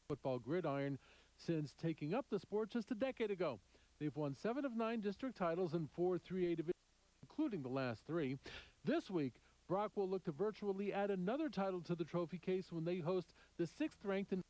football gridiron since taking up the sport just a decade ago. They've won 7 of 9 district titles and 4 3A divisions, including the last 3. This week, Brock will look to virtually add another title to the trophy case when they host the 6th ranked and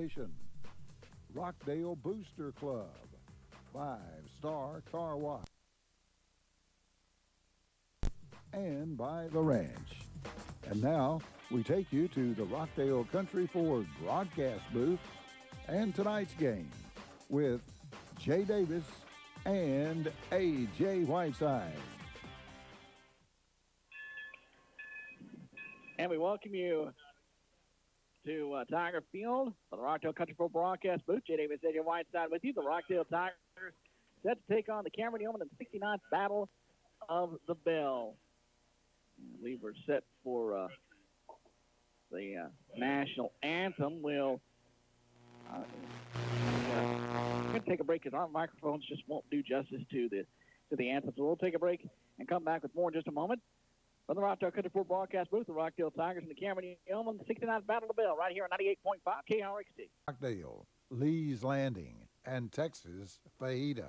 Station, Rockdale Booster Club, 5-Star Car Wash, and by the ranch. And now we take you to the Rockdale Country Ford broadcast booth and tonight's game with Jay Davis and A.J. Whiteside. And we welcome you to Tiger Field for the Rockdale Country Ford broadcast booth. Jay Davis, A.J. Whiteside with you. The Rockdale Tigers set to take on the Cameron Yeoman in the 69th Battle of the Bell. I believe we're set for the national anthem. We're going to take a break because our microphones just won't do justice to the anthem. So we'll take a break and come back with more in just a moment. From the Rockdale Country Ford broadcast booth, the Rockdale Tigers and the Cameron Yeoman, the 69th Battle of the Bell, right here on 98.5 KRXT. Rockdale, Lee's Landing, and Texas Fajita.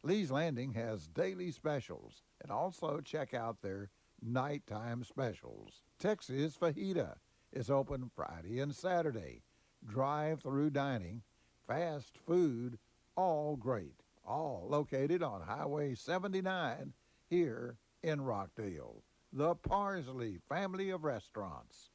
Lee's Landing has daily specials, and also check out their nighttime specials. Texas Fajita is open Friday and Saturday. Drive-through dining, fast food, all great. All located on Highway 79 here in Rockdale. The Parsley family of restaurants.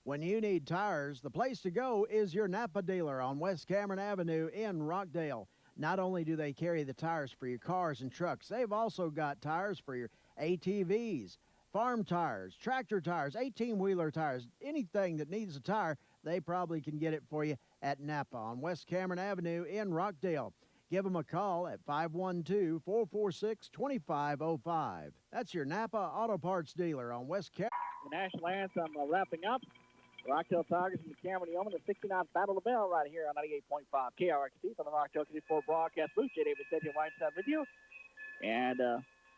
When you need tires, the place to go is your Napa dealer on West Cameron Avenue in Rockdale. Not only do they carry the tires for your cars and trucks, they've also got tires for your ATVs, farm tires, tractor tires, 18-wheeler tires, anything that needs a tire, they probably can get it for you at Napa on West Cameron Avenue in Rockdale. Give them a call at 512-446-2505. That's your Napa Auto Parts dealer on West Cameron. The national anthem wrapping up. Rockdale Tigers and the Cameron Yeoman, the 69th Battle of the Bell right here on 98.5 KRXT from the Rockdale Country Ford broadcast booth. Jay Davis, A.J. Whiteside with you. And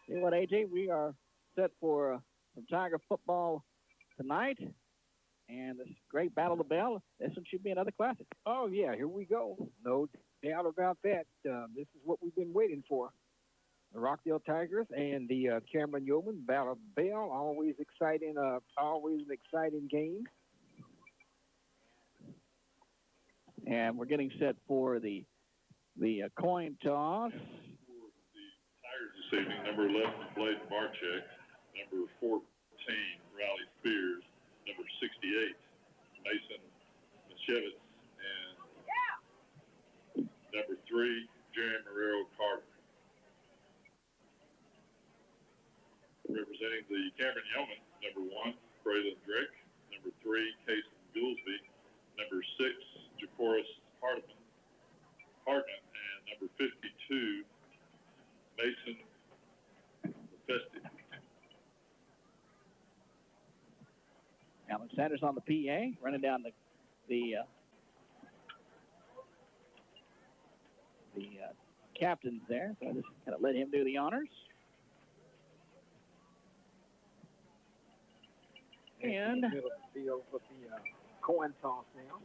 you know what, A.J., we are set for some Tiger football tonight. And this great Battle of the Bell, this one should be another classic. Oh, yeah, here we go. No doubt about that. This is what we've been waiting for. The Rockdale Tigers and the Cameron Yeoman, Battle of the Bell, always exciting, always an exciting game. And we're getting set for the coin toss. For the Tigers this evening, number 11, Blade Barczyk, number 14, Riley Spears, number 68, Mason Michevitz, and number 3, Jerry Marrero Carter. Representing the Cameron Yeoman, number 1, Braylon Drick, number 3, Casey Goolsby, number 6, Jacoris Hartman, and number 52, Mason Festive. Alan Sanders on the PA, running down the captains there. So I just kind of let him do the honors. And middle of the field with the coin toss now.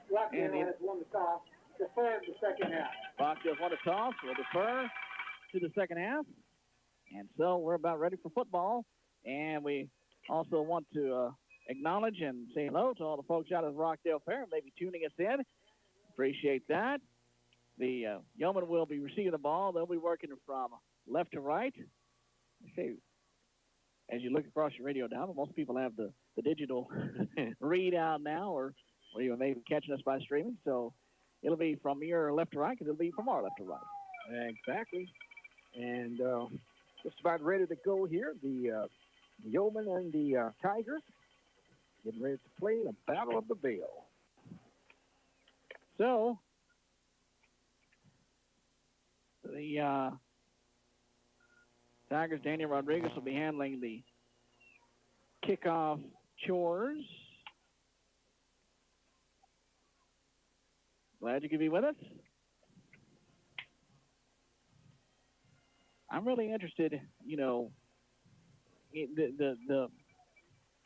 Rockdale has won the toss. Defer to the second half. Rockdale's won the toss. We'll defer to the second half. And so we're about ready for football. And we also want to acknowledge and say hello to all the folks out at the Rockdale Fair, maybe tuning us in. Appreciate that. The Yeoman will be receiving the ball. They'll be working from left to right. See, as you look across your radio dial, most people have the digital readout now, or you may be catching us by streaming. So it'll be from your left to right, because it'll be from our left to right. Exactly. And just about ready to go here. The Yeoman and the Tigers getting ready to play the Battle of the Bell. So the Tigers, Daniel Rodriguez, will be handling the kickoff chores. Glad you could be with us. I'm really interested, you know, it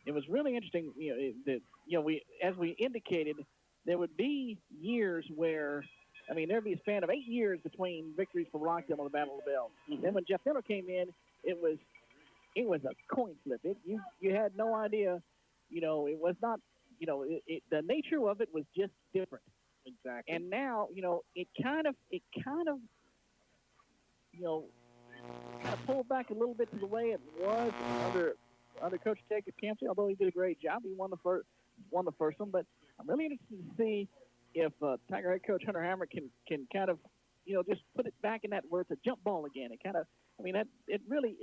was really interesting, we, as we indicated, there would be years where I mean, there'd be a span of 8 years between victories for Rockdale on the Battle of the Bell. Then when Jeff Miller came in, it was a coin flip. You had no idea, it was not, the nature of it was just different. Exactly. And now, it kind of pulled back a little bit to the way it was under Coach Jacob Campbell. Although he did a great job, he won the first one. But I'm really interested to see if Tiger head coach Hunter Hammer can kind of, just put it back in that where it's a jump ball again. It kind of, I mean, it really,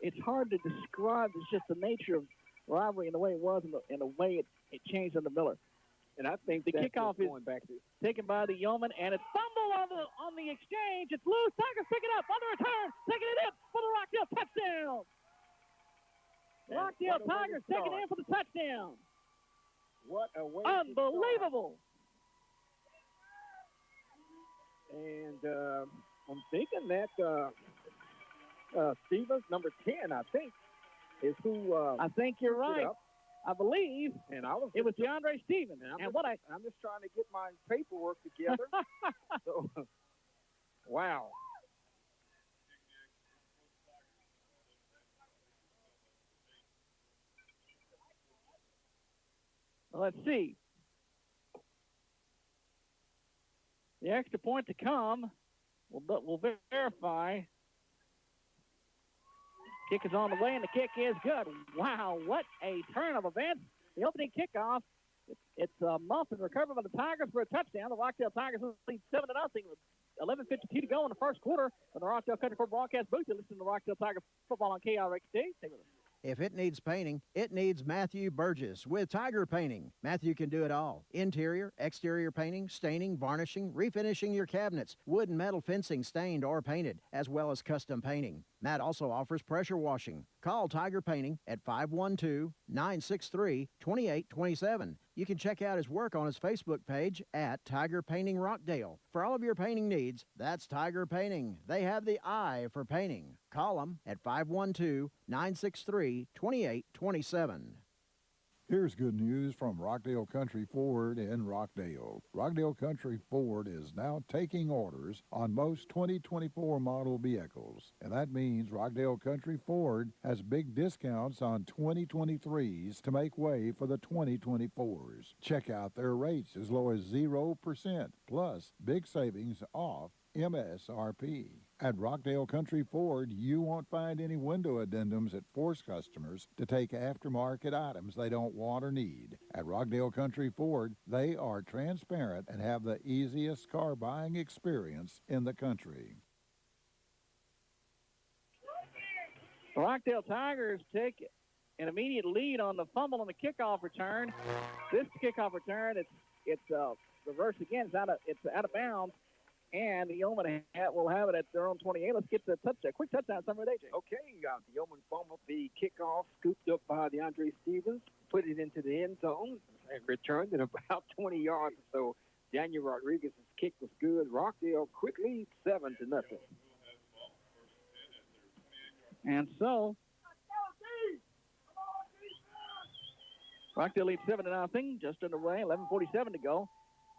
it's hard to describe. It's just the nature of rivalry and the way it was and the way it changed under Miller. And I think the kickoff is going back to taken by the Yeoman, and it's fumble on the exchange. It's loose. Tigers pick it up on the return, taking it in for the Rockdale touchdown. Rockdale Tigers taking it in for the touchdown. What a way! Unbelievable. And I'm thinking that Stevens, number 10, I think, is who. I think you're right. I believe and it was DeAndre Stevens. I'm just trying to get my paperwork together. So, wow. Let's see. The extra point to come. We'll verify. Kick is on the way, and the kick is good. Wow, what a turn of events. The opening kickoff, it's muffed and recovered by the Tigers for a touchdown. The Rockdale Tigers lead 7-0 with 11:52 to go in the first quarter. From the Rockdale Country Club broadcast booth, you listen to Rockdale Tiger football on KRXT. Stay with us. If it needs painting, it needs Matthew Burgess with Tiger Painting. Matthew can do it all. Interior, exterior painting, staining, varnishing, refinishing your cabinets, wood and metal fencing stained or painted, as well as custom painting. Matt also offers pressure washing. Call Tiger Painting at 512-963-2827. You can check out his work on his Facebook page at Tiger Painting Rockdale. For all of your painting needs, that's Tiger Painting. They have the eye for painting. Call them at 512-963-2827. Here's good news from Rockdale Country Ford in Rockdale. Rockdale Country Ford is now taking orders on most 2024 model vehicles. And that means Rockdale Country Ford has big discounts on 2023s to make way for the 2024s. Check out their rates as low as 0%, plus big savings off MSRP. At Rockdale Country Ford, you won't find any window addendums that force customers to take aftermarket items they don't want or need. At Rockdale Country Ford, they are transparent and have the easiest car buying experience in the country. The Rockdale Tigers take an immediate lead on the fumble on the kickoff return. This kickoff return, it's reversed again. It's out of bounds. And the Yeoman will have it at their own 28. Let's get the quick touchdown summary with AJ. Okay, the Yeoman fumbled the kickoff, scooped up by DeAndre Stevens, put it into the end zone, and returned it about 20 yards or so. Daniel Rodriguez's kick was good. Rockdale quickly 7-0. And so, Rockdale leads 7-0, just underway, 11:47 to go.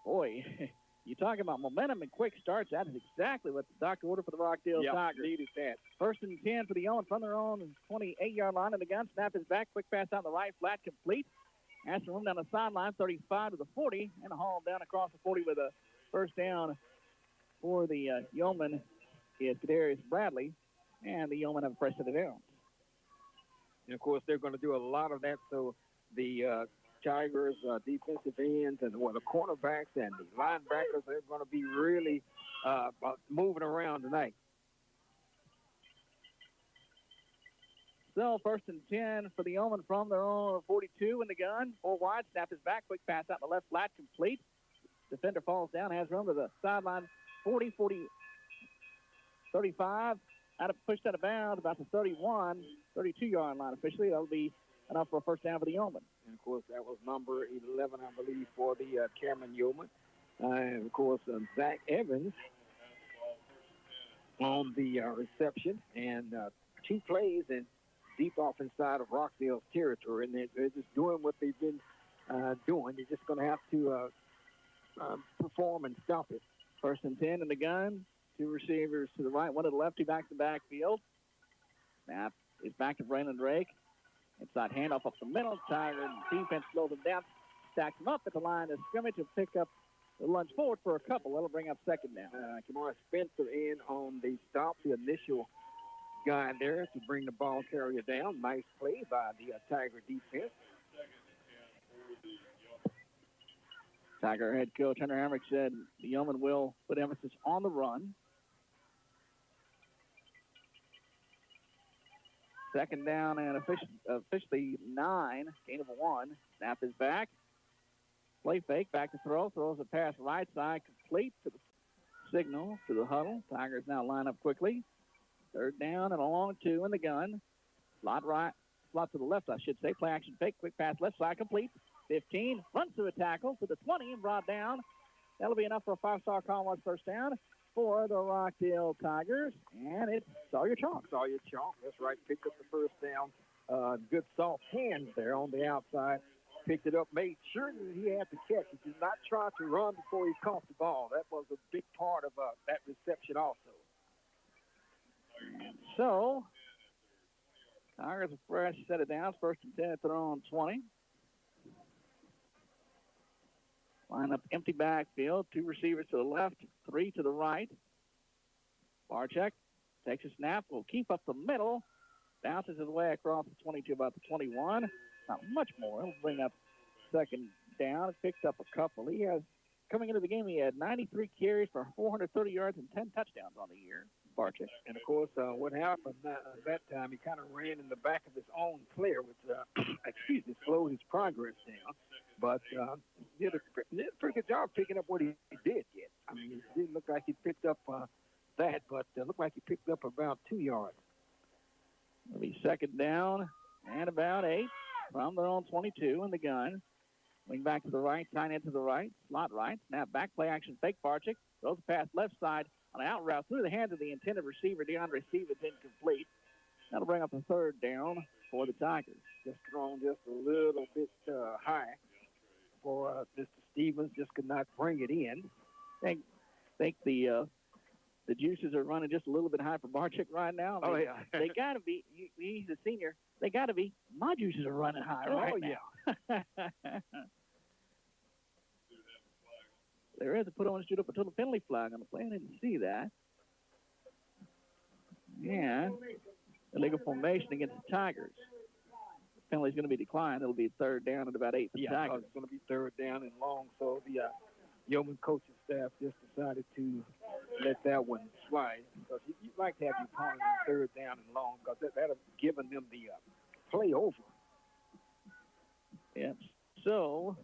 Boy, you talking about momentum and quick starts. That is exactly what the doctor ordered for the Rockdale Tigers. Needed that. 1st and 10 for the Yeoman from their own 28-yard line of the gun. Snap is back. Quick pass down the right. Flat complete. Has some room down the sideline. 35 to the 40. And a haul down across the 40 with a first down for the Yeoman is Kadarius Bradley. And the Yeoman have a fresh set of downs. And, of course, they're going to do a lot of that. So the Tigers defensive ends and the cornerbacks and the linebackers, they're going to be really moving around tonight. So 1st and 10 for the Yeoman from their own 42 in the gun. 4 wide. Snap is back. Quick pass out the left flat. Complete. Defender falls down. Has room to the sideline. 40, 35. Pushed out of bounds about the 31, 32-yard line officially. That'll be enough for a first down for the Yeoman. And, of course, that was number 11, I believe, for the Cameron Yeoman. And, of course, Zach Evans on the reception. And 2 plays and deep off inside of Rockdale's territory. And they're just doing what they've been doing. You're just going to have to perform and stop it. 1st and 10 in the gun. 2 receivers to the right, 1 to the left, 2 back to the backfield. Snap is back to Braylon Drake. Inside handoff up the middle. Tiger defense slows him down, stacks him up at the line of scrimmage and pick up the lunge forward for a couple. That'll bring up 2nd down. Kamar Spencer in on the stop, the initial guy there to bring the ball carrier down. Nice play by the Tiger defense. Tiger head coach Hunter Hamrick said Yoeman will put emphasis on the run. 2nd down and officially 9, gain of 1. Snap is back. Play fake, back to throw. Throws a pass right side, complete to the signal to the huddle. Tigers now line up quickly. 3rd down and a long 2 in the gun. Slot to the left, I should say. Play action fake, quick pass left side, complete. 15, runs through a tackle to the 20 and brought down. That'll be enough for a 5-star Commonwealth 1st down for the Rockdale Tigers. And it's Sawyer Chalk. Sawyer Chalk, that's right. Picked up the 1st down. Good soft hands there on the outside. Picked it up, made sure that he had the catch. He did not try to run before he caught the ball. That was a big part of that reception also. And so, Tigers a fresh set of downs. 1st and 10 at their own 20. Line up empty backfield. 2 receivers to the left, 3 to the right. Barczyk takes a snap, will keep up the middle. Bounces his way across the 22, about the 21. Not much more. He'll bring up 2nd down. Picked up a couple. Coming into the game, he had 93 carries for 430 yards and 10 touchdowns on the year. Barczyk. And, of course, what happened that time, he kind of ran in the back of his own player, which, slowed his progress down. But did a pretty good job picking up what he did get. I mean, it didn't look like he picked up that, but it looked like he picked up about 2 yards. It'll be 2nd down and about 8 from their own 22 in the gun. Wing back to the right, tight end to the right, slot right, snap back, play action fake. Barczyk throws the pass left side on an out route through the hands of the intended receiver. DeAndre Stevens incomplete. That'll bring up a 3rd down for the Tigers. Just thrown just a little bit high for Mr. Stevens. Just could not bring it in. I think the juices are running just a little bit high for Barczyk right now. Oh, yeah. They got to be. He's a senior. They got to be. My juices are running high right now. There is a put on and shoot up until the penalty flag on the play. I didn't see that. Yeah. Illegal formation against the Tigers. The penalty's going to be declined. It'll be 3rd down at about 8 for the Tigers. It's going to be 3rd down and long. So the Yeoman coaching staff just decided to let that one slide. Because you'd like to have your opponent in 3rd down and long, because that have given them the play over. Yes. So,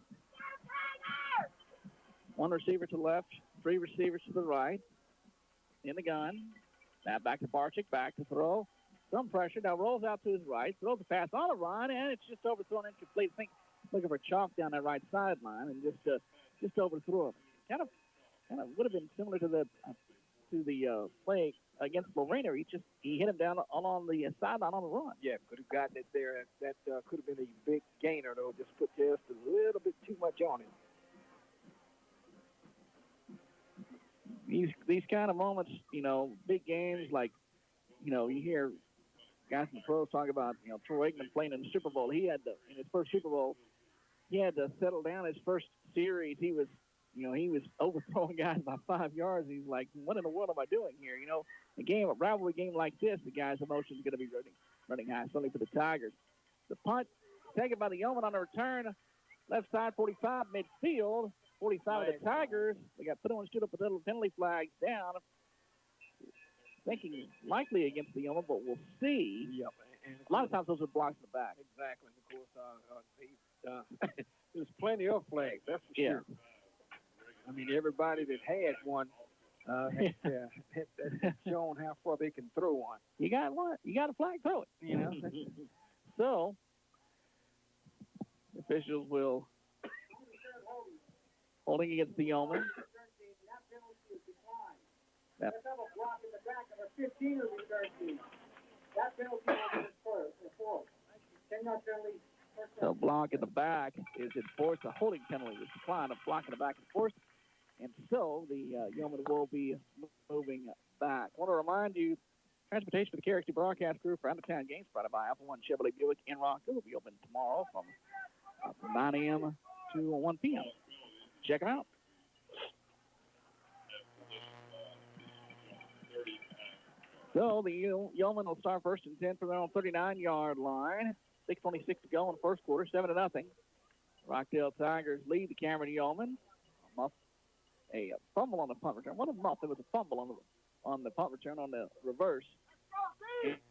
1 receiver to the left, 3 receivers to the right. In the gun. Now back to Barczyk, back to throw. Some pressure. Now rolls out to his right, throws the pass on a run, and it's just overthrown incomplete. I think looking for Chalk down that right sideline and just overthrew him. Kind of would have been similar to the play against Lorena. He hit him down along the sideline on the run. Yeah, could have gotten it there. That could have been a big gainer, though. Just put just a little bit too much on him. These kind of moments, big games like, you hear guys in the pros talk about, Troy Aikman playing in the Super Bowl. In his first Super Bowl, he had to settle down his first series. He was overthrowing guys by 5 yards. He's like, what in the world am I doing here? A rivalry game like this, the guy's emotions are going to be running high, certainly for the Tigers. The punt taken by the Yeoman on the return. Left side, 45, midfield. 45 of the Tigers. They got put on, stood up with little penalty flags down. Thinking likely against the Yeoman, but we'll see. Yep. And a lot of times those are blocks in the back. Exactly. And of course, there's plenty of flags, that's for sure. I mean, everybody that had one has shown how far they can throw one. You got one. You got a flag, throw it. So, officials will holding against the Yeoman. So block in the back is enforced. A holding penalty is declined. A block in the back is enforced. so the Yeoman will be moving back. I want to remind you, transportation for the KRXT broadcast crew for out-of-town games provided by Alpha One Chevrolet Buick in Rockdale will be open tomorrow from 9 a.m. to 1 p.m. Check it out. So the Yeoman will start first and 10 from their own 39-yard line. 6:26 to go in the first quarter, 7-0. Rockdale Tigers lead the Cameron Yeoman. A fumble on the punt return. What a muff. There was a fumble on the punt return on the reverse.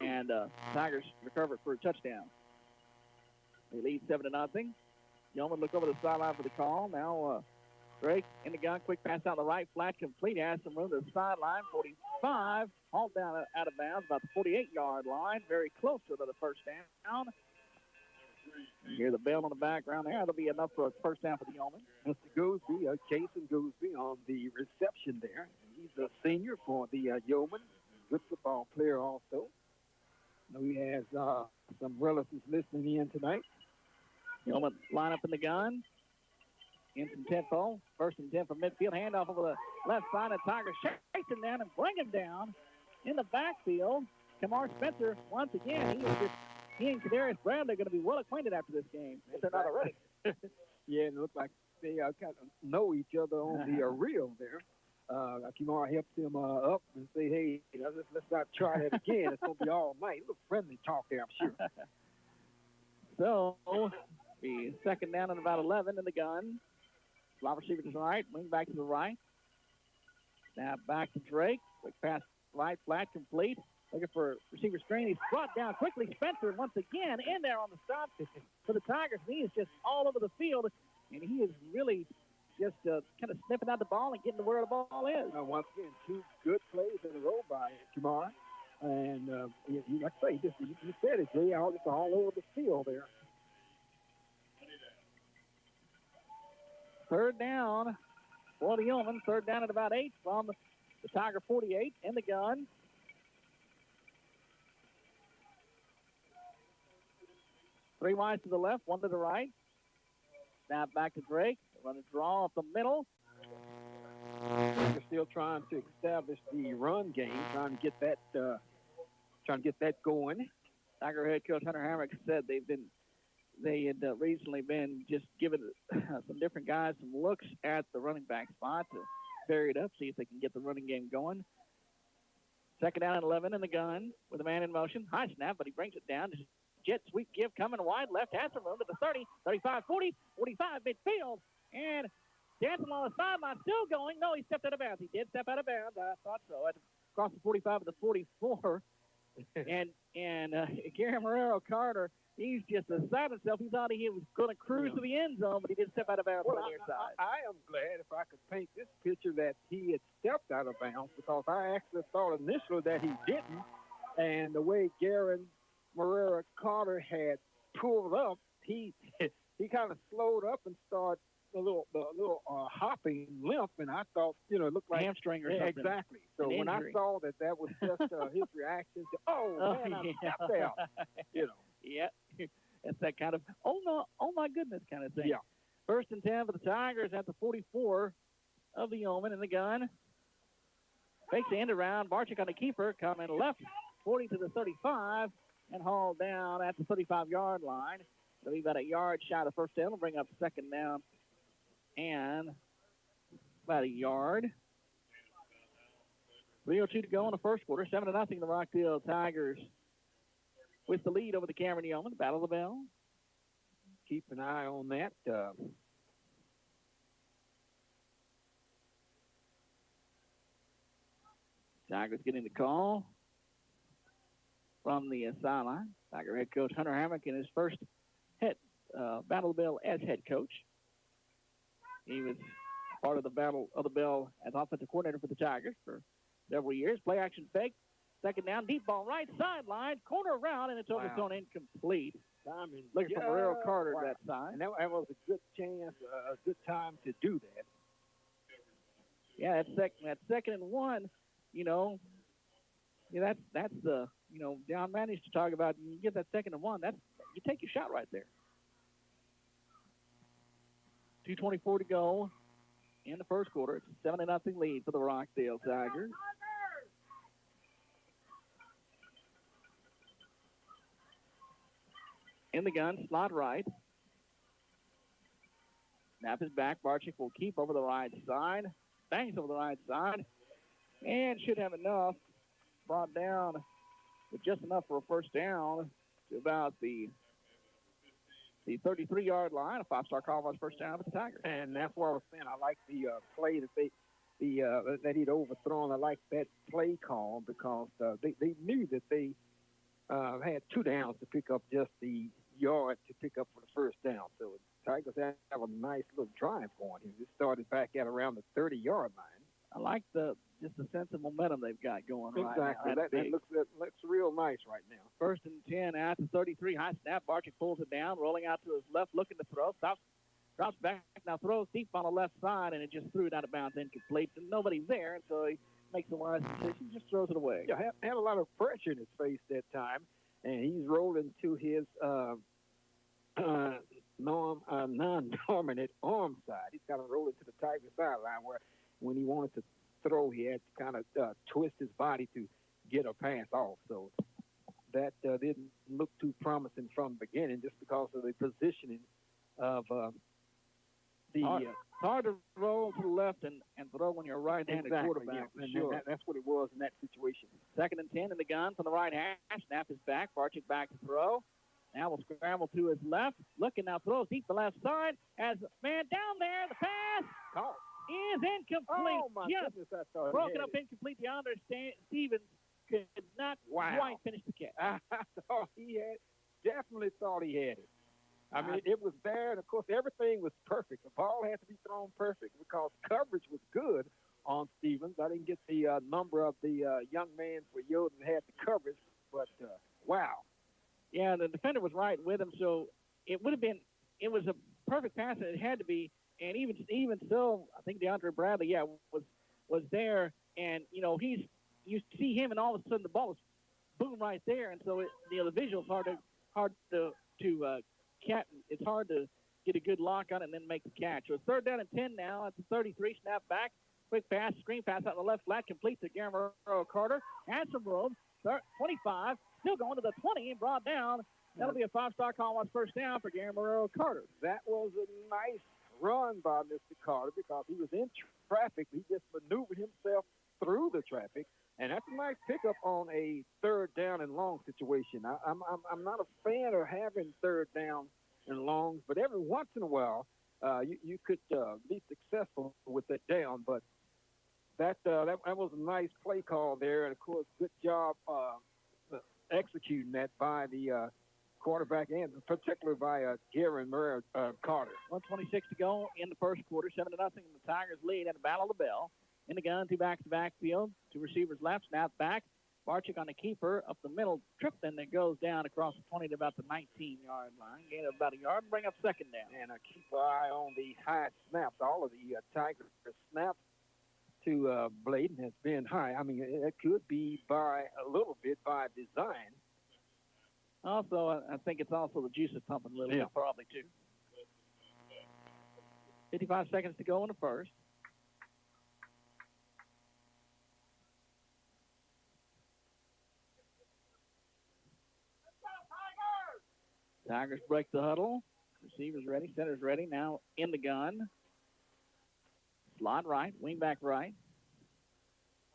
And Tigers recovered for a touchdown. They lead 7-0. Yeoman look over the sideline for the call. Now Drake in the gun. Quick pass out the right. Flat complete. Has some room to the sideline. 45. Hauled down out of bounds about the 48-yard line. Very close to the first down. You hear the bell in the background there. That'll be enough for a first down for the Yeoman. Mr. Gooseby, Jason Gooseby on the reception there. He's a senior for the Yeoman. Good football player also. I know he has some relatives listening in tonight. Yeoman line up in the gun. In some tempo. First and 10 from midfield. Handoff over the left side. And Tigers chase him down and bring him down in the backfield. Kamar Spencer, once again, he and Kadarius Bradley are going to be well acquainted after this game, if they're not already. Yeah, and it looks like they kind of know each other on the reel there. Kamar helps him up and say, hey, let's not try that again. It's going to be all night. A little friendly talk there, I'm sure. So, the second down and about 11 in the gun. Slot receiver to the right, wing back to the right. Snap back to Drake. Quick pass right, flat, complete. Looking for receiver screen. He's brought down quickly. Spencer once again in there on the stop for the Tigers. He is just all over the field, and he is really just kind of sniffing out the ball and getting to where the ball is. Once again, two good plays in a row by Kamar. And like I say, you said it, Jay, just all over the field there. Third down for the Yeoman. Third down at about 8 from the Tiger 48 in the gun. Three wides to the left, one to the right. Snap back to Drake. Run a draw up the middle. They're still trying to establish the run game, trying to get that going. Tiger head coach Hunter Hamrick said they had recently been just giving some different guys some looks at the running back spot to vary it up, see if they can get the running game going. Second down and 11 in the gun with a man in motion. High snap, but he brings it down. Jet sweep give coming wide left. Has some room to the 30, 35, 40, 45 midfield. And dancing on the sideline, still going. No, he stepped out of bounds. He did step out of bounds. I thought so. Across the 45 and the 44. and Gary Marrero Carter, he's just beside himself. He thought he was going to cruise to the end zone, but he did step out of bounds on the near side. I am glad if I could paint this picture that he had stepped out of bounds, because I actually thought initially that he didn't. And the way Gary Marrero Carter had pulled up, he kind of slowed up and started a little hopping limp, and I thought, it looked like hamstring or something. Exactly. So when I saw that was just his reaction to, man, I stepped out. Yeah, it's that kind of oh my goodness kind of thing. Yeah. First and 10 for the Tigers at the 44 of the Yeoman in the gun. Fakes the end around. Barczyk on the keeper, coming left 40 to the 35 and hauled down at the 35-yard line. So we've got a yard shy of the first down. We'll bring up second down and about a yard. 3:02 to go in the first quarter. 7-0 the Rockdale Tigers with the lead over the Cameron Yeoman. Battle of the Bell. Keep an eye on that. Tigers getting the call from the sideline. Tiger head coach Hunter Hamrick in his first Battle of the Bell as head coach. He was part of the Battle of the Bell as offensive coordinator for the Tigers for several years. Play action fake. Second down, deep ball right sideline, corner around, and it's overthrown incomplete. Looking for Marrero Carter that side. And that was a good chance, a good time to do that. Yeah, that second and one, that's the, John managed to talk about, you get that second and one, you take your shot right there. 2:24 to go in the first quarter. It's a 7-0 lead for the Rockdale Tigers. In the gun, slot right. Snap is back. Barczyk will keep over the right side. Bangs over the right side. And should have enough. Brought down with just enough for a first down to about the 33-yard line. A five-star call was first down for the Tigers. And that's what I was saying. I like the play that he'd overthrown. I like that play call because they knew that they had 2 downs to pick up just the yard to pick up for the first down. So the Tigers have a nice little drive going here. It started back at around the 30-yard line. I like just the sense of momentum they've got going right now. That looks real nice right now. First and 10 at the 33. High snap. Barczyk pulls it down, rolling out to his left, looking to throw. Drops back, now throws deep on the left side, and it just threw it out of bounds, incomplete. And nobody's there, and so he makes a wise decision, just throws it away. Yeah, had a lot of pressure in his face that time, and he's rolling to his non-dominant arm side. He's kind of rolling to the Tiger sideline where when he wanted to throw, he had to kind of twist his body to get a pass off. So that didn't look too promising from the beginning just because of the positioning of it's hard to roll to the left and throw when you're a right-handed quarterback. Yeah. Sure. That's what it was in that situation. Second and 10 in the gun from the right hash. Snap is back. Barczyk back to throw. Now will scramble to his left. Looking now, throws deep the left side. Has a man down there. The pass is incomplete. Oh, my goodness, I thought broken up incomplete. DeAndre Stevens could not quite finish the catch. I thought definitely thought he had it. I mean, it was there, and, of course, everything was perfect. The ball had to be thrown perfect because coverage was good on Stevens. I didn't get the number of the young man for Yoe that had the coverage, but wow. Yeah, the defender was right with him, so it was a perfect pass, and it had to be. And even so, I think DeAndre Bradley, was there, and you see him, and all of a sudden the ball was boom right there, and so the visual's hard to it's hard to get a good lock on it and then make the catch. So it's third down and 10 now. It's a 33 snap back, quick pass, screen pass out in the left flat, complete to Guillermo Carter. Has some room. 25, still going to the 20 and brought down. That'll be a five-star call on first down for Guillermo Carter. That was a nice run by Mr. Carter because he was in traffic. He just maneuvered himself through the traffic, and that's a nice pickup on a third down and long situation. I'm not a fan of having third down and longs, but every once in a while you could be successful with that down. But that was a nice play call there, and of course, good job executing that by the quarterback and particularly by Guillermo Carter. 1:26 to go in the first quarter. 7-0. The Tigers lead at the Battle of the Bell. In the gun, 2 backs to backfield. 2 receivers left. Snap back. Barczyk on the keeper up the middle. Trip then that goes down across the 20 to about the 19-yard line. Gain of about a yard. Bring up second down. And keep an eye on the high snaps. All of the Tigers snaps to Bladen has been high. I mean, it could be by a little bit by design. Also, I think it's also the juice is pumping a little bit, probably, too. 55 seconds to go in the first. Tigers break the huddle. Receivers ready, centers ready. Now in the gun. Slot right, wing back right.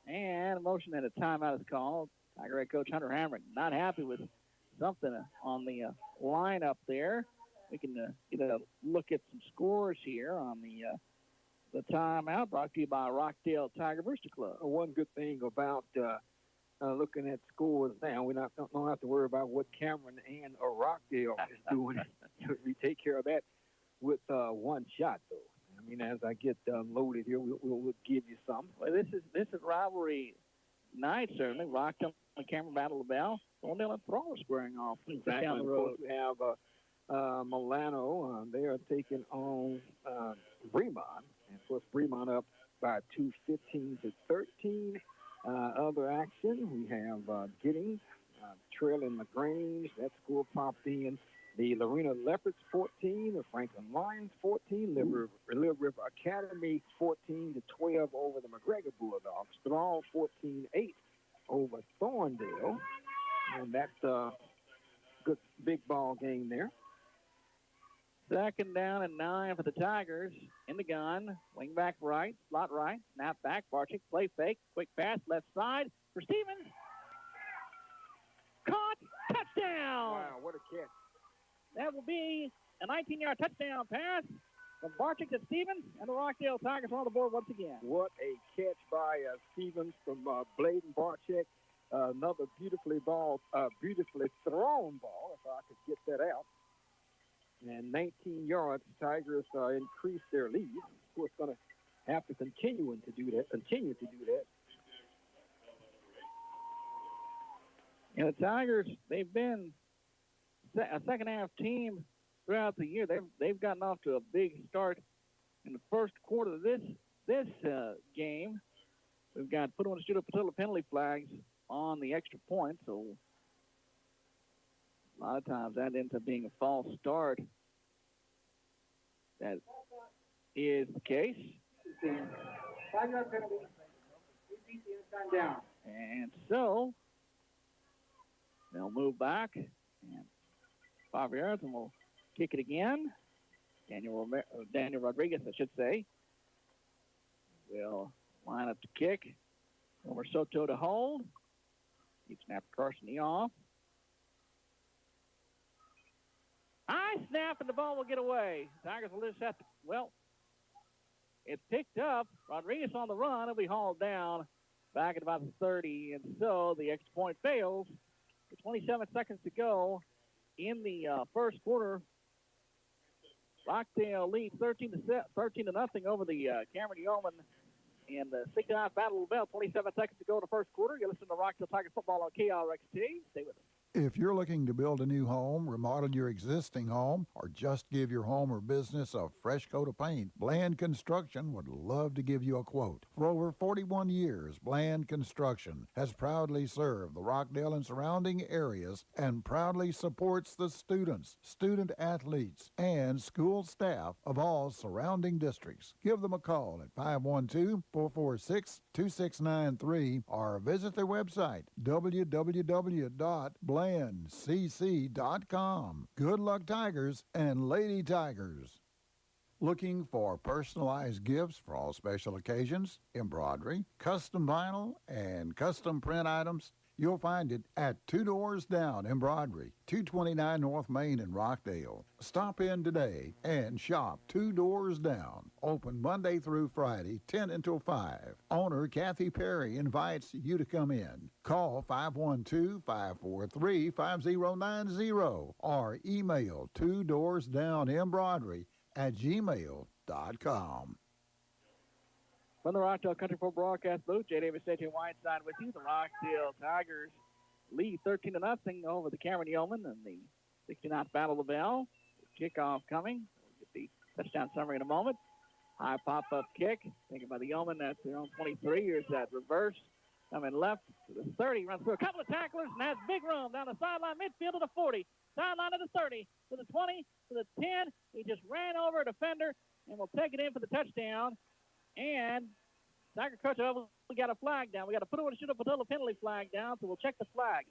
And a motion and a timeout is called. Tiger head coach Hunter Hamrick not happy with something on the line up there. We can get a look at some scores here on the timeout brought to you by Rockdale Tiger Booster Club. One good thing about looking at scores now, we don't have to worry about what Cameron and Rockdale is doing. We take care of that with one shot, though. I mean, as I get loaded here, we'll give you some. Well, this is rivalry night, certainly. Rockdale and Cameron Battle of the Bell. Thorndale and Thrall squaring off down the road. We have Milano. They are taking on Bremont. And of course, Bremont up by 2:15 to 13. Other action, we have Giddings trailing LaGrange. That score popped in The Lorena Leopards 14, the Franklin Lions 14, Little River Academy 14-12 over the McGregor Bulldogs. Thrall 14-8 over Thorndale. And that's a good big ball game there. Second down and 9 for the Tigers. In the gun. Wing back right. Slot right. Snap back. Barczyk. Play fake. Quick pass. Left side for Stevens. Caught. Touchdown. Wow, what a catch. That will be a 19-yard touchdown pass from Barczyk to Stevens. And the Rockdale Tigers on the board once again. What a catch by Stevens from Bladen Barczyk. Another beautifully thrown ball, if I could get that out. And 19 yards, Tigers increase their lead. Of course, going to have to continue to do that. And the Tigers, they've been a second-half team throughout the year. They've gotten off to a big start in the first quarter of this game. We've got put on the penalty flags on the extra point, so a lot of times that ends up being a false start. That is the case. 5-yard penalty. Down. And so they'll move back and 5 yards, and we'll kick it again. Daniel Rodriguez, I should say, will line up to kick. Over Soto to hold. He snapped Carson off. High snap, and the ball will get away. Tigers will just have to, it's picked up. Rodriguez on the run. He'll be hauled down back at about the 30, and so the extra point fails. With 27 seconds to go in the first quarter, Rockdale leads 13-0 over the Cameron Yoeman in the 6-9 Battle of the Bell. 27 seconds to go in the first quarter. You listen to Rockdale Tigers football on KRXT. Stay with us. If you're looking to build a new home, remodel your existing home, or just give your home or business a fresh coat of paint, Bland Construction would love to give you a quote. For over 41 years, Bland Construction has proudly served the Rockdale and surrounding areas and proudly supports the students, student athletes, and school staff of all surrounding districts. Give them a call at 512-446-2693 or visit their website, www.blandcc.com. Good luck, Tigers and Lady Tigers. Looking for personalized gifts for all special occasions, embroidery, custom vinyl, and custom print items? You'll find it at Two Doors Down Embroidery, 229 North Main in Rockdale. Stop in today and shop Two Doors Down. Open Monday through Friday, 10 until 5. Owner Kathy Perry invites you to come in. Call 512-543-5090 or email twodoorsdownembroidery@gmail.com. From the Rockdale Country Club broadcast booth, J. Davis, J.J. Whiteside with you. The Rockdale Tigers lead 13-0 over the Cameron Yoeman in the 69th Battle of the Bell. Kickoff coming. We'll get the touchdown summary in a moment. High pop-up kick. Taken by the Yeoman. That's their own 23. Here's that reverse. Coming left to the 30. Runs through a couple of tacklers and has big room down the sideline, midfield to the 40. Sideline to the 30. To the 20. To the 10. He just ran over a defender and will take it in for the touchdown. And Tiger coach, we got a flag down. We got to put a Patilla penalty flag down, so we'll check the flag.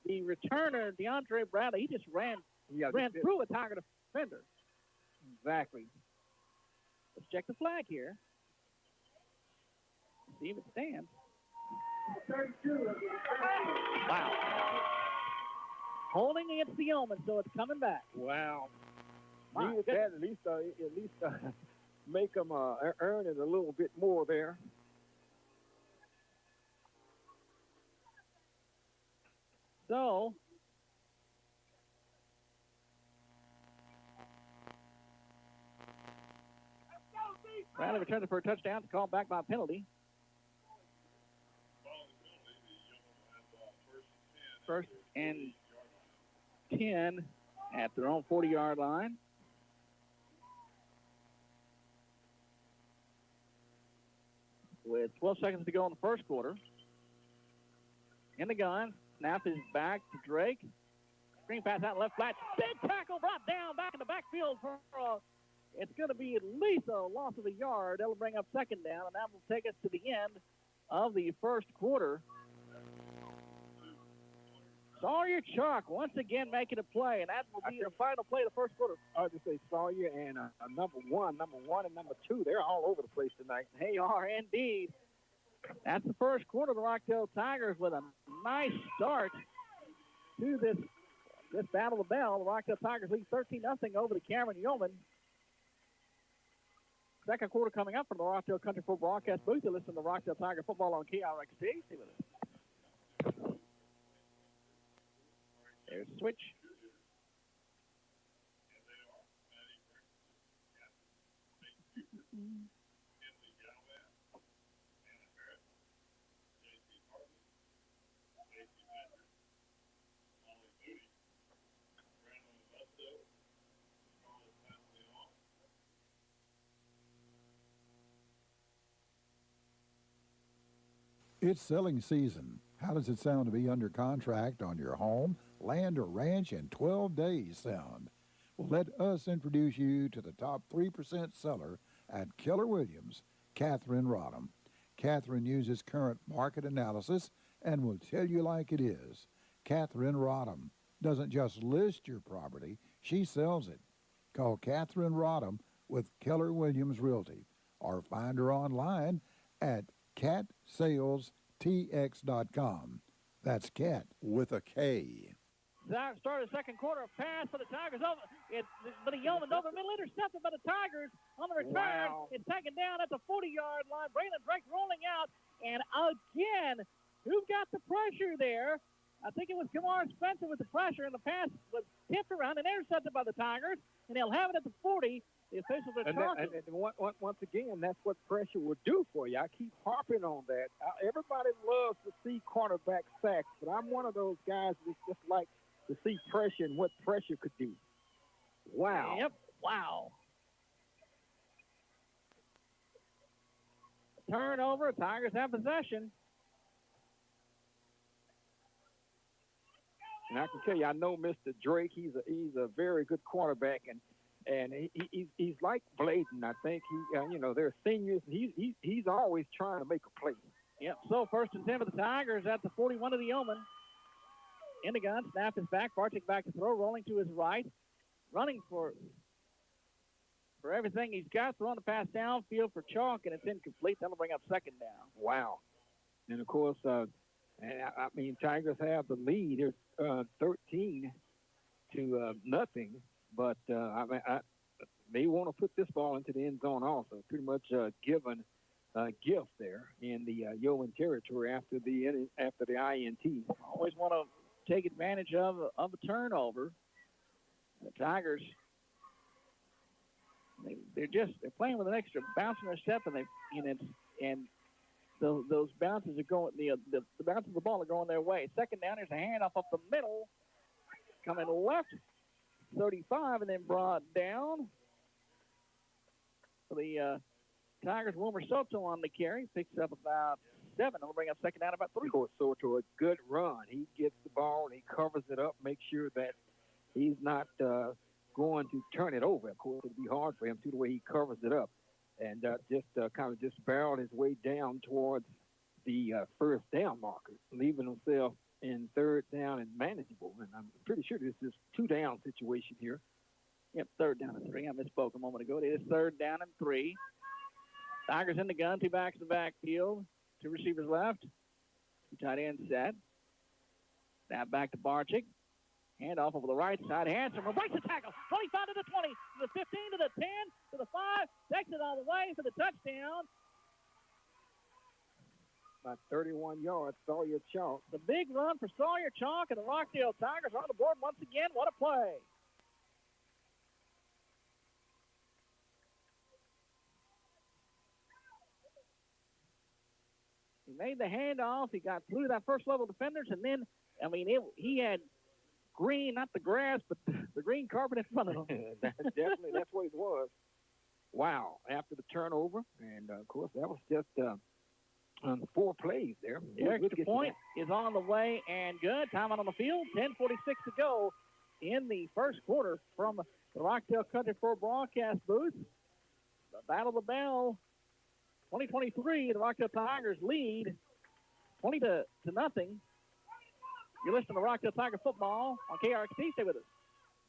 The returner, DeAndre Bradley, he just ran through a Tiger defender. Exactly. Let's check the flag here. See if it stands. 32. Wow. Holding against the Yeoman, so it's coming back. Wow. My At least make them earn it a little bit more there. So, Bradley returns it for a touchdown. It's called back by a penalty. First and 10 at their own 40-yard line. With 12 seconds to go in the first quarter. In the gun. Snap is back to Drake. Screen pass out left flat. Big tackle brought down back in the backfield for it's going to be at least a loss of a yard. That'll bring up second down, and that will take us to the end of the first quarter. Sawyer Chalk once again making a play, and that will be the final play of the first quarter. I would just say Sawyer and number one and number two, they're all over the place tonight. They are indeed. That's the first quarter of the Rockdale Tigers with a nice start to this Battle of the Bell. The Rockdale Tigers lead 13-0 over the Cameron Yeoman. Second quarter coming up from the Rockdale Country Club broadcast booth. You listen to Rockdale Tiger football on KRXT. See with us. There's a switch. It's selling season. How does it sound to be under contract on your home, land, or ranch in 12 days sound? Well, let us introduce you to the top 3% seller at Keller Williams, Catherine Rodham. Catherine uses current market analysis and will tell you like it is. Catherine Rodham doesn't just list your property, she sells it. Call Catherine Rodham with Keller Williams Realty or find her online at catsalestx.com. That's cat with a K. Start of the second quarter, a pass for the Tigers over. But the Yeoman over middle, intercepted by the Tigers on the return. Wow. It's taken down at the 40-yard line. Braylon Drake rolling out, and again, who got the pressure there? I think it was Kamar Spencer with the pressure, and the pass was tipped around and intercepted by the Tigers, and they'll have it at the 40. The officials are talking. And once again, that's what pressure will do for you. I keep harping on that. Everybody loves to see cornerback sacks, but I'm one of those guys that just like to see pressure and what pressure could do. Wow. Yep. Wow. Turnover. Tigers have possession. And I can tell you, I know Mr. Drake. He's a very good quarterback, and he's like Bladen. I think they're seniors. He's always trying to make a play. Yep. So 1st and 10 for the Tigers at the 41 of the Yeoman. In the gun, snap is back. Barczyk back to throw, rolling to his right, running for everything he's got. Throwing the pass downfield for Chalk, and it's incomplete. That'll bring up second down. Wow. And of course, Tigers have the lead. It's 13 to nothing. But they want to put this ball into the end zone also. Pretty much given gift there in the Yeoman territory after the INT. Always want to take advantage of a turnover. The Tigers, they're playing with an extra bounce in their step, and those bounces are going. The bounces of the ball are going their way. Second down. There's a handoff up the middle, coming left. 35 and then brought down for the Tigers. Wilmer Soto on the carry. Picks up about 7. It'll bring up second down about 3. Of course, Soto, a good run. He gets the ball and he covers it up, makes sure that he's not going to turn it over. Of course, it'll be hard for him too, the way he covers it up. And just barreled his way down towards the first down marker, leaving himself in third down and manageable. And I'm pretty sure this is 2-down situation here. Yep, 3rd down and 3. I misspoke a moment ago. It is 3rd down and 3. Tigers in the gun. 2 backs in the backfield. 2 receivers left. 2 tight ends set. Snap back to Barczyk. Hand off over the right side. Hanson breaks the tackle. 25 to the 20, to the 15, to the 10, to the 5. Takes it all the way for the touchdown. About 31 yards, Sawyer Chalk. The big run for Sawyer Chalk, and the Rockdale Tigers are on the board once again. What a play. He made the handoff. He got through that first level defenders, and then, he had green, not the grass, but the green carpet in front of him. That's what it was. Wow. After the turnover, and, of course, that was just 4 plays there. The extra point is on the way and good. Time out on the field, 10:46 to go in the first quarter from the Rockdale Country Club broadcast booth. The Battle of the Bell, 2023. The Rockdale Tigers lead 20-0. You're listening to Rockdale Tiger football on KRXP. Stay with us.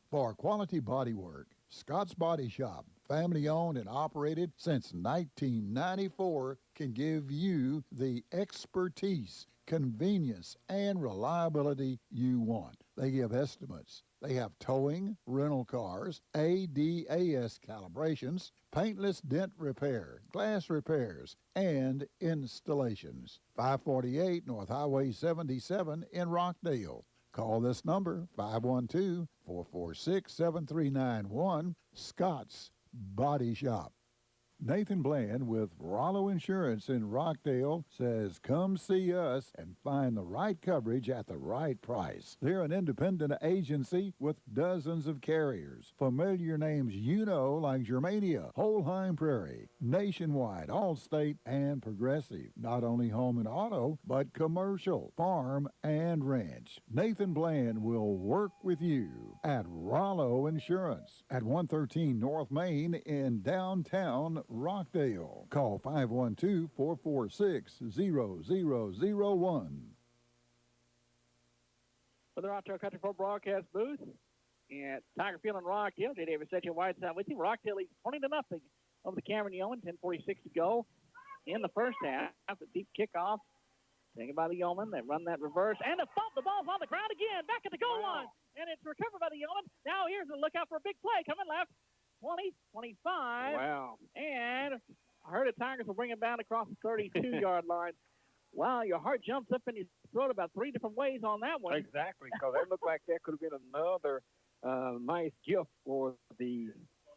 For quality body work, Scott's Body Shop, family owned and operated since 1994, can give you the expertise, convenience, and reliability you want. They give estimates. They have towing, rental cars, ADAS calibrations, paintless dent repair, glass repairs, and installations. 548 North Highway 77 in Rockdale. Call this number, 512-446-7391, Scott's Body Shop. Nathan Bland with Rollo Insurance in Rockdale says, come see us and find the right coverage at the right price. They're an independent agency with dozens of carriers. Familiar names you know like Germania, Holheim Prairie, Nationwide, Allstate, and Progressive. Not only home and auto, but commercial, farm, and ranch. Nathan Bland will work with you at Rollo Insurance at 113 North Main in downtown Rockdale. Call 512-446-0001. For the Rockdale Country Club broadcast booth at Tiger Field in Rockdale, J. Davis set you Whiteside with you. Rockdale leads 20-0 over the Cameron Yoeman. 10:46 to go in the first half. A deep kickoff taken by the Yeoman. They run that reverse and a bump. The ball's on the ground again. Back at the goal line, and it's recovered by the Yeoman. Now here's a lookout for a big play coming left. 20, 25. Wow. And I heard the Tigers will bring it down across the 32-yard line. Wow, your heart jumps up in your throat about three different ways on that one. Exactly, because that looked like that could have been another nice gift for the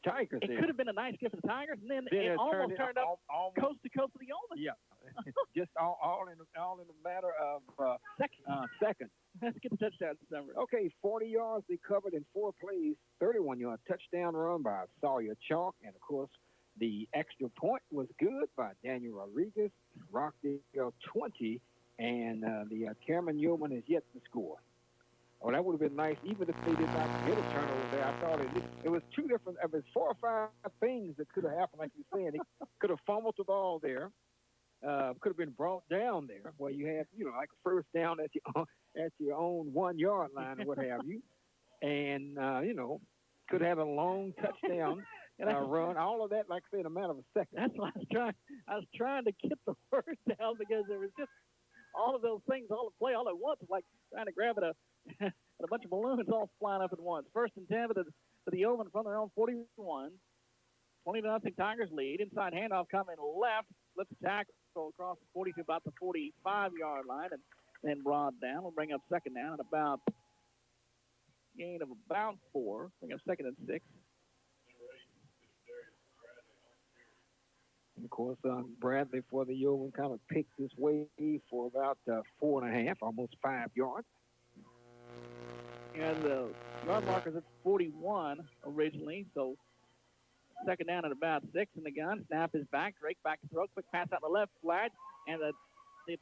Tigers. It could have been a nice gift for the Tigers, and then it almost turned up coast to coast for the Yeoman. Yeah, just all in a matter of seconds. Let's get the touchdown number. Okay, 40 yards they covered in 4 plays, 31-yard touchdown run by Sawyer Chalk, and of course the extra point was good by Daniel Rodriguez. Rockdale 20, and the Cameron Yeoman is yet to score. Oh, that would have been nice, even if they did not get a turnover there. I thought it was 2 different, it was 4 or 5 things that could have happened, like you're saying. They could have fumbled the ball there. Could have been brought down there where you had, like a first down at your own 1-yard line or what have you. And, could have a long touchdown run. All of that, like I said, in a matter of a second. That's what I was trying to get the word down because there was just all of those things all at play all at once. It's like trying to grab at a bunch of balloons all flying up at once. 1st and 10 for the Yeoman from their own 41. 20-0 Tigers lead. Inside handoff coming left. Flips the tackle across the 40 to about the 45-yard line, and then brought down. We'll bring up second down at about gain of about 4. Bring up 2nd and 6. And of course, Bradley for the Yeoman kind of picked his way for about 4.5, almost 5 yards. And the yard marker's at 41 originally, so second down at about 6 in the gun. Snap is back. Drake back to throw. Quick pass out the left flat. And the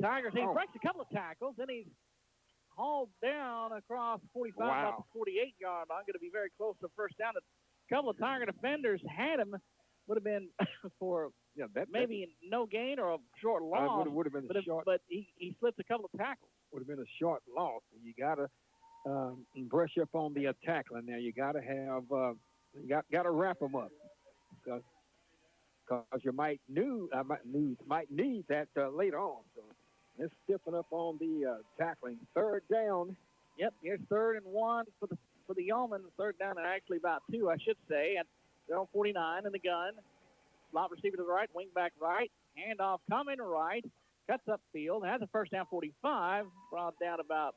Tigers, he breaks a couple of tackles. Then he's hauled down across 45, about the 48-yard line. Going to be very close to first down. A couple of Tiger defenders had him. Would have been for maybe no gain or a short loss. Would have been a short. But he slipped a couple of tackles. Would have been a short loss. You got to brush up on the tackling there. You got to have got to wrap them up. Because you might need that later on. So let's stiffen up on the tackling. 3rd down. Yep, here's 3rd and 1 for the Yeoman. 3rd down and actually about 2, I should say. And they're on 49 in the gun. Slot receiver to the right, wing back right. Handoff coming right. Cuts upfield. Has a first down 45. Brought down about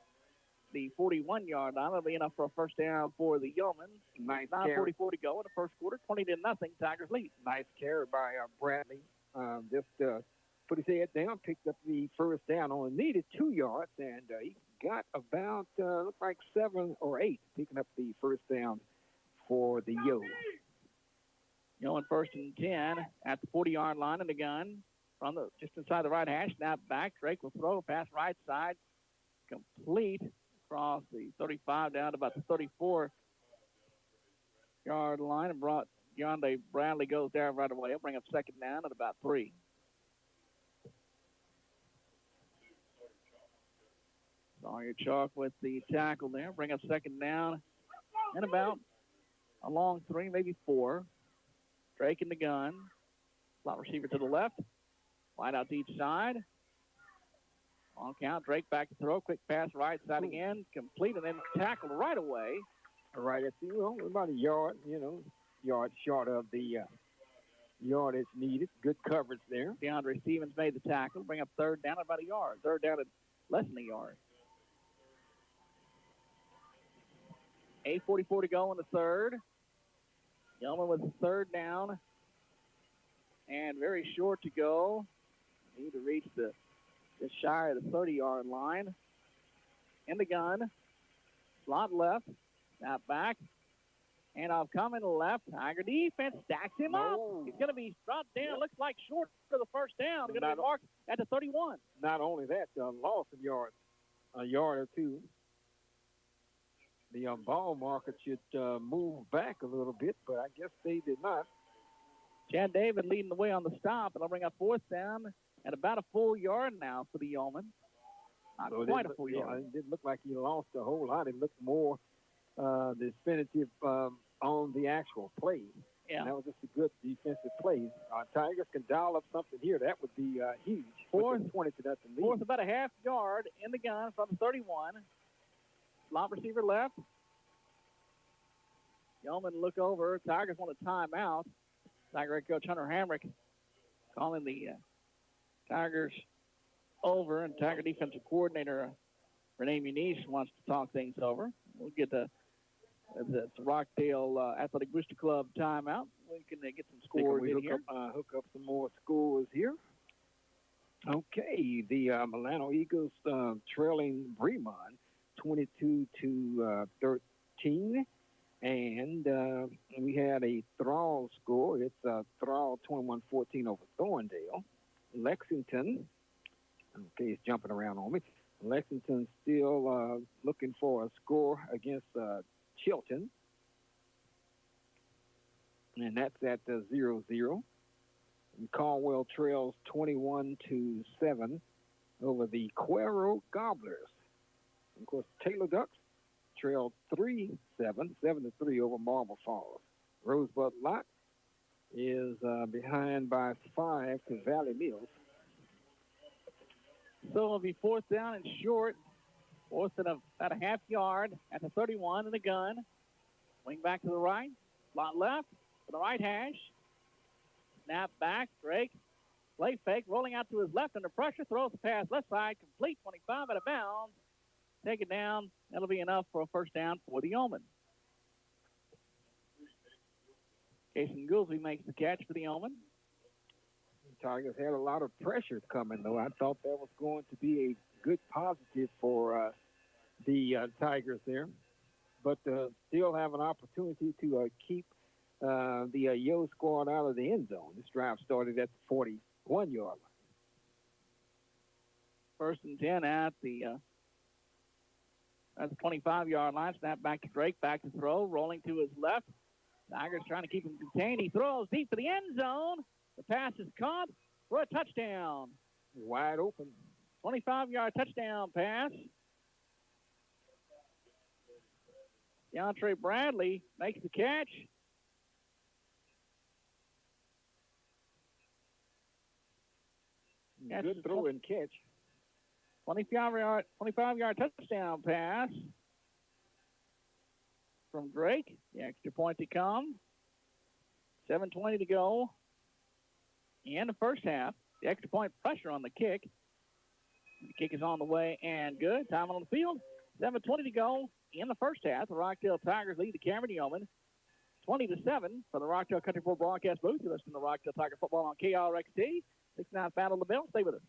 the 41-yard line. That'll be enough for a first down for the Yeoman. Nice 9:44 to go in the first quarter. 20-0. Tigers lead. Nice carry by Bradley. Just put his head down, picked up the first down. Only needed 2 yards, and he got about looks like 7 or 8, picking up the first down for the Yo. Yeoman 1st and 10 at the 40-yard line in the gun. From just inside the right hash. Snap back. Drake will throw. Pass right side. Complete. Across the 35 down to about the yard line and brought Deontay Bradley goes there right away. He'll bring up second down at about 3. Sawyer Chalk with the tackle there. Bring up second down and about a long 3, maybe 4. Drake in the gun. Slot receiver to the left. Wide out to each side. On count, Drake back to throw. Quick pass right side again. Complete and then tackled right away. Right at the, about a yard, yard short of the yardage needed. Good coverage there. DeAndre Stevens made the tackle. Bring up third down at about a yard. Third down at less than a yard. 8:44 to go in the third. Yoeman with the third down. And very short to go. Need to reach just shy of the 30-yard line. In the gun. Slot left. Snap back. Handoff coming left. Tiger defense stacks him up. He's going to be dropped down. Looks like short for the first down. Going to be marked at the 31. Not only that, loss of yards, a yard or two. The ball marker should move back a little bit, but I guess they did not. Chad David leading the way on the stop, and they'll bring up fourth down at about a full yard now for the Yoeman. Not So quite a full yard. It didn't look like he lost a whole lot. It looked more definitive on the actual play. Yeah. And that was just a good defensive play. Tigers can dial up something here. That would be huge. Fourth, 20-0 lead. Fourth, about a half yard in the gun from the 31. Slot receiver left. Yoeman look over. Tigers want a timeout. Tiger head coach Hunter Hamrick calling the Tigers over, and Tiger defensive coordinator Renee Muniz wants to talk things over. We'll get the Rockdale Athletic Booster Club timeout. We can get some scores in here. Hook up some more scores here. Okay, the Milano Eagles trailing Bremont 22-13. And we had a Thrall score. It's Thrall 21-14 over Thorndale. Lexington, okay, it's jumping around on me. Lexington still looking for a score against Chilton. And that's at 0-0. And Caldwell trails 21-7 over the Cuero Gobblers. And of course, Taylor Ducks trailed 3-7 over Marble Falls. Rosebud Lot is behind by 5 to Valley Mills. So it'll be fourth down and short. Fourth and about a half yard at the 31 in the gun. Wing back to the right. Slot left to the right hash. Snap back. Drake. Play fake. Rolling out to his left under pressure. Throws the pass left side. Complete. 25 out of bounds. Take it down. That'll be enough for a first down for the Yoeman. Jason Goolsby makes the catch for the Yoeman. Tigers had a lot of pressure coming, though. I thought that was going to be a good positive for the Tigers there. But still have an opportunity to keep the Yoe squad out of the end zone. This drive started at the 41-yard line. First and 10 at the 25-yard line. Snap back to Drake. Back to throw. Rolling to his left. Tigers trying to keep him contained. He throws deep for the end zone. The pass is caught for a touchdown. Wide open. 25-yard touchdown pass. Deontay Bradley makes the catch. Good throw and catch. 25-yard touchdown pass from Drake. The extra point to come. 7:20 to go in the first half. The extra point pressure on the kick. The kick is on the way and good. Time on the field. 7:20 to go in the first half. The Rockdale Tigers lead the Cameron Yoeman 20-7 for the Rockdale Country Bowl broadcast booth. You're listening to Rockdale Tiger football on KRXT. 6-9 Battle of the Bell. Stay with us.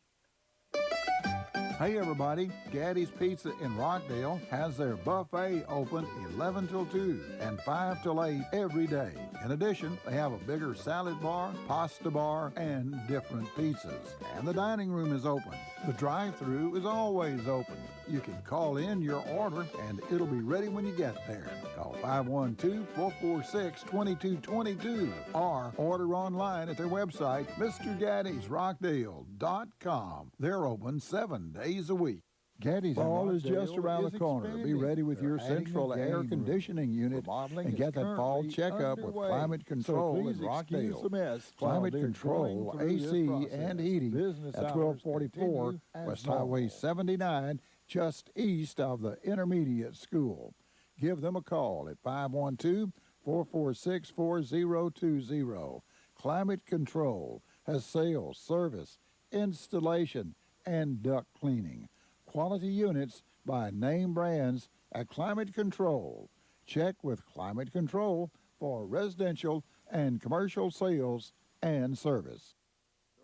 Hey everybody, Gaddy's Pizza in Rockdale has their buffet open 11 till 2 and 5 till 8 every day. In addition, they have a bigger salad bar, pasta bar, and different pizzas. And the dining room is open. The drive-thru is always open. You can call in your order and it'll be ready when you get there. Call 512-446-2222 or order online at their website, MrGaddy'sRockdale.com. They're open 7 days a week. Gaddy's Fall is just around the corner. Be ready with your central air conditioning unit and get that fall checkup with climate control in Rockdale. Climate control, AC, and heating at 1244 West Highway 79, just east of the intermediate school. Give them a call at 512-446-4020. Climate Control has sales, service, installation, and duct cleaning. Quality units by name brands at Climate Control. Check with Climate Control for residential and commercial sales and service.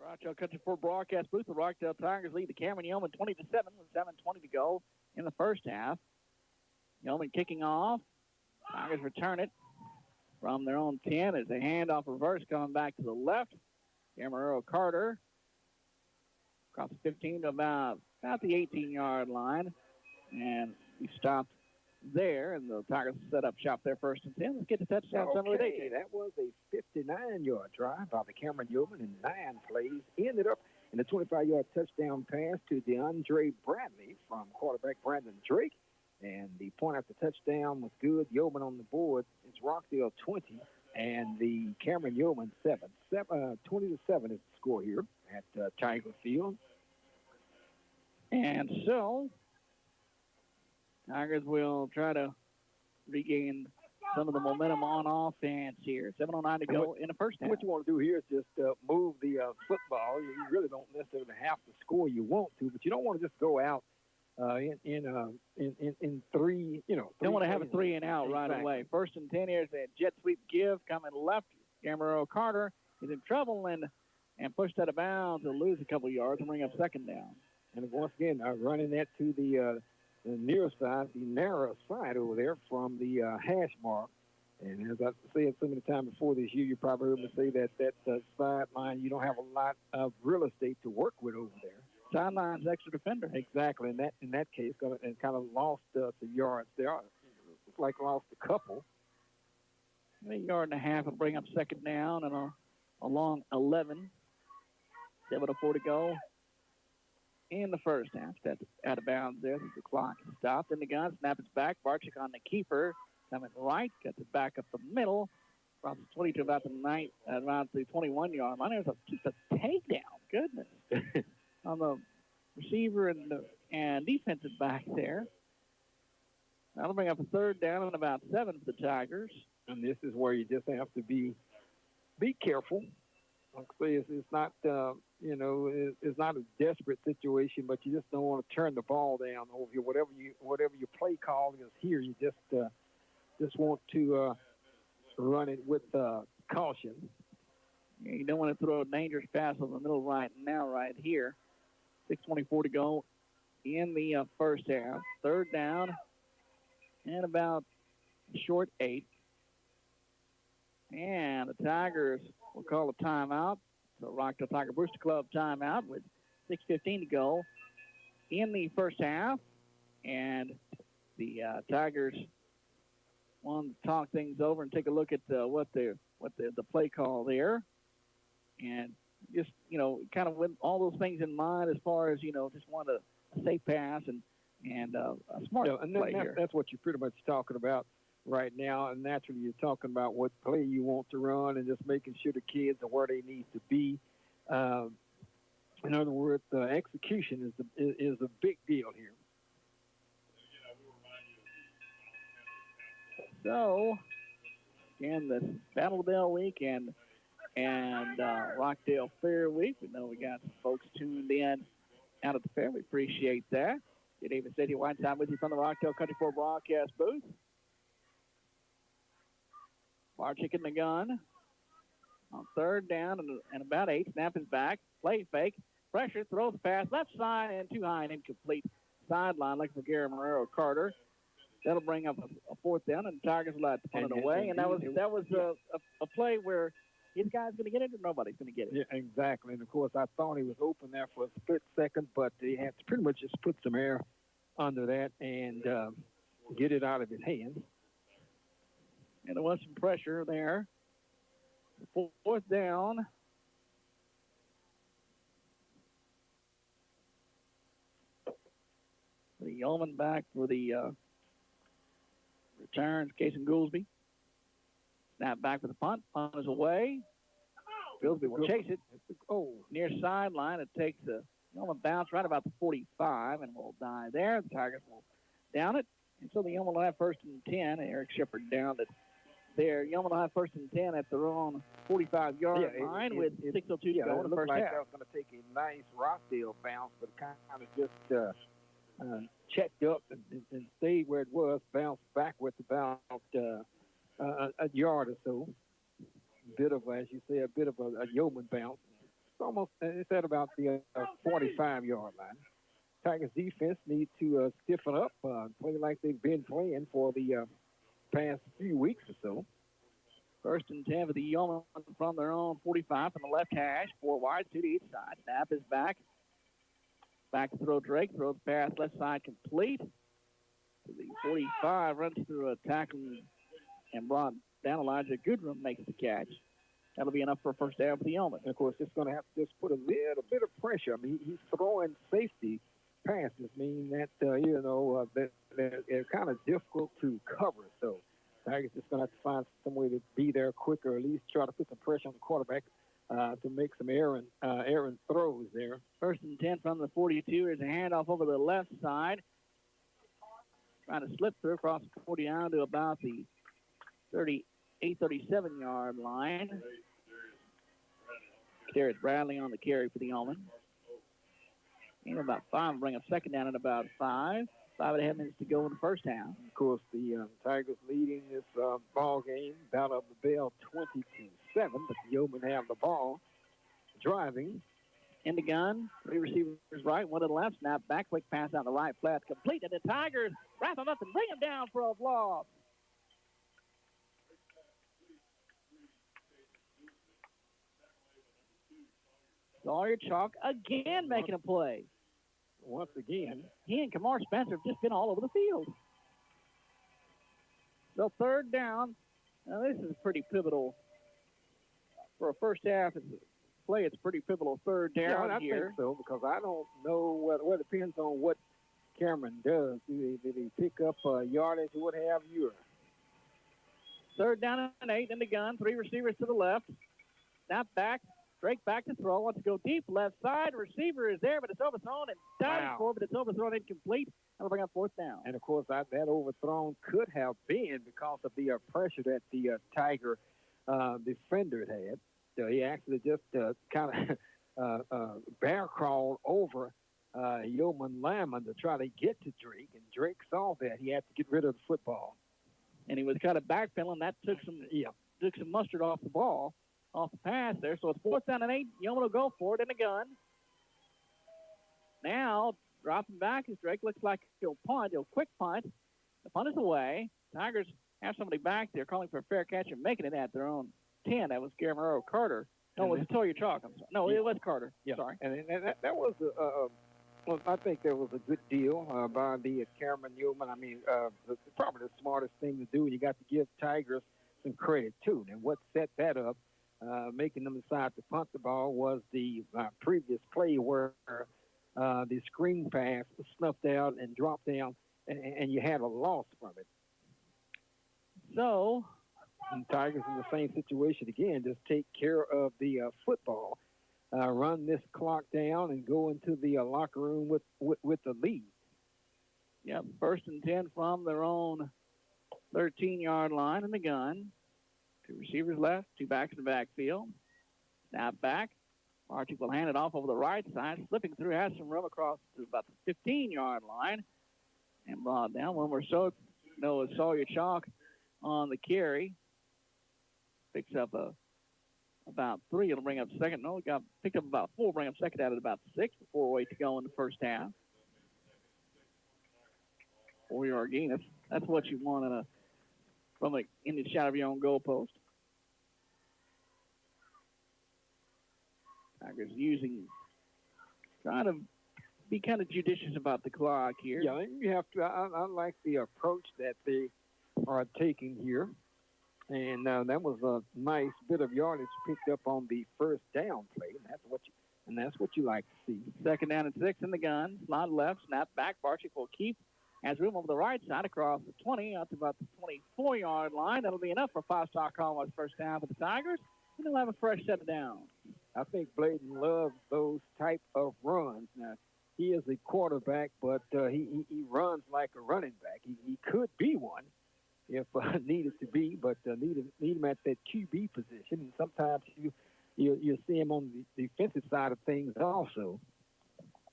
Rockdale Country Ford broadcast booth. The Rockdale Tigers lead the Cameron Yoeman 20-7 with 7:20 to go in the first half. Yoeman kicking off. Tigers return it from their own 10 as a handoff reverse coming back to the left. Cameron Carter across the 15 to about the 18-yard line. And we stopped there, and the Tigers set up shop there first and 10. Let's get the touchdown summary. Okay, that was a 59-yard drive by the Cameron Yoeman in 9 plays. Ended up in a 25-yard touchdown pass to DeAndre Bradley from quarterback Brandon Drake. And the point after touchdown was good. Yoeman on the board. It's Rockdale 20 and the Cameron Yoeman 7. 20-7 is the score here at Tiger Field. And so, Tigers will try to regain some of the momentum on offense here. 7:09 to go in the first half. What you want to do here is just move the football. You really don't necessarily have to score. You want to, but you don't want to just go out in 3. You don't want to have a 3 and out right away. First and 10 here's a jet sweep give coming left. Cameron Carter is in trouble and pushed out of bounds to lose a couple yards and bring up second down. And once again, running that to the near side, the narrow side over there from the hash mark. And as I said so many times before this year, you probably heard me say that sideline, you don't have a lot of real estate to work with over there. Sideline's extra defender. Exactly. In that case, and kind of lost the yards there. It's like lost a couple. A yard and a half will bring up second down and a long 11. 7:04 to go in the first half. That's out of bounds there. The clock is stopped in the gun. Snap it back. Barczyk on the keeper. Coming right. Gets it back up the middle. Across the 20 to about the 21-yard line. There's just a takedown. Goodness. On the receiver and defensive back there. That'll bring up a third down and about 7 for the Tigers. And this is where you just have to be careful. Like I say, it's not, it's not a desperate situation, but you just don't want to turn the ball down over here. Whatever your play call is here, you just want to run it with caution. Yeah, you don't want to throw a dangerous pass over the middle right here. 6:24 to go in the first half. Third down and about a short 8. And the Tigers will call a timeout. So Rockdale Tiger Booster Club timeout with 6:15 to go in the first half. And the Tigers want to talk things over and take a look at what the play call there. And just, kind of with all those things in mind as far as, just want a safe pass and a smart play here. That's what you're pretty much talking about right now. And naturally, you're talking about what play you want to run and just making sure the kids are where they need to be. In other words, execution is a big deal here. So, again, this Battle Bell week and Rockdale Fair Week. We know we got some folks tuned in out at the fair. We appreciate that. Good evening, City Whiteside with you from the Rockdale Country Ford broadcast booth. Barczyk in the gun on third down and about 8. Snap is back. Play fake. Pressure. Throws the pass. Left side and too high and incomplete. Sideline looking for Gary Marrero Carter. That'll bring up a fourth down, and the Tigers will have to punt it away. And that was a play where his guy's going to get it or nobody's going to get it. Yeah, exactly. And, of course, I thought he was open there for a split second, but he had to pretty much just put some air under that and get it out of his hands. And there was some pressure there. Fourth down. The Yeoman back for the returns, Casey Goolsby. Snap back for the punt. Punt is away. Goolsby will chase it. Oh, near sideline. It takes a Yeoman bounce right about the 45 and will die there. The Tigers will down it. And so the Yeoman will have first and 10. Eric Shepard down it there. Yeoman will have first and 10 at their own 45-yard line with 6:02 to go in the first half. That was going to take a nice Rockdale bounce, but kind of just checked up and stayed where it was, bounced backwards about a yard or so. Bit of, as you say, a bit of a Yeoman bounce. It's at about the 45-yard line. Tigers defense need to stiffen up, play like they've been playing for the past few weeks or so. First and 10 for the Yeoman from their own 45 from the left hash. 4 wide, 2 to each side. Snap is back. Back to throw Drake. Throws pass left side complete. To the 45 runs through a tackle and brought down. Elijah Goodrum makes the catch. That'll be enough for a first down for the Yeoman. And of course, it's going to have to just put a little bit of pressure. I mean, he's throwing safety passes, meaning that, that they're kind of difficult to cover. So Tigers just going to have to find some way to be there quicker, or at least try to put some pressure on the quarterback to make some errant throws there. First and 10 from the 42. There's a handoff over the left side. Trying to slip through across the 40 down to about the 37-yard line. There's Bradley on the carry for the Yeoman. And about 5, bring up second down at about 5. 5.5 minutes to go in the first half. Of course, the Tigers leading this ball game, Battle of the Bell 20-7, but the Yeoman have the ball, driving. In the gun, 3 receivers right, 1 to the left, snap back, quick pass out the right, flat complete, and the Tigers wrap him up and bring him down for a loss. Sawyer Chalk again making a play. Once again, he and Kamar Spencer have just been all over the field. So third down. Now this is pretty pivotal for a first half. Play, it's pretty pivotal third down I here. think so, because I don't know what it depends on what Cameron does. Do they pick up yardage or what have you? Third down and 8 in the gun. 3 receivers to the left. Snap back. Drake back to throw. Wants to go deep left side. Receiver is there, but it's overthrown and done for, but it's overthrown incomplete. That'll bring up fourth down. And, of course, that overthrown could have been because of the pressure that the Tiger defender had. So he actually just kind of bear crawled over Yeoman Lyman to try to get to Drake, and Drake saw that. He had to get rid of the football. And he was kind of backpedaling. That took some mustard off the ball, off the pass there. So it's fourth down and 8. Yeoman will go for it in the gun. Now, dropping back as Drake looks like he'll punt. He'll quick punt. The punt is away. Tigers have somebody back there calling for a fair catch and making it at their own 10. That was Guillermo Carter. No, it was Toya Chalk. I'm sorry. No, it was Carter. Yeah. Sorry. And that was well, I think that was a good deal by the Cameron Yeoman. I mean, probably the smartest thing to do, and you got to give Tigers some credit, too. And what set that up, making them decide to punt the ball, was the previous play where the screen pass was snuffed out and dropped down, and you had a loss from it. So, and Tigers in the same situation again, just take care of the football. Run this clock down and go into the locker room with the lead. Yep, first and 10 from their own 13-yard line in the gun. 2 receivers left, 2 backs in the backfield. Snap back. Archie will hand it off over the right side. Slipping through, has some room across to about the 15-yard line. And brought down. When we're Noah Sawyer Chalk on the carry. Picks up about 3. It'll bring up second. No, got picked up about 4. Bring up second out at about 6 before we wait to go in the first half. 4-yard gain. That's what you want in the shot of your own goalpost. Tigers trying to be kind of judicious about the clock here. Yeah, you have to. I like the approach that they are taking here. And that was a nice bit of yardage picked up on the first down play, and that's what you like to see. Second down and 6 in the gun. Slot left, snap back. Barczyk will keep. Has room over the right side across the 20 out to about the 24-yard line. That'll be enough for five-star Colorado first down for the Tigers. And they'll have a fresh set of downs. I think Bladen loves those type of runs. Now, he is a quarterback, but he runs like a running back. He could be one if needed to be, but need him at that QB position. And sometimes you see him on the defensive side of things also.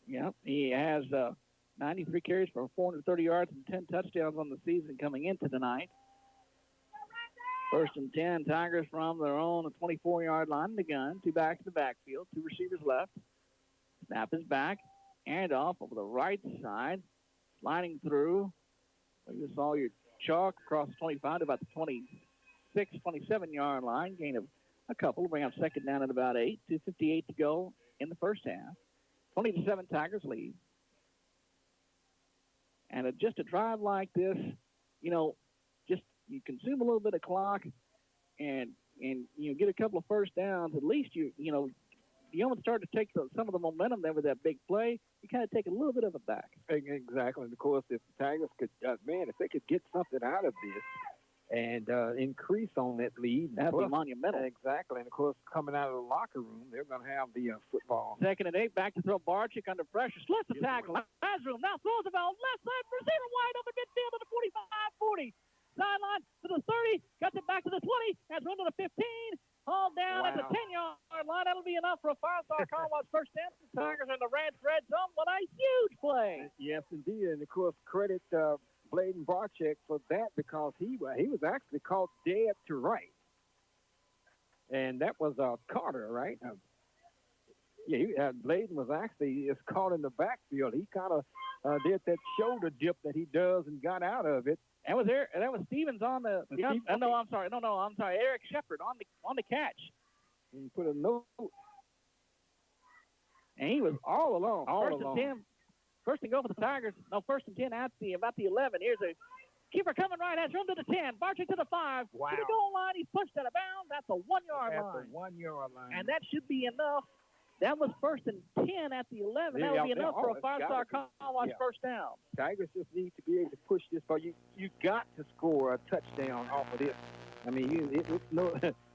Yeah, he has 93 carries for 430 yards and 10 touchdowns on the season coming into tonight. First and 10, Tigers from their own 24-yard line in the gun. Two backs in the backfield, two receivers left. Snap is back. And off over the right side. Sliding through. You saw your chalk across the 25 to about the 26, 27-yard line. Gain of a couple. Bring up second down at about 8. 2:58 to go in the first half. 20-7 Tigers lead. And just a drive like this, just you consume a little bit of clock and get a couple of first downs. At least you almost start to take some of the momentum there with that big play. You kind of take a little bit of it back. Exactly. And of course, if the Tigers could, if they could get something out of this and increase on that lead, that'd be monumental. Exactly. And of course, coming out of the locker room, they're going to have the football. Second and 8, back to throw. Barczyk under pressure, splits the tackle, has room, now throws the ball left side, receiver wide open midfield to the 45-40. Sideline to the 30, got it back to the 20, has room to the 15, hauled down at the 10-yard line. That'll be enough for a five-star Colorado first down. The Tigers in the Ranch red zone. What a huge play. Yes, indeed. And, of course, credit Bladen Barczyk for that because he was actually caught dead to right. And that was Carter, right? Bladen was actually caught in the backfield. He kind of did that shoulder dip that he does and got out of it. And that was Stevens on the I'm sorry. Eric Shepard on the catch. He put a note. And he was all alone. First and go for the Tigers. No, first and 10 at about the 11. Here's a keeper coming right. Has room to the 10. Barczyk to the 5. Wow. To the goal line. He's pushed out of bounds. That's a 1-yard line. That's a 1-yard line. And that should be enough. That was first and 10 at the 11. That would be enough for a five-star Colorado first down. Tigers just need to be able to push this ball. You got to score a touchdown off of this. I mean, it's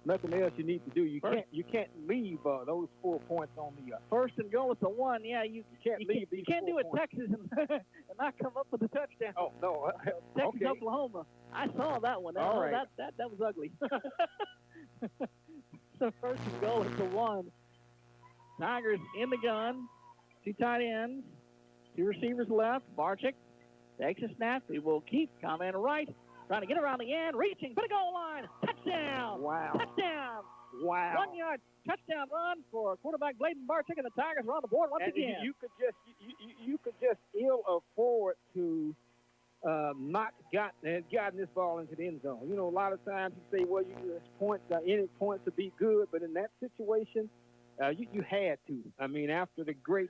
nothing else you need to do. You can't leave those 4 points on the first and goal at the 1. Yeah, you can't leave. You can't do it points. Texas and not come up with a touchdown. Oh no, Texas, Oklahoma. I saw that one. All right. That was ugly. So first and goal at the 1. Tigers in the gun. Two tight ends. Two receivers left. Barczyk takes a snap. He will keep. Comment right. Trying to get around the end. Reaching for the goal line. Touchdown. Wow. Touchdown. Wow. 1-yard touchdown run for quarterback Bladen Barczyk, and the Tigers are on the board once again. You could just ill afford to not gotten this ball into the end zone. A lot of times you say, well, any points to be good, but in that situation, you had to. I mean, after the great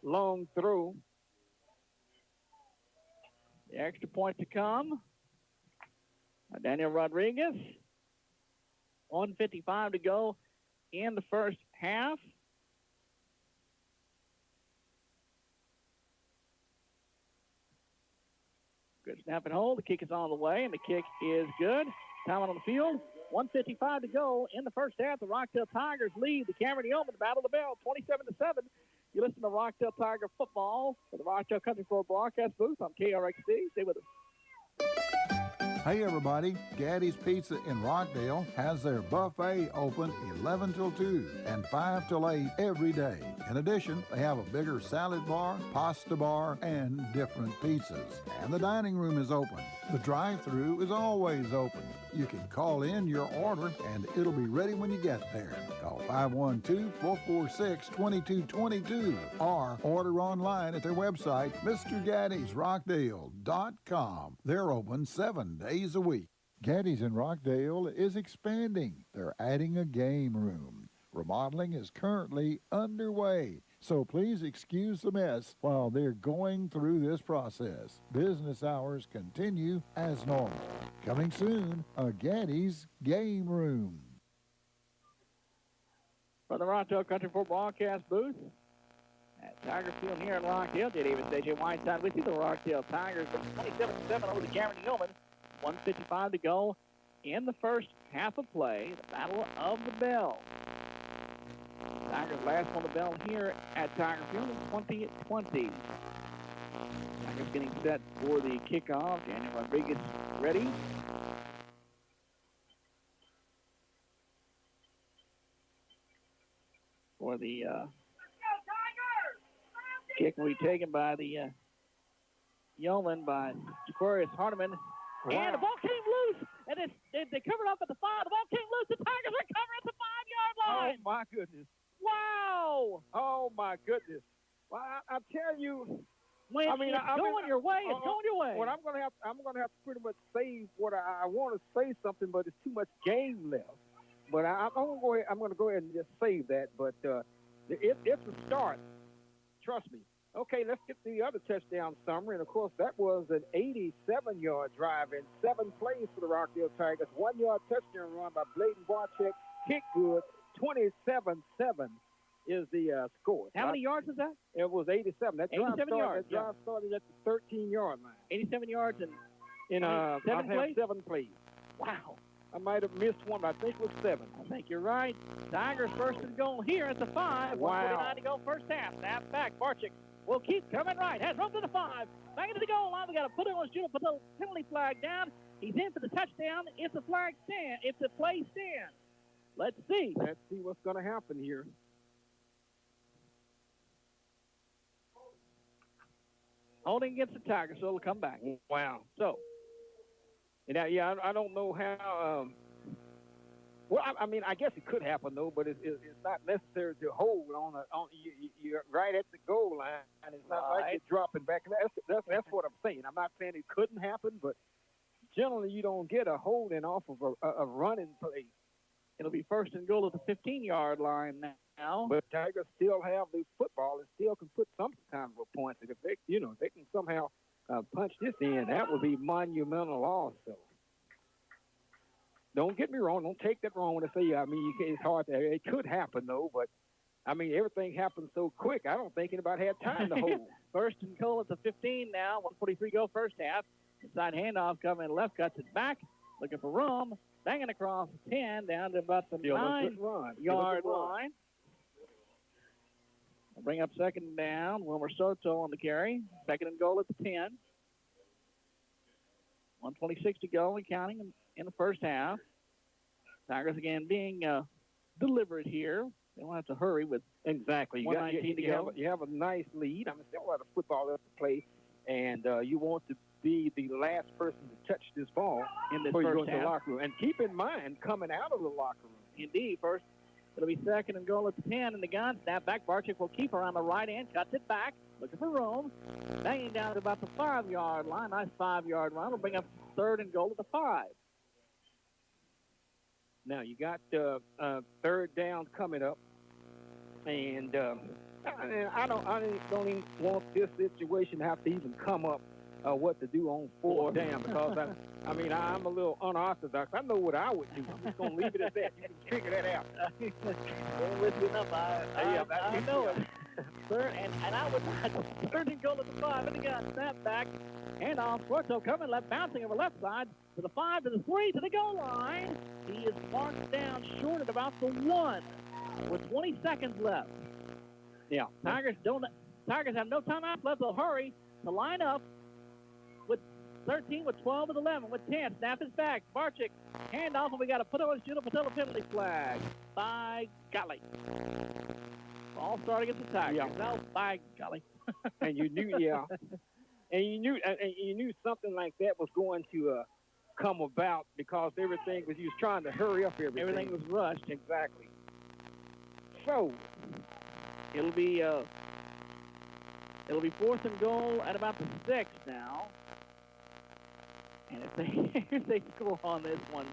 long throw. The extra point to come. Daniel Rodriguez. 1:55 to go in the first half. Good snap and hold. The kick is on the way, and the kick is good. Time on the field. 1:55 to go in the first half. The Rockdale Tigers lead the Cameron Yeoman Battle of the Bell, 27-7. You listen to Rockdale Tiger football for the Rockdale Country Club broadcast booth on KRXD. Stay with us. Hey everybody, Gaddy's Pizza in Rockdale has their buffet open 11 till 2 and 5 till 8 every day. In addition, they have a bigger salad bar, pasta bar, and different pizzas. And the dining room is open. The drive-thru is always open. You can call in your order and it'll be ready when you get there. Call 512-446-2222 or order online at their website, MrGaddysRockdale.com. They're open 7 days a week. Gaddy's in Rockdale is expanding. They're adding a game room. Remodeling is currently underway. So please excuse the mess while they're going through this process. Business hours continue as normal. Coming soon, a Gaddy's Game Room. From the Rockdale Country Football broadcast booth at Tiger Field here in Rockdale, David Station Whiteside with you. The Rockdale Tigers 27-7 over the Cameron Yoeman. 1:55 to go in the first half of play. The Battle of the Bell. Tigers last on the bell here at Tiger Field in 2020. Tigers getting set for the kickoff. Daniel Rodriguez ready. For the kick will be taken by the Yeoman by Jaquarius Hardiman. Wow. And the ball came loose. And they covered up at the 5. The ball came loose. The Tigers recover at the 5-yard line. Oh, my goodness. Wow. Oh, my goodness. Well, I tell you, When it's going your way, it's going your way. Well, I'm gonna have to pretty much save what I want to say something, but it's too much game left. But I'm gonna go ahead and just save that. But it's a start. Trust me. Okay, let's get to the other touchdown summary. And, of course, that was an 87-yard drive in 7 plays for the Rockdale Tigers. 1-yard touchdown run by Bladen Barczyk. Kick good. 27-7 is the score. How many yards is that? It was 87. That drive 87 yards. That drive started at the 13-yard line. 87 yards and In seven plays? 7 plays. Wow. I might have missed one, but I think it was 7. I think you're right. Tigers first and goal here at the 5. Wow. 1:49 to go first half. Snap back. Barczyk will keep coming right. Has run to the 5. Back into the goal line. We got to put it on his put the penalty flag down. He's in for the touchdown. It's a flag stand. It's a play stand. Let's see. Let's see what's going to happen here. Holding against the Tigers, so it'll come back. Wow. So, Yeah, I don't know how. Well, I mean, I guess it could happen though, but it's not necessary to hold on. You're right at the goal line, and it's not like it's dropping back. That's what I'm saying. I'm not saying it couldn't happen, but generally you don't get a holding off of a running play. it'll be first and goal at the 15-yard line now. But Tigers still have the football and still can put some kind of a point. If they can somehow punch this in, that would be monumental also. Don't get me wrong. Don't take that wrong when I say, I mean, it's hard to, it could happen though, but I mean, everything happened so quick. I don't think anybody had time to hold. First and goal at the 15 now. 1:43 go first half. Inside handoff coming left, cuts it back. Looking for room. Banging across the 10 down to about the 9-yard line. We'll bring up second down. Wilmer Soto on the carry. Second and goal at the 10. 1:26 to go and counting in the first half. Tigers again being deliberate here. They don't have to hurry with exactly. 1:19 to go. You have a nice lead. I mean, still a lot of football left to play, and you want to be the last person to touch this ball in this before you first go into half. the locker room. And keep in mind, coming out of the locker room. Indeed, first it'll be second and goal at the 10 in the gun. Snap back. Barczyk will keep her on the right end. Cuts it back. Looking for room. Banging down to about the 5-yard line. Nice 5-yard run. We'll bring up third and goal at the 5. Now you got third down coming up, and I don't even want this situation to have to even come up what to do on fourth down, because I'm a little unorthodox. I know what I would do. I'm just gonna leave it at that. You can figure that out. Listen up, I know it. Third and I would third and goal at the 5 in the gun. Snap back. Hand off. Porto coming left, bouncing over left side to the 5 to the 3 to the goal line. He is marked down short at about the 1 with 20 seconds left. Yeah. Tigers have no timeouts left. They'll hurry to line up with 13, with 12, with 11, with 10. Snap is back. Barczyk, hand off, and we got to put on his Judo Patella penalty flag. By golly. All starting at the Tigers. Yeah. No, by golly. And you knew, yeah. And you knew something like that was going to come about, because everything was, you was trying to hurry up everything. Everything was rushed. Exactly. So it'll be fourth and goal at about the 6 now. And if they score on this one,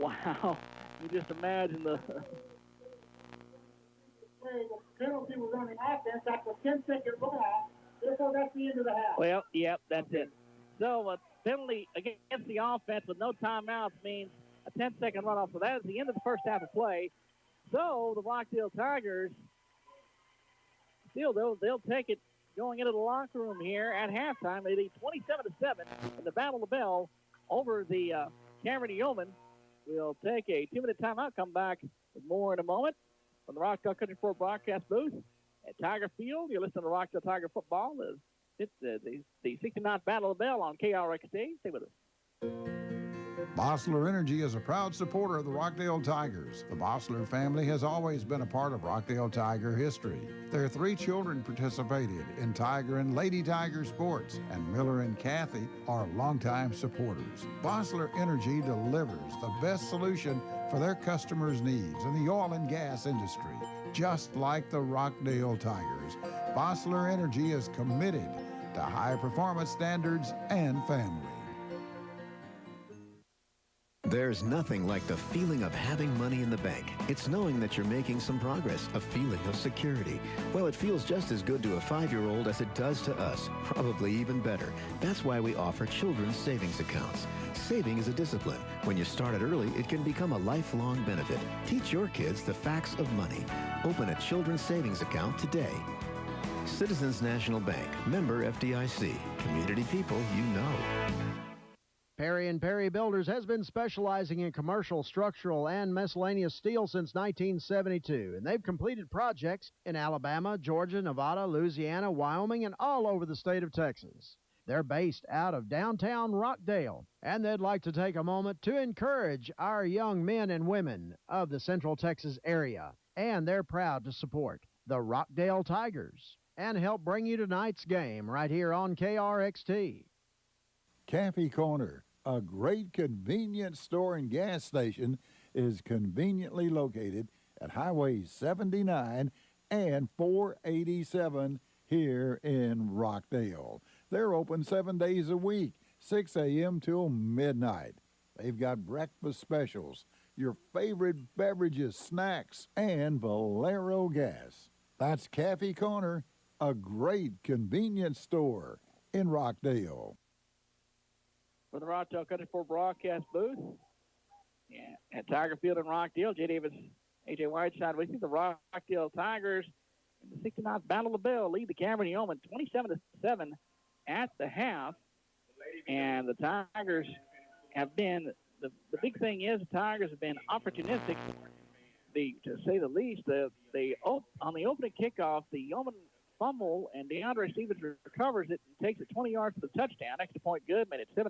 wow. You just imagine penalty was on the offense after 10-second runoff. Therefore, that's the end of the half. Well, yep, that's it. So a penalty against the offense with no timeouts means a 10-second runoff. So that is the end of the first half of play. So the Rockdale Tigers, still, they'll take it going into the locker room here at halftime. They lead 27-7 in the Battle of the Bell over the Cameron Yoeman. We'll take a 2-minute timeout, come back with more in a moment from the Rockdale Country Sport broadcast booth at Tiger Field. You're listening to Rockdale Tiger football. It's the 69th Battle of the Bell on KRXT. Stay with us. Bossler Energy is a proud supporter of the Rockdale Tigers. The Bossler family has always been a part of Rockdale Tiger history. Their 3 children participated in Tiger and Lady Tiger sports, and Miller and Kathy are longtime supporters. Bossler Energy delivers the best solution for their customers' needs in the oil and gas industry. Just like the Rockdale Tigers, Bossler Energy is committed to high performance standards and family. There's nothing like the feeling of having money in the bank. It's knowing that you're making some progress, a feeling of security. Well, it feels just as good to a 5-year-old as it does to us, probably even better. That's why we offer children's savings accounts. Saving is a discipline. When you start it early, it can become a lifelong benefit. Teach your kids the facts of money. Open a children's savings account today. Citizens National Bank, member FDIC. Community people you know. Perry & Perry Builders has been specializing in commercial, structural, and miscellaneous steel since 1972, and they've completed projects in Alabama, Georgia, Nevada, Louisiana, Wyoming, and all over the state of Texas. They're based out of downtown Rockdale, and they'd like to take a moment to encourage our young men and women of the Central Texas area, and they're proud to support the Rockdale Tigers and help bring you tonight's game right here on KRXT. Cafe Corner, a great convenience store and gas station, is conveniently located at Highway 79 and 487 here in Rockdale. They're open 7 days a week, 6 a.m. till midnight. They've got breakfast specials, your favorite beverages, snacks, and Valero gas. That's Cafe Corner, a great convenience store in Rockdale. For the Rockdale Country Sport broadcast booth, at Tiger Field in Rockdale, Jay Davis, A.J. Whiteside with you. The Rockdale Tigers in the 69th Battle of the Bell lead the Cameron Yoeman 27-7 at the half. And the Tigers have been, the big thing is the Tigers have been opportunistic, to say the least. On the opening kickoff, the Yeoman fumble, and DeAndre Stevens recovers it and takes it 20 yards for the touchdown. Extra point good, made it 7-0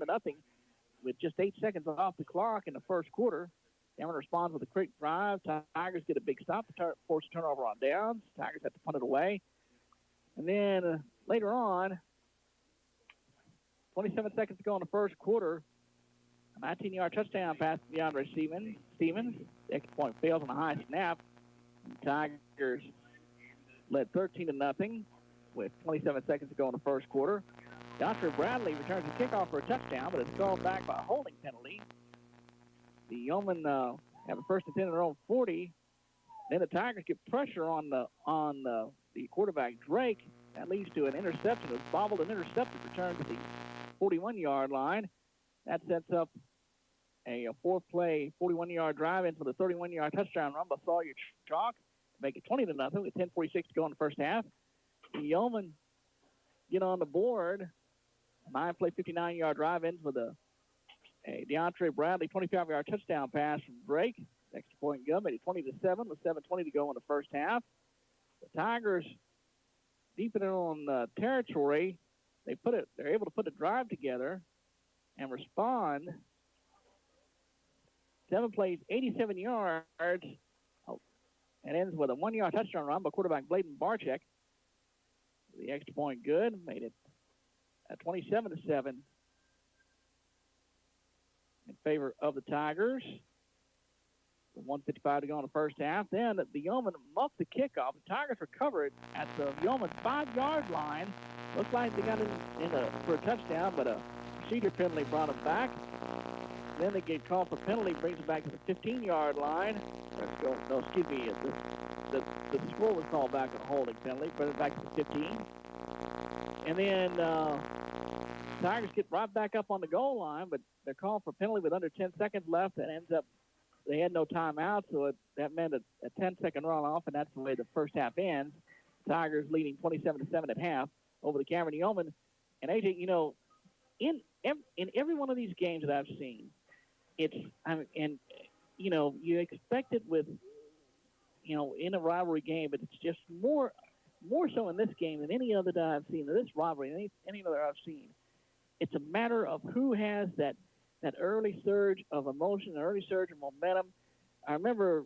with just 8 seconds off the clock in the first quarter. Cameron responds with a quick drive. Tigers get a big stop to force a turnover on downs. Tigers have to punt it away. And then later on, 27 seconds to go in the first quarter, a 19-yard touchdown pass to DeAndre Stevens. The extra point fails on a high snap. And Tigers led 13-0 with 27 seconds to go in the first quarter. Dr. Bradley returns the kickoff for a touchdown, but it's called back by a holding penalty. The Yeoman have a first and 10 in their own 40. Then the Tigers get pressure on the quarterback, Drake. That leads to an interception. It's bobbled and intercepted, returned to the 41-yard line. That sets up a fourth-play, 41-yard drive in for the 31-yard touchdown run by Sawyer Chalk. Make it 20-0 with 10:46 to go in the first half. The Yeoman get on the board. 9-play, 59-yard drive in for the DeAndre Bradley 25-yard touchdown pass from Drake. Extra point good, made it 20-7 with 7:20 to go in the first half. The Tigers, deep in their own territory, they're able to put a drive together and respond. 7 plays, 87 yards. And ends with a 1-yard touchdown run by quarterback Bladen Barczyk. The extra point good, made it 27-7 in favor of the Tigers. With 1:55 to go in the first half. Then the Yeoman muffed the kickoff. The Tigers recover it at the Yeoman 5-yard line. Looks like they got it for a touchdown, but a procedure penalty brought them back. Then they get called for penalty, brings it back to the 15-yard line. the score was called back on a holding penalty, put it back to the 15. And then Tigers get right back up on the goal line, but they're called for penalty with under 10 seconds left, and ends up they had no timeout, so that meant a 10-second runoff, and that's the way the first half ends. Tigers leading 27-7 at half over the Cameron Yeoman. And AJ, you know, in every one of these games that I've seen, you know, you expect it with, you know, in a rivalry game, but it's just more so in this game than any other that I've seen. In this rivalry, any other I've seen, it's a matter of who has that early surge of emotion, early surge of momentum. I remember,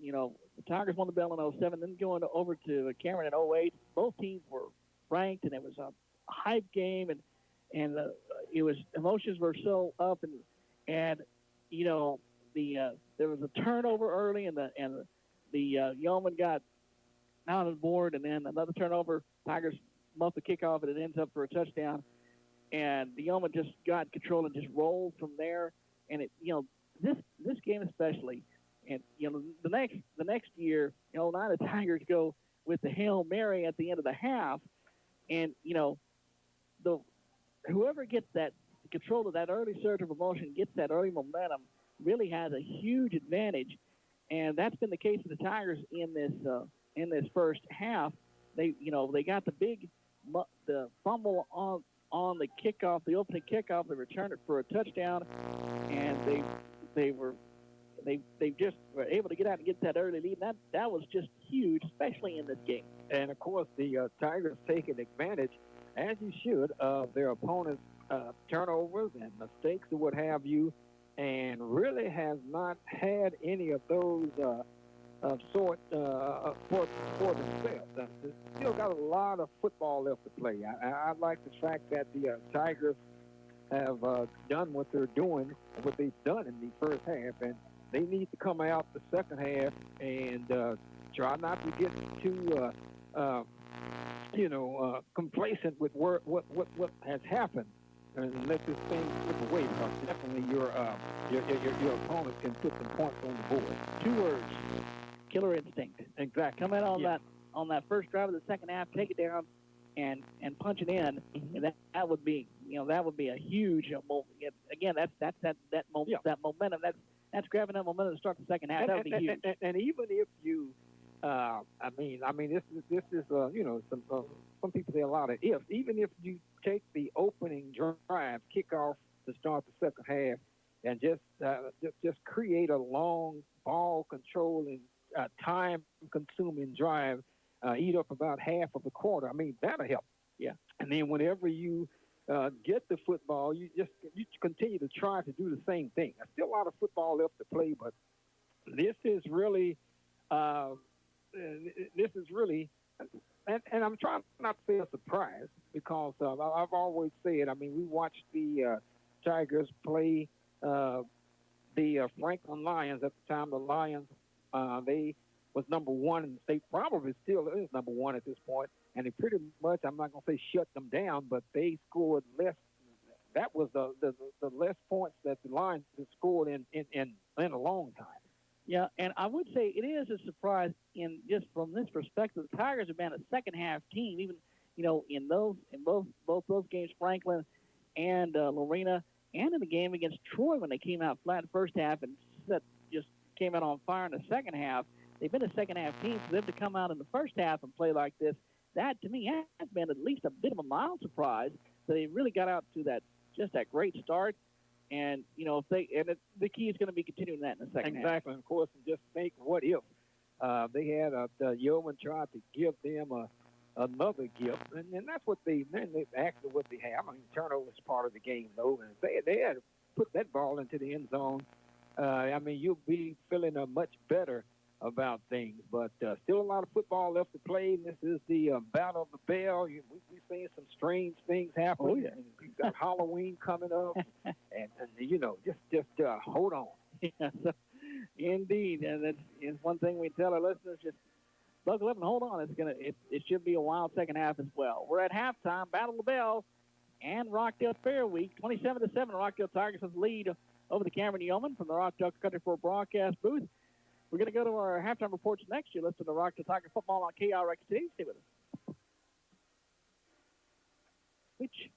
you know, the Tigers won the bell in 07, then going over to Cameron in 08. Both teams were ranked, and it was a hype game, and it was emotions were so up, and you know, there was a turnover early, and the Yeoman got out on the board, and then another turnover. Tigers muffed the kickoff, and it ends up for a touchdown. And the Yeoman just got control and just rolled from there. And it, you know, this game especially, and you know, the next year, you know, now the Tigers go with the Hail Mary at the end of the half, and you know, whoever gets that control of that early surge of emotion, gets that early momentum, really has a huge advantage. And that's been the case for the Tigers in this first half. They got the fumble on the kickoff, the opening kickoff. They returned it for a touchdown, and they just were able to get out and get that early lead. And that was just huge, especially in this game. And of course, the Tigers taking advantage, as you should, of their opponent's turnovers and mistakes or what have you, and really has not had any of those for themselves. They've still got a lot of football left to play. I like the fact that the Tigers have done what they're doing, what they've done in the first half, and they need to come out the second half and try not to get too, complacent with what has happened, and let this thing slip away. Because definitely your opponent can put some points on the board. 2 words: killer instinct. Exactly. Come in on that first drive of the second half, take it down, and punch it in. Mm-hmm. And that would be a huge again. That momentum. That's grabbing that momentum to start the second half. That would be huge. And even if you, this is some people say a lot of ifs. Even if you take the opening drive, kickoff to start the second half, and just create a long ball controlling, time-consuming drive, eat up about half of the quarter. I mean, that'll help. Yeah. And then whenever you get the football, you continue to try to do the same thing. There's still a lot of football left to play, but this is really, and I'm trying not to say a surprise, because I've always said, I mean, we watched the Tigers play the Franklin Lions at the time. The Lions, they was number 1 in the state, probably still is number 1 at this point, and they pretty much, I'm not going to say shut them down, but they scored less. That was the less points that the Lions have scored in a long time. Yeah, and I would say it is a surprise in just from this perspective. The Tigers have been a second half team, even in both those games, Franklin and Lorena, and in the game against Troy when they came out flat in the first half and just came out on fire in the second half. They've been a second half team. For them to come out in the first half and play like this, that to me has been at least a bit of a mild surprise. So they really got out to that great start. And the key is going to be continuing that in the second half. Exactly. And of course, just think, what if they had Yeoman tried to give them another gift, and that's what they actually what they have. I mean, turnover is part of the game, though, and they had to put that ball into the end zone. You'll be feeling much better about things, but still a lot of football left to play. This is the Battle of the Bell. We've seen some strange things happen. Oh, yeah. And we've got Halloween coming up, and just hold on. Yes, indeed, and it's one thing we tell our listeners: just buckle up and hold on. It should be a wild second half as well. We're at halftime. Battle of the Bell and Rockdale Fair Week, 27-7. Rockdale Tigers has lead over the Cameron Yeoman from the Rockdale Country 4 broadcast booth. We're going to go to our halftime reports next. You listen to Rockdale Tiger football on KRXT. Stay with us. Which?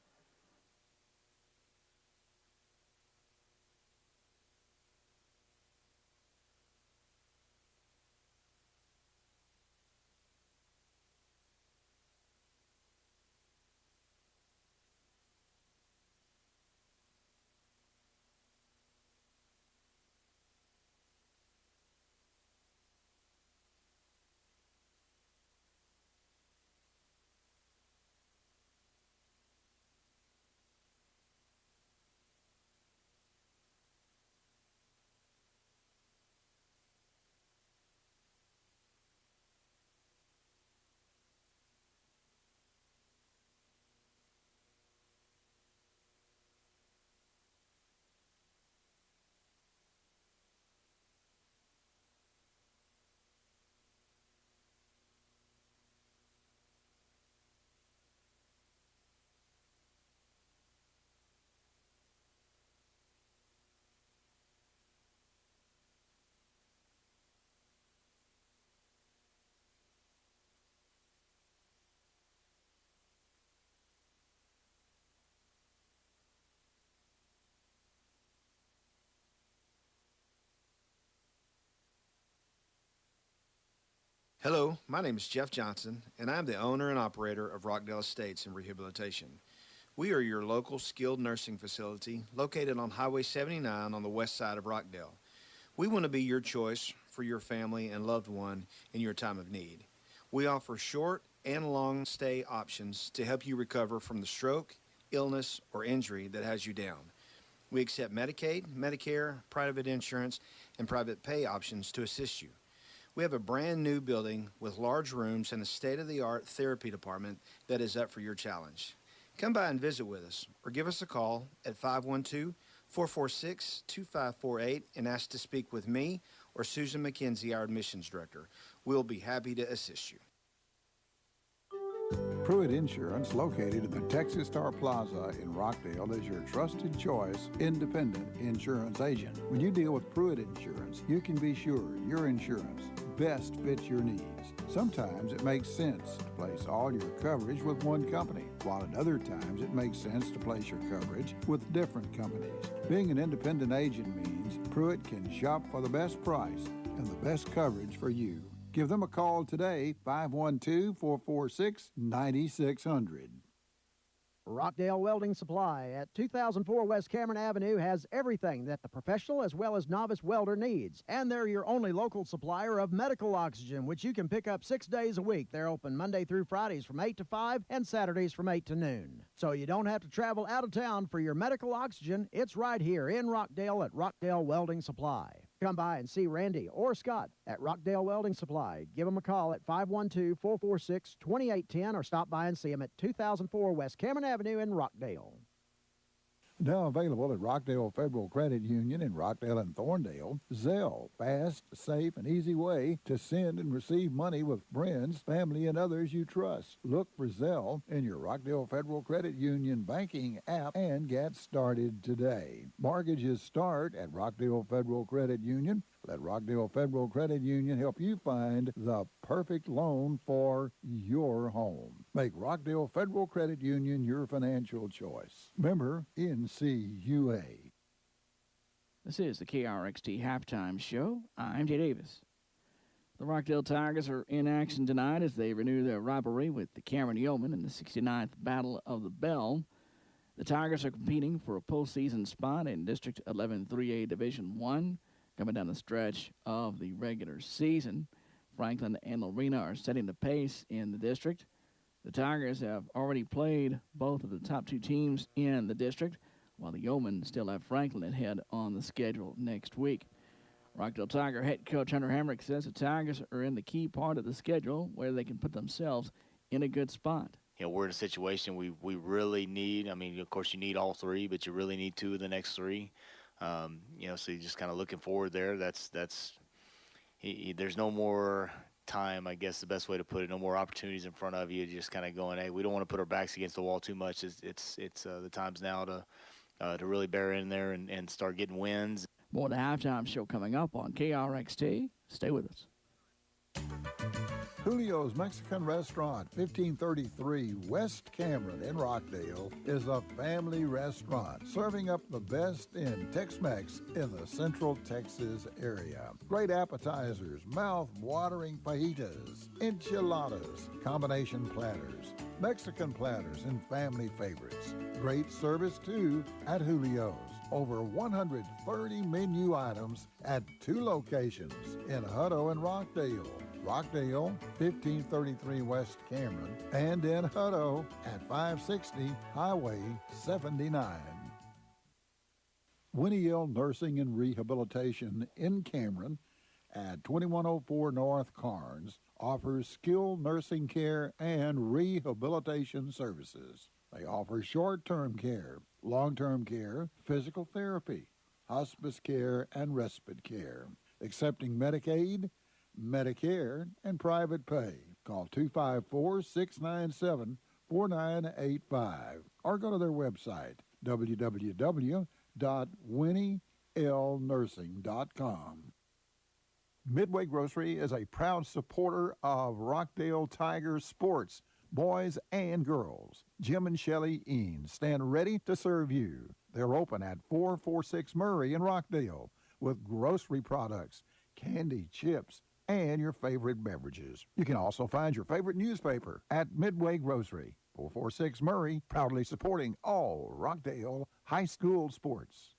Hello, my name is Jeff Johnson, and I'm the owner and operator of Rockdale Estates and Rehabilitation. We are your local skilled nursing facility located on Highway 79 on the west side of Rockdale. We want to be your choice for your family and loved one in your time of need. We offer short and long stay options to help you recover from the stroke, illness, or injury that has you down. We accept Medicaid, Medicare, private insurance, and private pay options to assist you. We have a brand new building with large rooms and a state-of-the-art therapy department that is up for your challenge. Come by and visit with us or give us a call at 512-446-2548 and ask to speak with me or Susan McKenzie, our admissions director. We'll be happy to assist you. Pruitt Insurance, located at the Texas Star Plaza in Rockdale, is your trusted choice, independent insurance agent. When you deal with Pruitt Insurance, you can be sure your insurance best fits your needs. Sometimes it makes sense to place all your coverage with one company, while at other times it makes sense to place your coverage with different companies. Being an independent agent means Pruitt can shop for the best price and the best coverage for you. Give them a call today, 512-446-9600. Rockdale Welding Supply at 2004 West Cameron Avenue has everything that the professional as well as novice welder needs. And they're your only local supplier of medical oxygen, which you can pick up 6 days a week. They're open Monday through Fridays from 8 to 5 and Saturdays from 8 to noon. So you don't have to travel out of town for your medical oxygen. It's right here in Rockdale at Rockdale Welding Supply. Come by and see Randy or Scott at Rockdale Welding Supply. Give them a call at 512-446-2810 or stop by and see them at 2004 West Cameron Avenue in Rockdale. Now available at Rockdale Federal Credit Union in Rockdale and Thorndale, Zelle, fast, safe, and easy way to send and receive money with friends, family, and others you trust. Look for Zelle in your Rockdale Federal Credit Union banking app and get started today. Mortgages start at Rockdale Federal Credit Union. Let Rockdale Federal Credit Union help you find the perfect loan for your home. Make Rockdale Federal Credit Union your financial choice. Member NCUA. This is the KRXT Halftime Show. I'm Jay Davis. The Rockdale Tigers are in action tonight as they renew their rivalry with the Cameron Yeoman in the 69th Battle of the Bell. The Tigers are competing for a postseason spot in District 11 3A Division I. Coming down the stretch of the regular season, Franklin and Lorena are setting the pace in the district. The Tigers have already played both of the top two teams in the district, while the Yeomen still have Franklin ahead on the schedule next week. Rockdale Tiger head coach Hunter Hamrick says the Tigers are in the key part of the schedule where they can put themselves in a good spot. You know, we're in a situation we really need. I mean, of course, you need all three, but you really need two of the next three. You know, so you're just kind of looking forward there. There's no more time, I guess the best way to put it, no more opportunities in front of you. Just kind of going, hey, we don't want to put our backs against the wall too much. It's the times now to really bear in there and start getting wins. More of the halftime show coming up on KRXT. Stay with us. Julio's Mexican Restaurant, 1533 West Cameron in Rockdale, is a family restaurant serving up the best in Tex-Mex in the Central Texas area. Great appetizers, mouth-watering fajitas, enchiladas, combination platters, Mexican platters, and family favorites. Great service, too, at Julio's. Over 130 menu items at 2 locations in Hutto and Rockdale. Rockdale, 1533 West Cameron, and in Hutto at 560 Highway 79. Winnie L. Nursing and Rehabilitation in Cameron at 2104 North Carnes offers skilled nursing care and rehabilitation services. They offer short-term care, long-term care, physical therapy, hospice care, and respite care, accepting Medicaid, Medicare, and private pay. Call 254-697-4985 or go to their website, www.winnielnursing.com. Midway Grocery is a proud supporter of Rockdale Tigers sports, boys and girls. Jim and Shelley Eanes stand ready to serve you. They're open at 446 Murray in Rockdale with grocery products, candy, chips, and your favorite beverages. You can also find your favorite newspaper at Midway Grocery, 446 Murray, proudly supporting all Rockdale high school sports.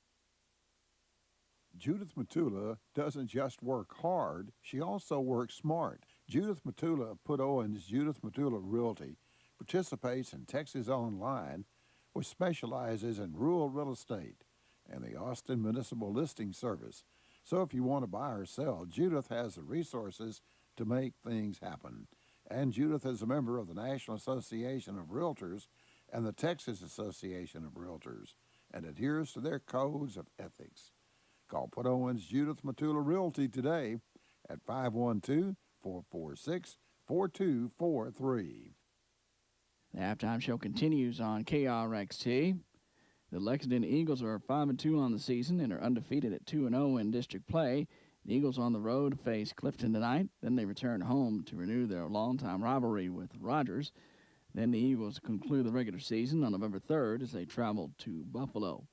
Judith Matula doesn't just work hard, she also works smart. Judith Matula of Put Owens Judith Matula Realty participates in Texas Online, which specializes in rural real estate and the Austin Municipal Listing Service. So if you want to buy or sell, Judith has the resources to make things happen. And Judith is a member of the National Association of Realtors and the Texas Association of Realtors and adheres to their codes of ethics. Call Put Owens Judith Matula Realty today at 512-446-4243. The halftime show continues on KRXT. The Lexington Eagles are 5-2 on the season and are undefeated at 2-0 in district play. The Eagles on the road face Clifton tonight. Then they return home to renew their longtime rivalry with Rogers. Then the Eagles conclude the regular season on November 3rd as they travel to Buffalo.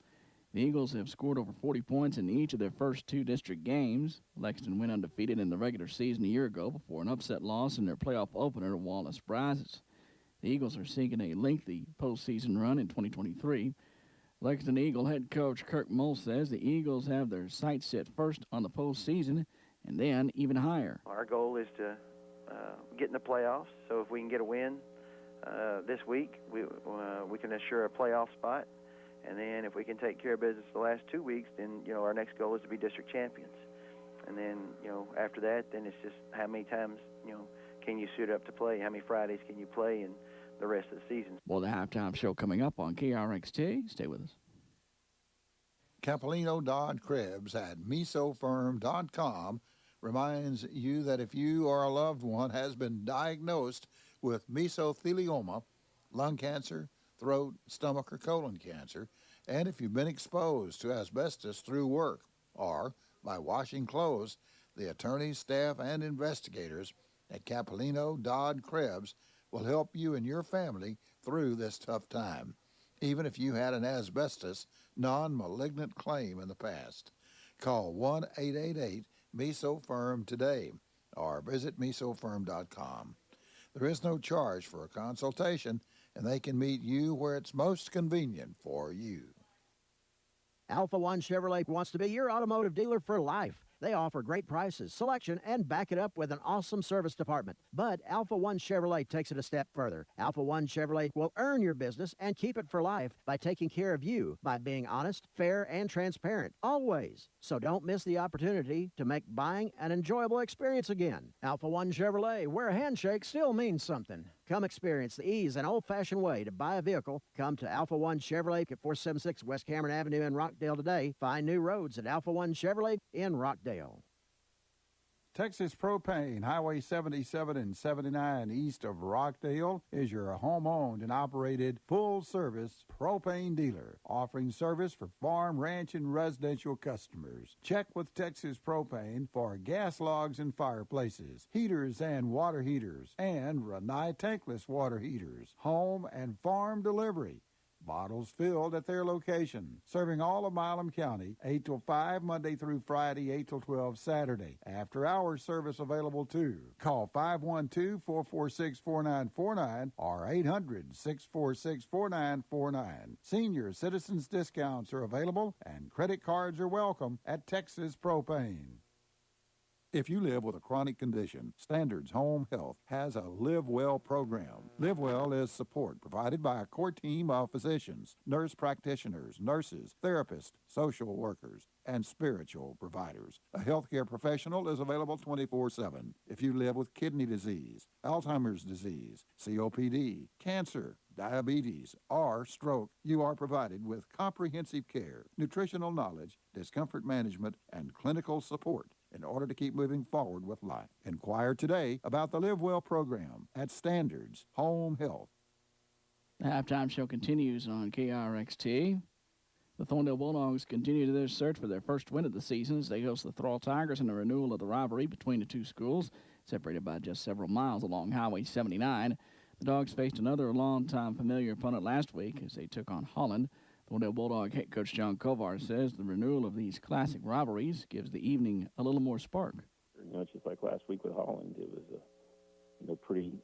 The Eagles have scored over 40 points in each of their first 2 district games. Lexington went undefeated in the regular season a year ago before an upset loss in their playoff opener to Wallace Brazos. The Eagles are seeking a lengthy postseason run in 2023. Lexington Eagle head coach Kirk Mole says the Eagles have their sights set first on the postseason and then even higher. Our goal is to get in the playoffs, so if we can get a win this week, we can assure a playoff spot. And then if we can take care of business the last 2 weeks, then, our next goal is to be district champions. And then, after that, then it's just how many times, can you suit up to play? How many Fridays can you play in the rest of the season? Well, the halftime show coming up on KRXT. Stay with us. Capilino Dodd Krebs at mesofirm.com reminds you that if you or a loved one has been diagnosed with mesothelioma, lung cancer, throat, stomach, or colon cancer, and if you've been exposed to asbestos through work or by washing clothes, the attorneys, staff, and investigators at Capilino Dodd Krebs will help you and your family through this tough time, even if you had an asbestos non-malignant claim in the past. Call 1-888-MESOFIRM today or visit mesofirm.com. There is no charge for a consultation, and they can meet you where it's most convenient for you. Alpha One Chevrolet wants to be your automotive dealer for life. They offer great prices, selection, and back it up with an awesome service department. But Alpha One Chevrolet takes it a step further. Alpha One Chevrolet will earn your business and keep it for life by taking care of you, by being honest, fair, and transparent, always. So don't miss the opportunity to make buying an enjoyable experience again. Alpha One Chevrolet, where a handshake still means something. Come experience the ease and old-fashioned way to buy a vehicle. Come to Alpha One Chevrolet at 476 West Cameron Avenue in Rockdale today. Find new roads at Alpha One Chevrolet in Rockdale. Texas Propane, Highway 77 and 79 east of Rockdale, is your home-owned and operated full-service propane dealer, offering service for farm, ranch, and residential customers. Check with Texas Propane for gas logs and fireplaces, heaters and water heaters, and Renai tankless water heaters, home and farm delivery. Bottles filled at their location. Serving all of Milam County, 8 till 5 Monday through Friday, 8 till 12 Saturday. After hours service available too. Call 512-446-4949 or 800-646-4949. Senior citizens discounts are available and credit cards are welcome at Texas Propane. If you live with a chronic condition, Standards Home Health has a Live Well program. Live Well is support provided by a core team of physicians, nurse practitioners, nurses, therapists, social workers, and spiritual providers. A healthcare professional is available 24/7. If you live with kidney disease, Alzheimer's disease, COPD, cancer, diabetes, or stroke, you are provided with comprehensive care, nutritional knowledge, discomfort management, and clinical support in order to keep moving forward with life. Inquire today about the Live Well program at Standards Home Health. The halftime show continues on KRXT. The Thorndale Bulldogs continue their search for their first win of the season as they host the Thrall Tigers in a renewal of the rivalry between the two schools, separated by just several miles along Highway 79. The Dogs faced another longtime familiar opponent last week as they took on Holland. Thorndale Bulldog head coach John Kovar says the renewal of these classic rivalries gives the evening a little more spark. Just like last week with Holland, it was a pretty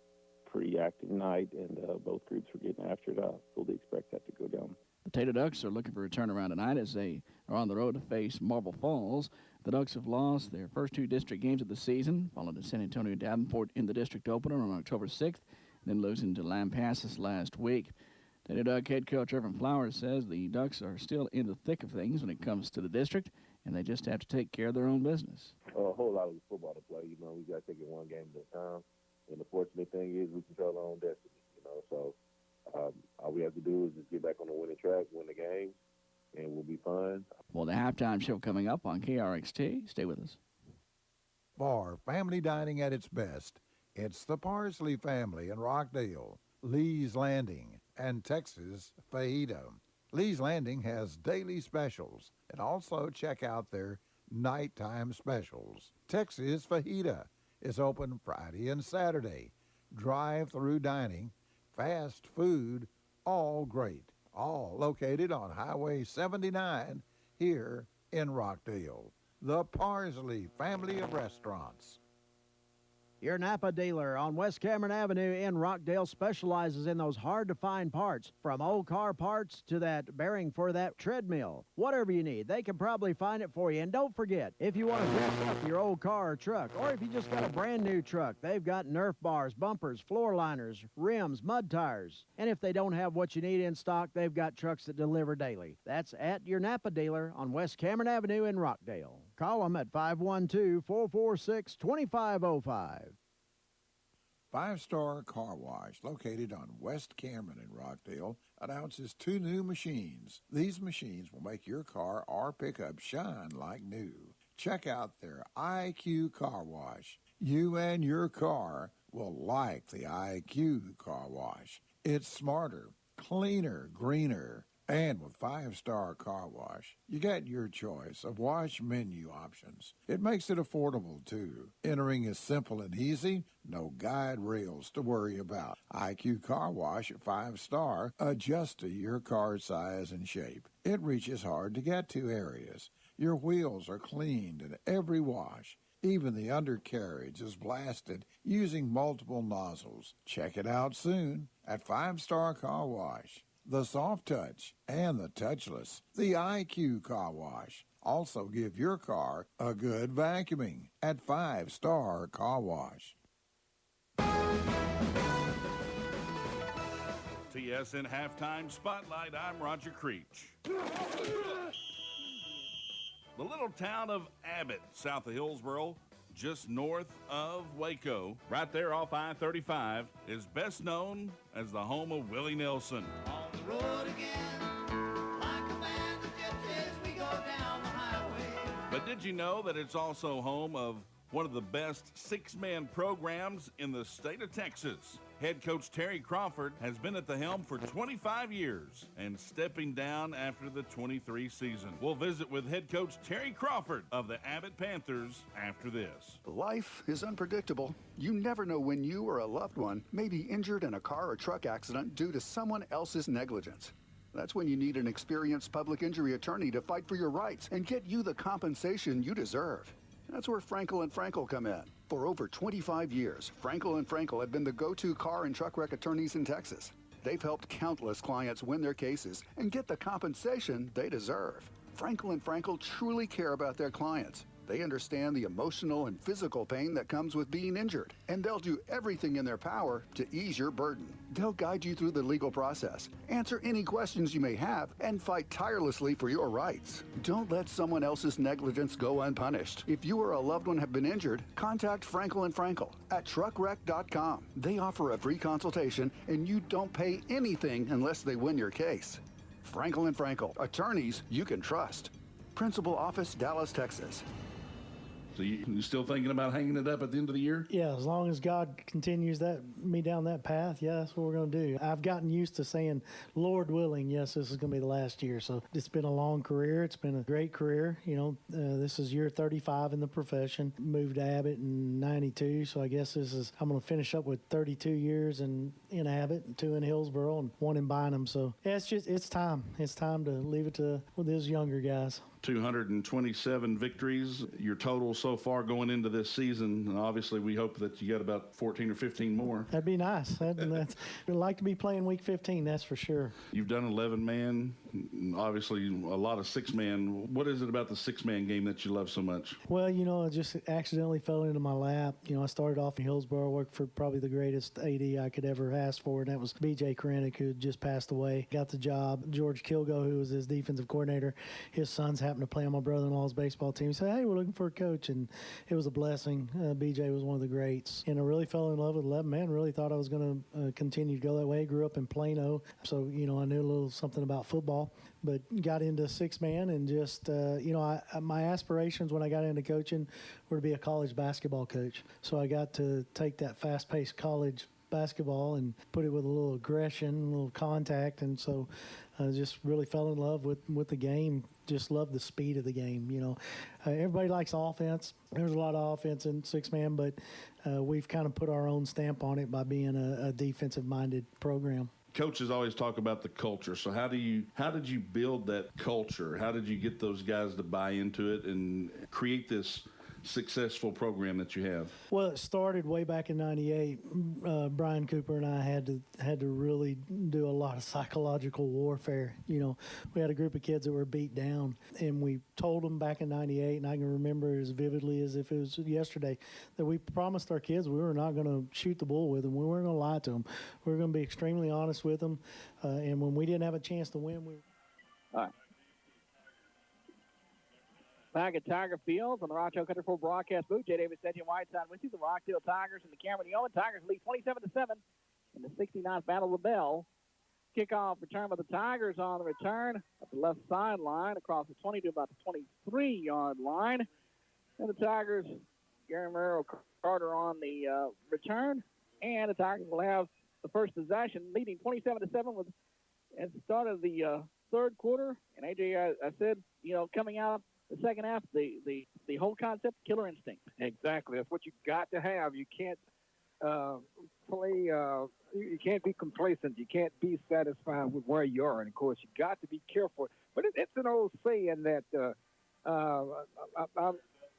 active night, and both groups were getting after it. I fully expect that to go down. The Tater Ducks are looking for a turnaround tonight as they are on the road to face Marble Falls. The Ducks have lost their first two district games of the season, following to San Antonio Davenport in the district opener on October 6th, then losing to Lampasas last week. Tater Duck head coach Irvin Flowers says the Ducks are still in the thick of things when it comes to the district, and they just have to take care of their own business. A whole lot of football to play. We got to take it one game at a time. And the fortunate thing is we control our own destiny. So all we have to do is just get back on the winning track, win the game, and we'll be fine. Well, the halftime show coming up on KRXT. Stay with us. For family dining at its best, it's the Parsley family in Rockdale, Lee's Landing, and Texas Fajita. Lee's Landing has daily specials, and also check out their nighttime specials. Texas Fajita is open Friday and Saturday. Drive-through dining, fast food, all great. All located on Highway 79 here in Rockdale. The Parsley family of restaurants. Your Napa dealer on West Cameron Avenue in Rockdale specializes in those hard-to-find parts, from old car parts to that bearing for that treadmill. Whatever you need, they can probably find it for you. And don't forget, if you want to dress up your old car or truck, or if you just got a brand-new truck, they've got Nerf bars, bumpers, floor liners, rims, mud tires. And if they don't have what you need in stock, they've got trucks that deliver daily. That's at your Napa dealer on West Cameron Avenue in Rockdale. Call them at 512-446-2505. Five Star Car Wash, located on West Cameron in Rockdale, announces two new machines. These machines will make your car or pickup shine like new. Check out their IQ Car Wash. You and your car will like the IQ Car Wash. It's smarter, cleaner, greener. And with 5 Star Car Wash, you get your choice of wash menu options. It makes it affordable, too. Entering is simple and easy. No guide rails to worry about. IQ Car Wash at 5 Star adjusts to your car size and shape. It reaches hard to get to areas. Your wheels are cleaned in every wash. Even the undercarriage is blasted using multiple nozzles. Check it out soon at 5 Star Car Wash. The Soft Touch and the Touchless, the IQ Car Wash. Also give your car a good vacuuming at 5 Star Car Wash. TSN Halftime Spotlight, I'm Roger Creech. The little town of Abbott, south of Hillsboro, just north of Waco, right there off I-35, is best known as the home of Willie Nelson. On the road again, like a band of gypsies, we go down the highway. But did you know that it's also home of one of the best six-man programs in the state of Texas. Head coach Terry Crawford has been at the helm for 25 years and stepping down after the 23 season. We'll visit with head coach Terry Crawford of the Abbott Panthers after this. Life is unpredictable. You never know when you or a loved one may be injured in a car or truck accident due to someone else's negligence. That's when you need an experienced public injury attorney to fight for your rights and get you the compensation you deserve. That's where Frankel & Frankel come in. For over 25 years, Frankel & Frankel have been the go-to car and truck wreck attorneys in Texas. They've helped countless clients win their cases and get the compensation they deserve. Frankel & Frankel truly care about their clients. They understand the emotional and physical pain that comes with being injured, and they'll do everything in their power to ease your burden. They'll guide you through the legal process, answer any questions you may have, and fight tirelessly for your rights. Don't let someone else's negligence go unpunished. If you or a loved one have been injured, contact Frankel & Frankel at truckwreck.com. They offer a free consultation, and you don't pay anything unless they win your case. Frankel & Frankel, attorneys you can trust. Principal Office, Dallas, Texas. So you still thinking about hanging it up at the end of the year? Yeah, as long as God continues me down that path, yeah, that's what we're going to do. I've gotten used to saying, Lord willing, yes, this is going to be the last year. So it's been a long career. It's been a great career. You know, this is year 35 in the profession. Moved to Abbott in 92, so I guess I'm going to finish up with 32 years in Abbott, and 2 in Hillsboro, and 1 in Bynum. So yeah, it's time. It's time to leave it to those younger guys. 227 victories, your total so far going into this season. And obviously, we hope that you got about 14 or 15 more. That'd be nice. I'd like to be playing week 15, that's for sure. You've done 11-man, obviously a lot of 6-man. What is it about the 6-man game that you love so much? Well, you know, it just accidentally fell into my lap. You know, I started off in Hillsboro, worked for probably the greatest AD I could ever ask for, and that was B.J. Krennick, who had just passed away. Got the job. George Kilgo, who was his defensive coordinator, his sons happened to play on my brother-in-law's baseball team. He said, hey, we're looking for a coach, and it was a blessing. BJ was one of the greats, and I really fell in love with 11-man. Really thought I was going to continue to go that way. Grew up in Plano, so, you know, I knew a little something about football, but got into 6-man, and just, you know, my aspirations when I got into coaching were to be a college basketball coach. So I got to take that fast-paced college basketball and put it with a little aggression, a little contact, and so I just really fell in love with the game. Just love the speed of the game. You know, everybody likes offense. There's a lot of offense in 6-man, but we've kind of put our own stamp on it by being a defensive-minded program. Coaches always talk about the culture. So how did you build that culture? How did you get those guys to buy into it and create this successful program that you have? Well, it started way back in '98. Brian Cooper and I had to really do a lot of psychological warfare. You know, we had a group of kids that were beat down, and we told them back in '98, and I can remember as vividly as if it was yesterday, that we promised our kids we were not going to shoot the bull with them. We weren't going to lie to them. We were going to be extremely honest with them, and when we didn't have a chance to win, All right. Back at Tiger Field on the Rockdale Country Club broadcast booth. Jay Davis, Edge, and Whiteside with you. The Rockdale Tigers and the Cameron Yoe Yoeman Tigers lead 27-7 in the 69th Battle of the Bell. Kickoff return by the Tigers on the return at the left sideline across the 20 to about the 23-yard line. And the Tigers, Gary Merrill Carter on the return. And the Tigers will have the first possession, leading 27-7 at the start of the third quarter. And AJ, I said, you know, coming out the second half, the whole concept, killer instinct. Exactly. That's what you got to have. You can't play. You can't be complacent. You can't be satisfied with where you are. And of course, you got to be careful. But it's an old saying that I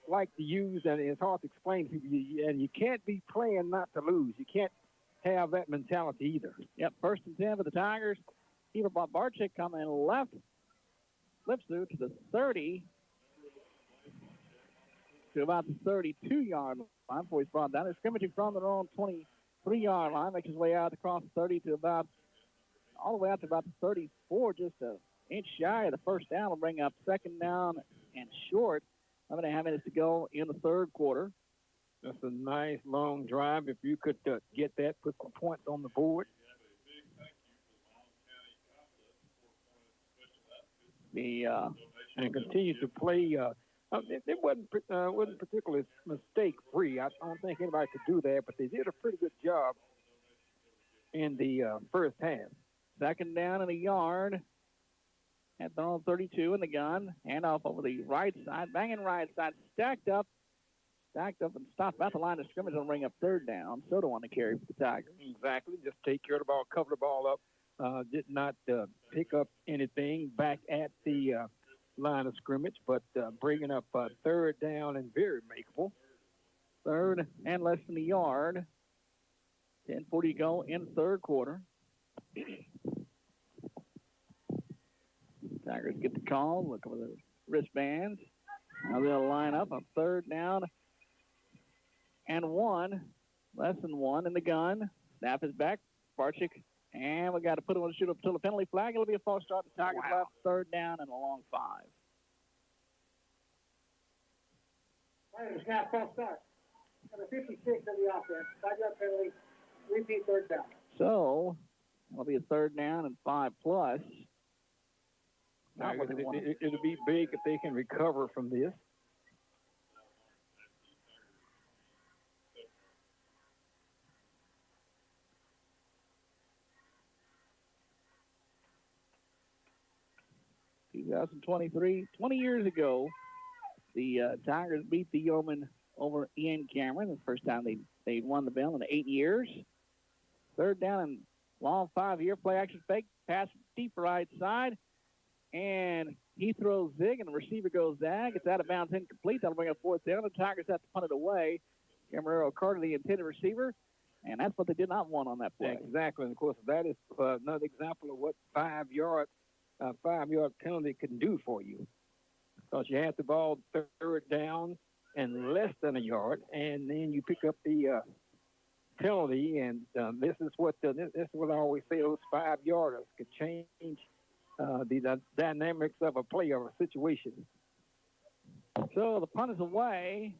like to use, and it's hard to explain to people. And you can't be playing not to lose. You can't have that mentality either. Yep. 1st and 10 for the Tigers. Keeper Bob Barczyk coming left, flips through to the 30. To about the 32-yard line before he's brought down. They're scrimmaging from their own 23-yard line, makes his way out across the 30 to all the way out to about the 34, just an inch shy of the first down. Will bring up 2nd down and short. 11.5 minutes to go in the third quarter. That's a nice long drive. If you could get that, put some points on the board. And continue to play It wasn't particularly mistake free. I don't think anybody could do that, but they did a pretty good job in the first half. Second down and a yard. At the own 32 in the gun. Handoff over the right side. Banging right side. Stacked up and stopped about the line of scrimmage and bring up third down. Soto on the carry for the Tigers. Exactly. Just take care of the ball, cover the ball up. Did not pick up anything back at the line of scrimmage, but bringing up third down and very makeable. Third and less than a yard. 10:40 to go in the third quarter. Tigers get the call. Look over the wristbands. Now they'll line up on third down and 1. Less than 1 in the gun. Snap is back. Barczyk. And we got to put him on the shoot up until the penalty flag. It'll be a false start. The Tigers left third down and a long 5. Tigers now false start. Number 56 of the offense. 5-yard penalty. Repeat third down. So it'll be a third down and 5 plus. It'll be big if they can recover from this. (2023) 20 years ago, the Tigers beat the Yeoman over in Cameron. The first time they won the bell in 8 years. Third down and long 5 here. Play action fake. Pass deep right side. And he throws zig, and the receiver goes zag. It's out of bounds, incomplete. That'll bring up fourth down. The Tigers have to punt it away. Camarero Carter, the intended receiver, and that's what they did not want on that play. Exactly, and of course that is another example of what 5-yard penalty can do for you. Because you have the ball third down and less than a yard, and then you pick up the penalty, and this is what I always say: those 5-yarders could change the dynamics of a play or a situation. So the punt is away.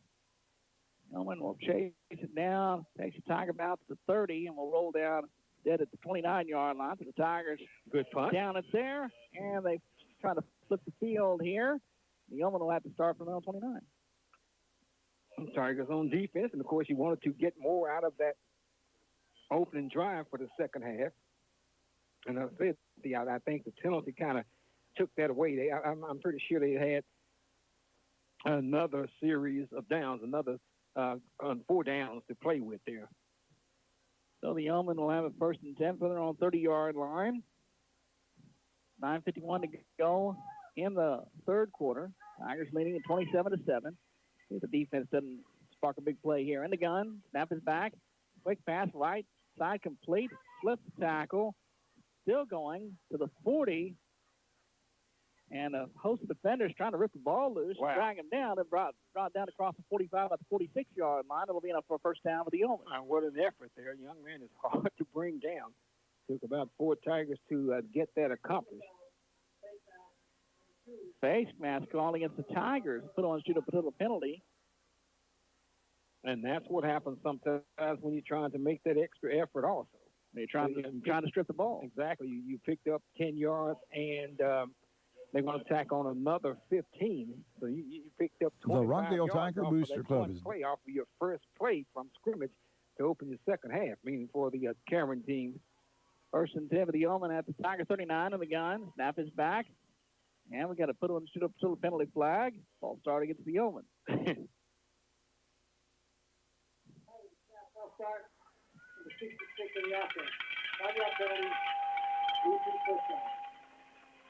Yeoman will chase it down, takes the Tiger out to the 30, and will roll down dead at the 29-yard line. So the Tigers good punt down it there, and they try to flip the field here. The Yeoman will have to start from around 29. Tigers on defense, and of course you wanted to get more out of that opening drive for the second half. And I said, I think the penalty kind of took that away. I'm pretty sure they had another series of downs, another 4 downs to play with there. So the Yeoman will have it first and 10 for their own 30-yard line. 9:51 to go in the third quarter. Tigers leading at 27-7. See if the defense doesn't spark a big play here. In the gun, snap is back. Quick pass right side complete. Flip tackle. Still going to the 40, and a host of defenders trying to rip the ball loose, drag him down, and brought down across the 45 at the 46-yard line. It'll be enough for a first down for the Yeoman. What an effort there. Young man is hard to bring down. Took about 4 Tigers to get that accomplished. Face mask call against the Tigers. Put on shoot up a little penalty. And that's what happens sometimes when you're trying to make that extra effort also. They're trying to strip the ball. Exactly. You picked up 10 yards, and they're going to tack on another 15. So you picked up 25 The Rockdale yards Tiger off Booster of that Club one is play off of your first play from scrimmage to open your second half, meaning for the Cameron team. First and 10 for the Yeoman at the Tiger 39 in the gun. Snap is back. And we got to put on the shoot up until the penalty flag. Ball start against the Yeoman. Start. Number 66 of the offense. 5-yard penalty. Repeat first down.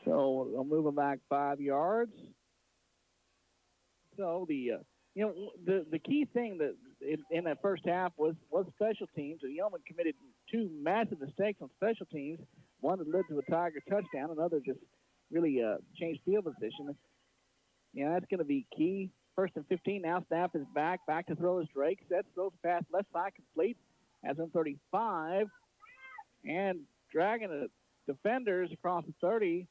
So they'll move them back 5 yards. So the key thing that in that first half was special teams. The Yeoman committed 2 massive mistakes on special teams. One that led to a Tiger touchdown. Another just really changed field position. That's going to be key. First and 15 now. Snap is back. Back to throw is Drake. Sets, throws pass left side complete. Has on 35. And dragging the defenders across the 30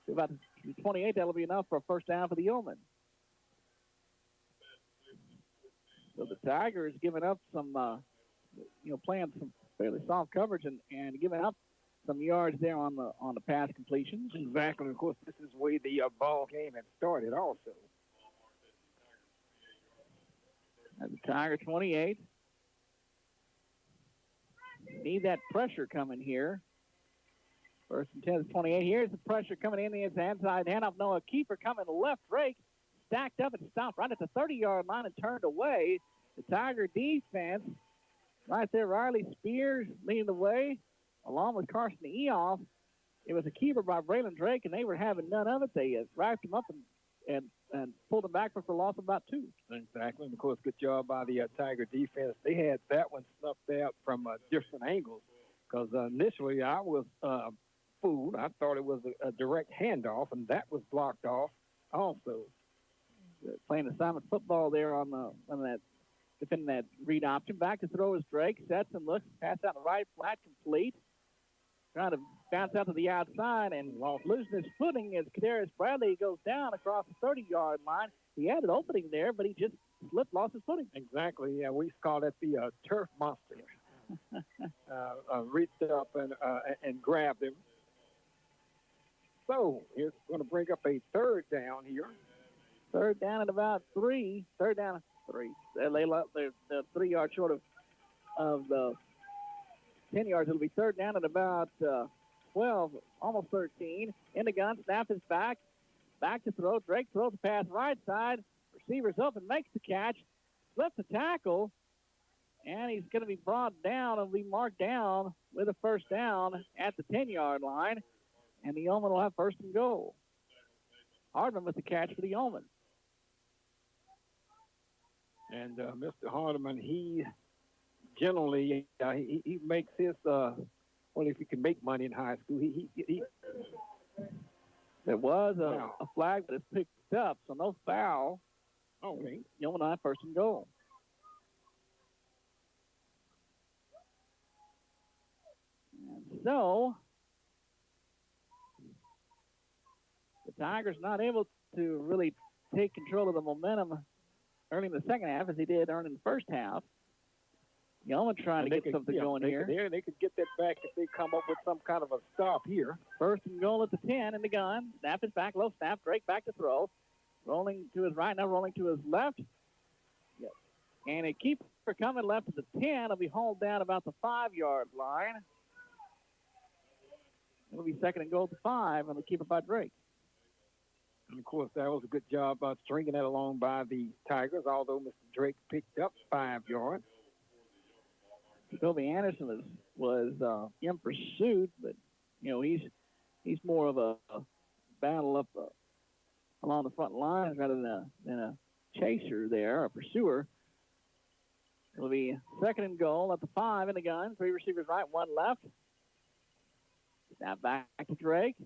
to about the 28. That'll be enough for a first down for the Yeoman. So the Tigers giving up some, playing some fairly soft coverage and giving up some yards there on the pass completions. Exactly. Of course, this is where the ball game had started also. At the Tiger 28. Need that pressure coming here. First and 10 is 28. Here's the pressure coming in the inside handoff. Noah keeper coming left. Drake stacked up and stopped right at the 30-yard line and turned away. The Tiger defense right there. Riley Spears leading the way along with Carson Eoff. It was a keeper by Braylon Drake, and they were having none of it. They wrapped him up and pulled him back for a loss of about 2. Exactly. And, of course, good job by the Tiger defense. They had that one snuffed out from different angles because initially I was fooled. I thought it was a direct handoff, and that was blocked off also. Playing assignment football there on that, defending that read option. Back to throw is Drake. Sets and looks. Pass out the right, flat, complete. Trying to bounce out to the outside and losing his footing as Kadarius Bradley goes down across the 30-yard line. He had an opening there, but he just slipped, lost his footing. Exactly. Yeah, we call that the turf monster. Reached up and grabbed him. So here's going to bring up a third down here. Third down at about 3. Third down at 3. They're 3 yards short of the 10 yards. It'll be third down at about 12, almost 13. In the gun, snap is back. Back to throw. Drake throws the pass right side. Receiver's open, makes the catch. Slips the tackle. And he's going to be brought down and be marked down with a first down at the 10-yard line. And the Yeoman will have first and goal. Hardman with the catch for the Yeoman. And Mr. Hardeman, he generally he makes his well, if he can make money in high school, he there was a flag that is picked up, so no foul. Okay. Yeoman on first and goal. And so the Tigers not able to really take control of the momentum early in the second half as he did early in the first half. Yeoman trying to get something going here. They could get that back if they come up with some kind of a stop here. First and goal at the 10 in the gun. Snap is back, low snap. Drake back to throw. Rolling to his right, now rolling to his left. Yep. And a keeper coming left at the 10. Will be hauled down about the 5-yard line. It'll be second and goal at the 5 on the keeper by Drake. And, of course, that was a good job stringing that along by the Tigers, although Mr. Drake picked up 5 yards. Jacoby Anderson was in pursuit, but, you know, he's more of a battle up along the front lines rather than a chaser there, a pursuer. It'll be second and goal at the 5 in the gun. 3 receivers right, 1 left. Snap back to Drake.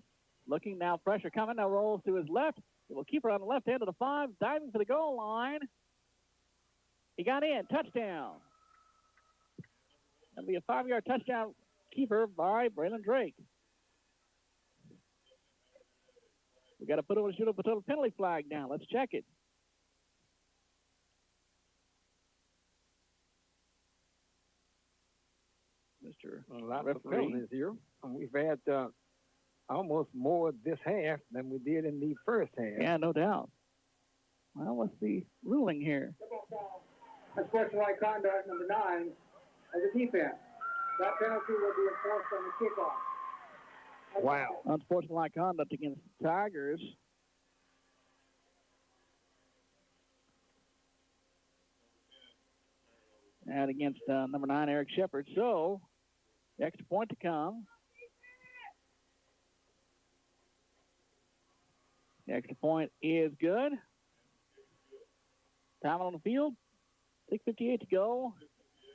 Looking now, pressure coming. Now rolls to his left. He will keep her on the left end of the 5, diving for the goal line. He got in. Touchdown. That'll be a 5-yard touchdown keeper by Braylon Drake. We got to put a shoot up a total penalty flag now. Let's check it. Mr. Lots of Referee. penalties here. We've had almost more this half than we did in the first half. Yeah, no doubt. Well, what's the ruling here? Unsportsmanlike conduct number 9 as a defense. That penalty will be enforced on the kickoff. Wow. Unsportsmanlike conduct against the Tigers. And against number 9, Eric Shepard. So, the extra point to come. The extra point is good. Time on the field. 6:58 to go.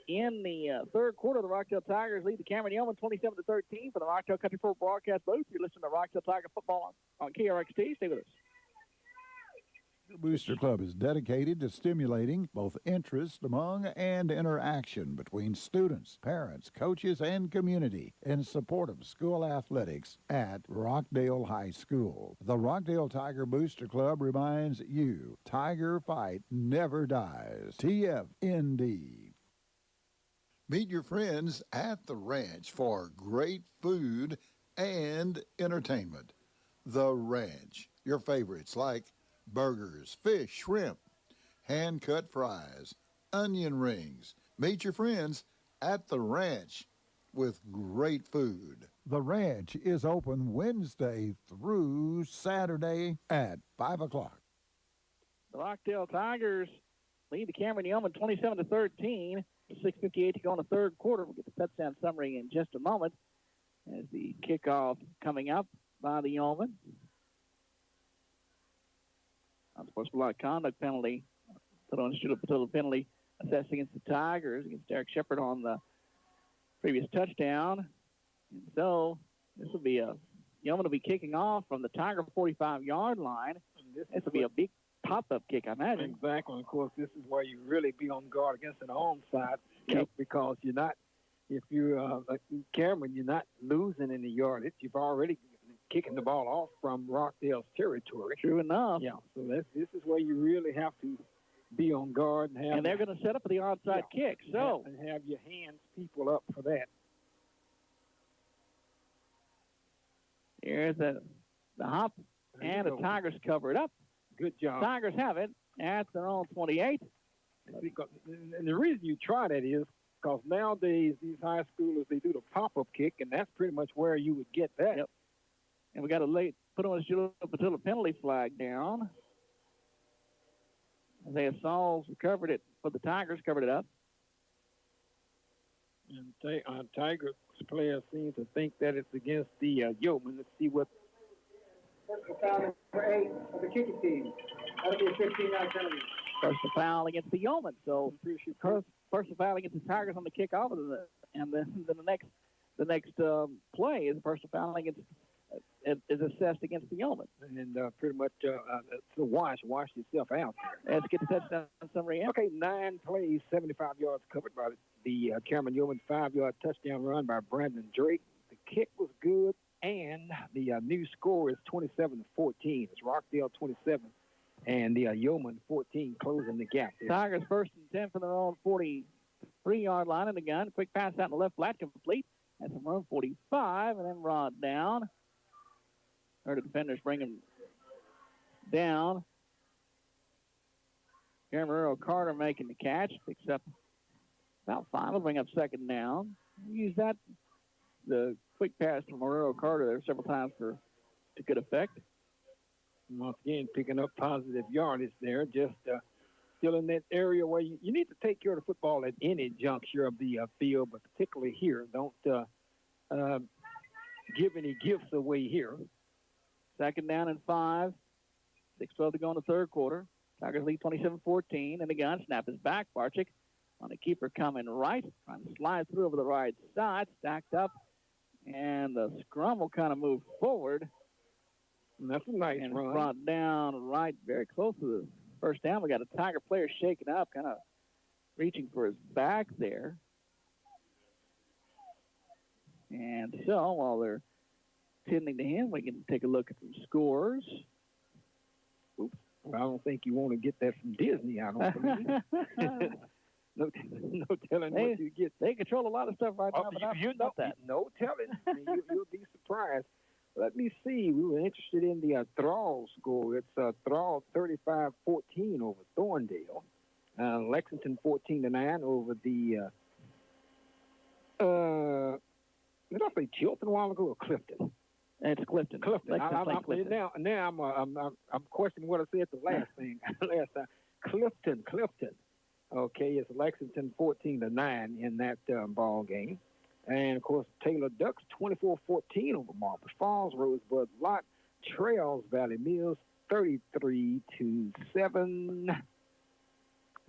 In the third quarter, the Rockdale Tigers lead the Cameron Yeoman 27-13 for the Rockdale Country Club broadcast booth. You're listening to Rockdale Tiger football on KRXT. Stay with us. The Booster Club is dedicated to stimulating both interest among and interaction between students, parents, coaches, and community in support of school athletics at Rockdale High School. The Rockdale Tiger Booster Club reminds you, Tiger Fight never dies. TFND. Meet your friends at the ranch for great food and entertainment. The Ranch. Your favorites like burgers, fish, shrimp, hand-cut fries, onion rings. Meet your friends at the ranch with great food. The ranch is open Wednesday through Saturday at 5 o'clock. The Rockdale Tigers lead the Cameron Yoeman 27-13. 6:58 to go in the third quarter. We'll get the touchdown summary in just a moment as the kickoff coming up by the Yeoman. Unsportsmanlike conduct penalty, put on a penalty assessed against the Tigers, against Derek Shepard on the previous touchdown. And so this will be Yeoman will be kicking off from the Tiger 45-yard line. This will be a big pop-up kick, I imagine. Exactly. Of course, this is where you really be on guard against an onside kick because you're not, if you're Cameron, you're not losing any yardage. You've already kicking the ball off from Rockdale's territory. True enough. Yeah. So this is where you really have to be on guard and have. And they're going to set up for the onside kick. So and have your hands people up for that. Here's the hop, and the Tigers cover it up. Good job. Tigers have it at their own 28. And the reason you try that is because nowadays these high schoolers, they do the pop-up kick, and that's pretty much where you would get that. Yep. And we got a late put on a penalty flag down. Isaiah Sauls covered it for the Tigers, covered it up. And Tigers players seem to think that it's against the Yeoman. Let's see what. Personal foul number 8 of the kicking team. That'll be a 15-yard penalty. Personal foul against the Yeoman. So personal foul against the Tigers on the kickoff, and then the next play is a personal foul against is assessed against the Yeoman. And pretty much it's a wash yourself out. Let's get the touchdown summary in. Okay, 9 plays, 75 yards covered by the Cameron Yeoman, 5-yard touchdown run by Brandon Drake. The kick was good, and the new score is 27-14. It's Rockdale 27, and the Yeoman 14 closing the gap there. Tigers first and 10 from their own 43-yard line in the gun. Quick pass out in the left flat, complete. That's from room 45, and then brought down. The defenders bring him down. Guerrero Carter making the catch. Picks up about 5. Will bring up second down. Use the quick pass from Guerrero Carter there several times to good effect. Once again, picking up positive yardage there. Just still in that area where you need to take care of the football at any juncture of the field, but particularly here. Don't give any gifts away here. Second down and 5. 6:12 to go in the third quarter. Tigers lead 27-14. And the gun snap is back. Barczyk on the keeper coming right. Trying to slide through over the right side. Stacked up. And the scrum will kind of move forward. And that's a nice and run. Brought down right very close to the first down. We got a Tiger player shaking up, kind of reaching for his back there. And so while they're tending to him, we can take a look at some scores. Oops. Well, I don't think you want to get that from Disney, I don't believe. no telling what you get. They control a lot of stuff right now, but you know that. No telling. I mean, you'll be surprised. Let me see. We were interested in the Thrall score. It's Thrall 35-14 over Thorndale. Lexington 14-9 over the did I say Chilton a while ago or Clifton? It's Clifton. Clifton. Clifton. Now I'm questioning what I said the last time. Clifton. Okay, it's Lexington 14-9 in that ball game. And, of course, Taylor Ducks 24-14 over Marble Falls. Rosebud Lot trails Valley Mills 33-7.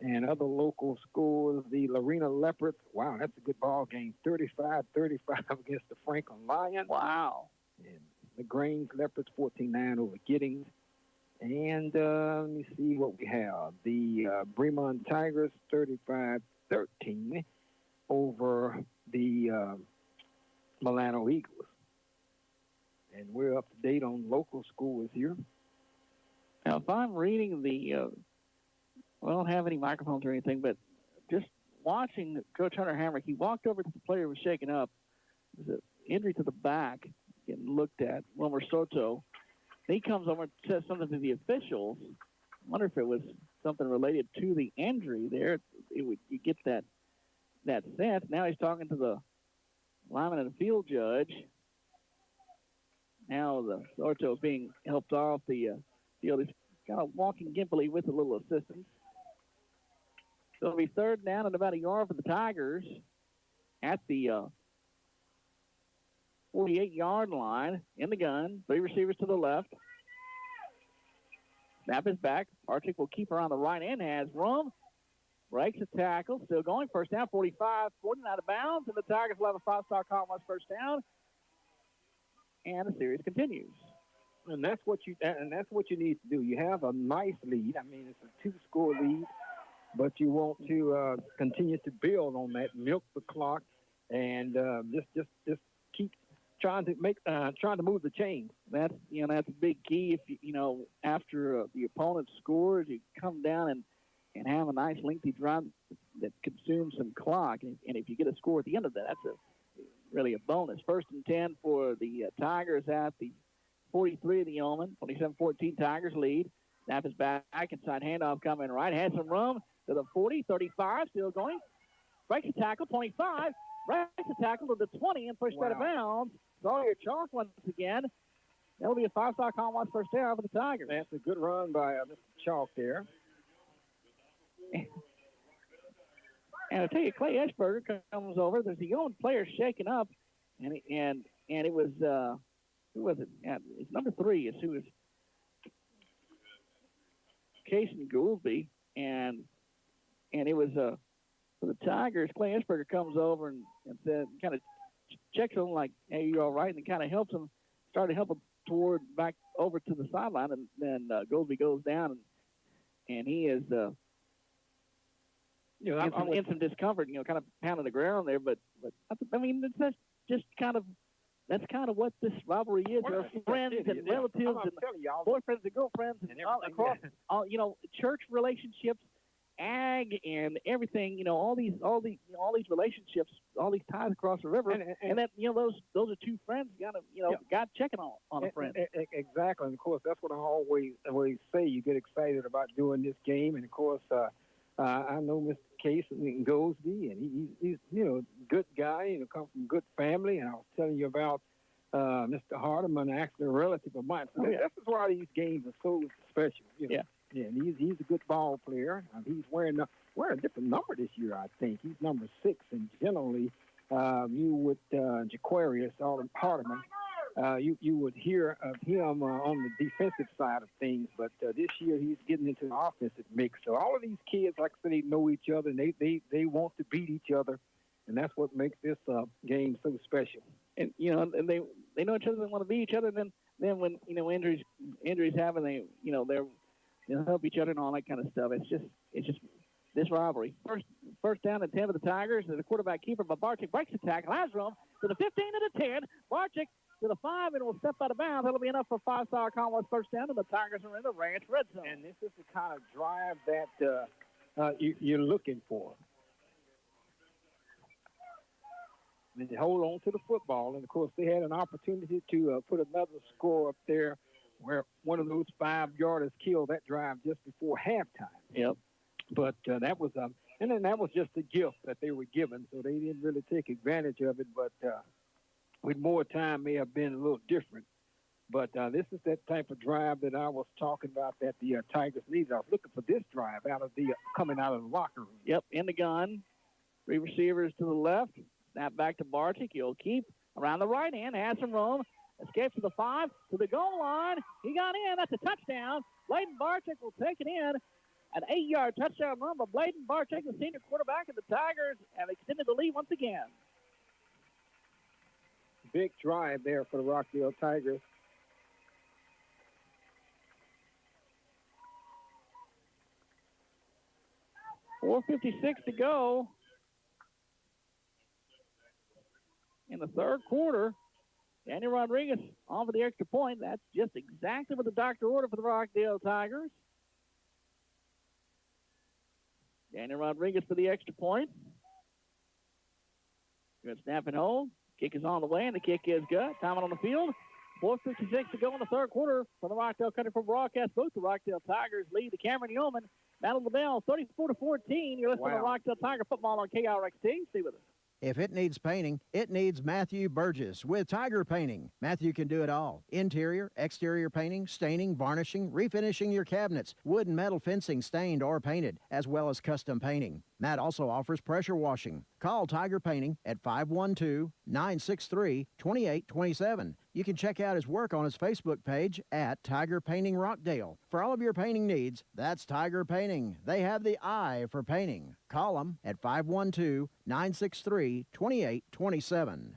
And other local scores, the Lorena Leopards. Wow, that's a good ball game. 35-35 against the Franklin Lions. Wow. And the Grange Leopards 14-9 over Giddings. And let me see what we have. The Bremont Tigers 35-13 over the Milano Eagles. And we're up to date on local scores here. Now, if I'm reading the, I don't have any microphones or anything, but just watching Coach Hunter Hamrick, he walked over to the player who was shaken up. There's an injury to the back getting looked at, Wilmer Soto. He comes over and says something to the officials. I wonder if it was something related to the injury there. You get that sense. Now he's talking to the lineman and field judge. Now the Sorto is being helped off the field. He's kind of walking gimpily with a little assistance. So it'll be third down and about a yard for the Tigers at the 48-yard line in the gun. 3 receivers to the left. Snap is back. Archick will keep her on the right end. Has room. Breaks a tackle. Still going. First down, 45, 40 out of bounds. And the Tigers will have a 5-star Commonwealth first down. And the series continues. And that's what you need to do. You have a nice lead. I mean, it's a 2-score lead, but you want to continue to build on that, milk the clock, and just keep trying to move the chains. That's a big key. If after the opponent scores, you come down and have a nice lengthy drive that consumes some clock, and if you get a score at the end of that, that's really a bonus. First and 10 for the Tigers at the 43 of the Yoeman. 27-14 Tigers lead. Snap is back inside, handoff coming right. Has some room to the 40, 35, still going. Breaks the tackle, 25. Breaks the tackle to the 20 and pushed out of bounds. Sawyer Chalk once again. That'll be a 5-star Commonwealth first down for the Tigers. That's a good run by Mr. Chalk there. And I'll tell you, Clay Eschberger comes over. There's a young player shaking up, and it was who was it? Yeah, it's number 3 is who is Cason Gouldsby, and it was for the Tigers. Clay Eschberger comes over and said, kind of checks on him like, "Hey, you all right?" And kind of helps him, started to help him toward back over to the sideline, and then Gouldsby goes down and he is. In some discomfort, kind of pounding the ground there, but I mean, that's kind of what this rivalry is. There are friends and relatives and boyfriends and girlfriends and all across, church relationships, ag and everything. All these relationships, all these ties across the river, and that those are two friends. God checking on a friend. Exactly, and of course that's what I always say. You get excited about doing this game, and of course. I know Mr. Case and Gouldsby, and he's a good guy, come from a good family. And I was telling you about Mr. Hardeman, actually a relative of mine. So this is why these games are so special. Yeah, and he's a good ball player. He's wearing a different number this year, I think. He's number 6, and generally you would Jaquarius Hardeman. You would hear of him on the defensive side of things, but this year he's getting into the offensive mix. So all of these kids, like I said, they know each other, and they want to beat each other, and that's what makes this game so special. And and they know each other, they want to beat each other. And then when injuries happen, they'll help each other and all that kind of stuff. It's just this rivalry. First down and 10 for the Tigers. And the quarterback keeper, but Barczyk breaks the tackle, has room to the 15 to the 10. Barczyk to the 5, and will step out of bounds. That'll be enough for 5-star Commonwealth first down, and the Tigers are in the Ranch red zone. And this is the kind of drive that you're looking for. And they hold on to the football, and of course they had an opportunity to put another score up there where one of those 5-yarders killed that drive just before halftime. Yep. But that was and then that was just a gift that they were given, so they didn't really take advantage of it. But with more time, may have been a little different. But this is that type of drive that I was talking about that the Tigers need. I was looking for this drive coming out of the locker room. Yep, in the gun. 3 receivers to the left. Snap back to Barczyk. He'll keep around the right hand. Has some room. Escapes to the 5, to the goal line. He got in. That's a touchdown. Bladen Barczyk will take it in. An 8-yard touchdown run by Bladen Barczyk, the senior quarterback of the Tigers, have extended the lead once again. Big drive there for the Rockdale Tigers. .456 to go in the third quarter. Daniel Rodriguez on for the extra point. That's just exactly what the doctor ordered for the Rockdale Tigers. Daniel Rodriguez for the extra point. Good snap and hold. Kick is on the way, and the kick is good. Time on the field. 4:56 to go in the third quarter from the Rockdale Country Club broadcast booth. The Rockdale Tigers lead the Cameron Yeoman. Battle the Bell, 34-14. You're listening to Rockdale Tiger football on KRXT. Stay with us. If it needs painting, it needs Matthew Burgess with Tiger Painting. Matthew can do it all. Interior, exterior painting, staining, varnishing, refinishing your cabinets, wood and metal fencing stained or painted, as well as custom painting. Matt also offers pressure washing. Call Tiger Painting at 512-963-2827. You can check out his work on his Facebook page at Tiger Painting Rockdale. For all of your painting needs, that's Tiger Painting. They have the eye for painting. Call them at 512-963-2827.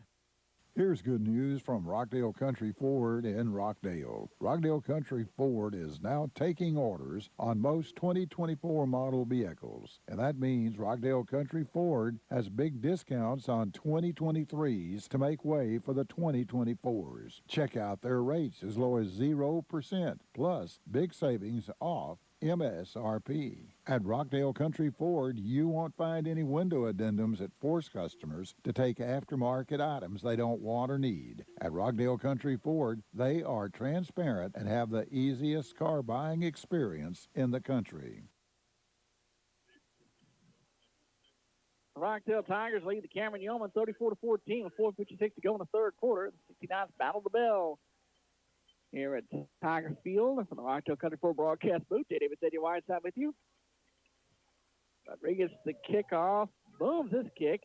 Here's good news from Rockdale Country Ford in Rockdale. Rockdale Country Ford is now taking orders on most 2024 model vehicles. And that means Rockdale Country Ford has big discounts on 2023s to make way for the 2024s. Check out their rates as low as 0%, plus big savings off MSRP. At Rockdale Country Ford, you won't find any window addendums that force customers to take aftermarket items they don't want or need. At Rockdale Country Ford, they are transparent and have the easiest car buying experience in the country. Rockdale Tigers lead the Cameron Yeoman 34-14 with 4:56 to go in the third quarter. The 69th Battle the Bell here at Tiger Field from the Rockdale Country Ford broadcast booth. J. David Eddie Whiteside with you. Rodriguez, the kickoff, booms this kick.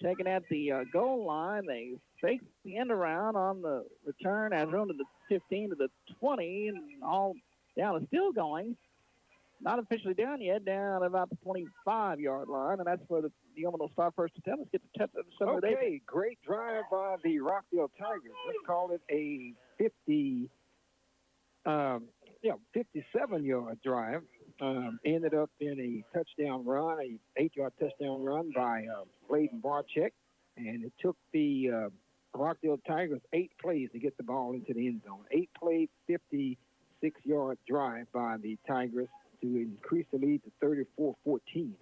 Taken at the goal line. They fake the end around on the return as room to the 15 to the 20, and all down is still going. Not officially down yet, down about the 25-yard line, and that's where the Yeoman will start first attempt. Let's get the tip of the summer. Okay, great drive by the Rockdale Tigers. Let's call it a 57-yard drive. Ended up in a touchdown run, a 8-yard touchdown run by Bladen Barczyk, and it took the Rockdale Tigers 8 plays to get the ball into the end zone. 8-play, 56-yard drive by the Tigers to increase the lead to 34-14.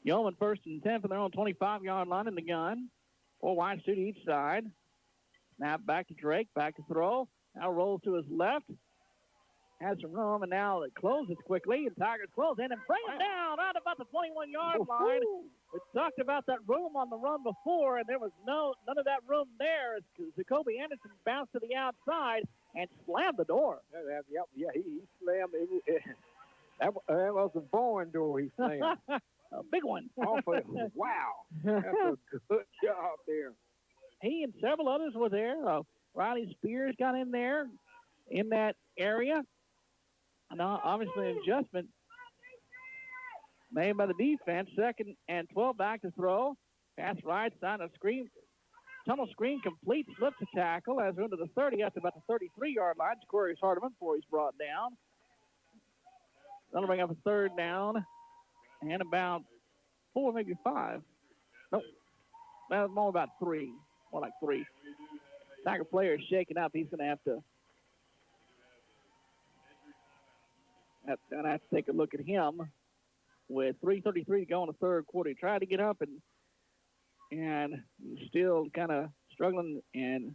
Yeoman first and 10 from their own 25-yard line in the gun. 4 wides, 2 to each side. Snap back to Drake, back to throw. Now rolls to his left. Has some room, and now it closes quickly, and Tigers close in and bring him down right about the 21-yard line. We talked about that room on the run before, and there was none of that room there as Jacoby Anderson bounced to the outside and slammed the door. Yeah, he slammed it. That was a barn door he slammed. A big one. Wow. That's a good job there. He and several others were there. Riley Spears got in there in that area. And obviously an adjustment made by the defense. 2nd and 12 back to throw. Pass right side, a screen. Tunnel screen complete, slips a tackle as we're into the 30 up to about the 33-yard line. Corey Hardeman before he's brought down. That'll bring up a 3rd down and about 4, maybe 5. Nope. Well, more about 3. More like 3. Tiger player is shaking up. He's going to have to take a look at him with 3:33 to go in the third quarter. He tried to get up and he's still kind of struggling, and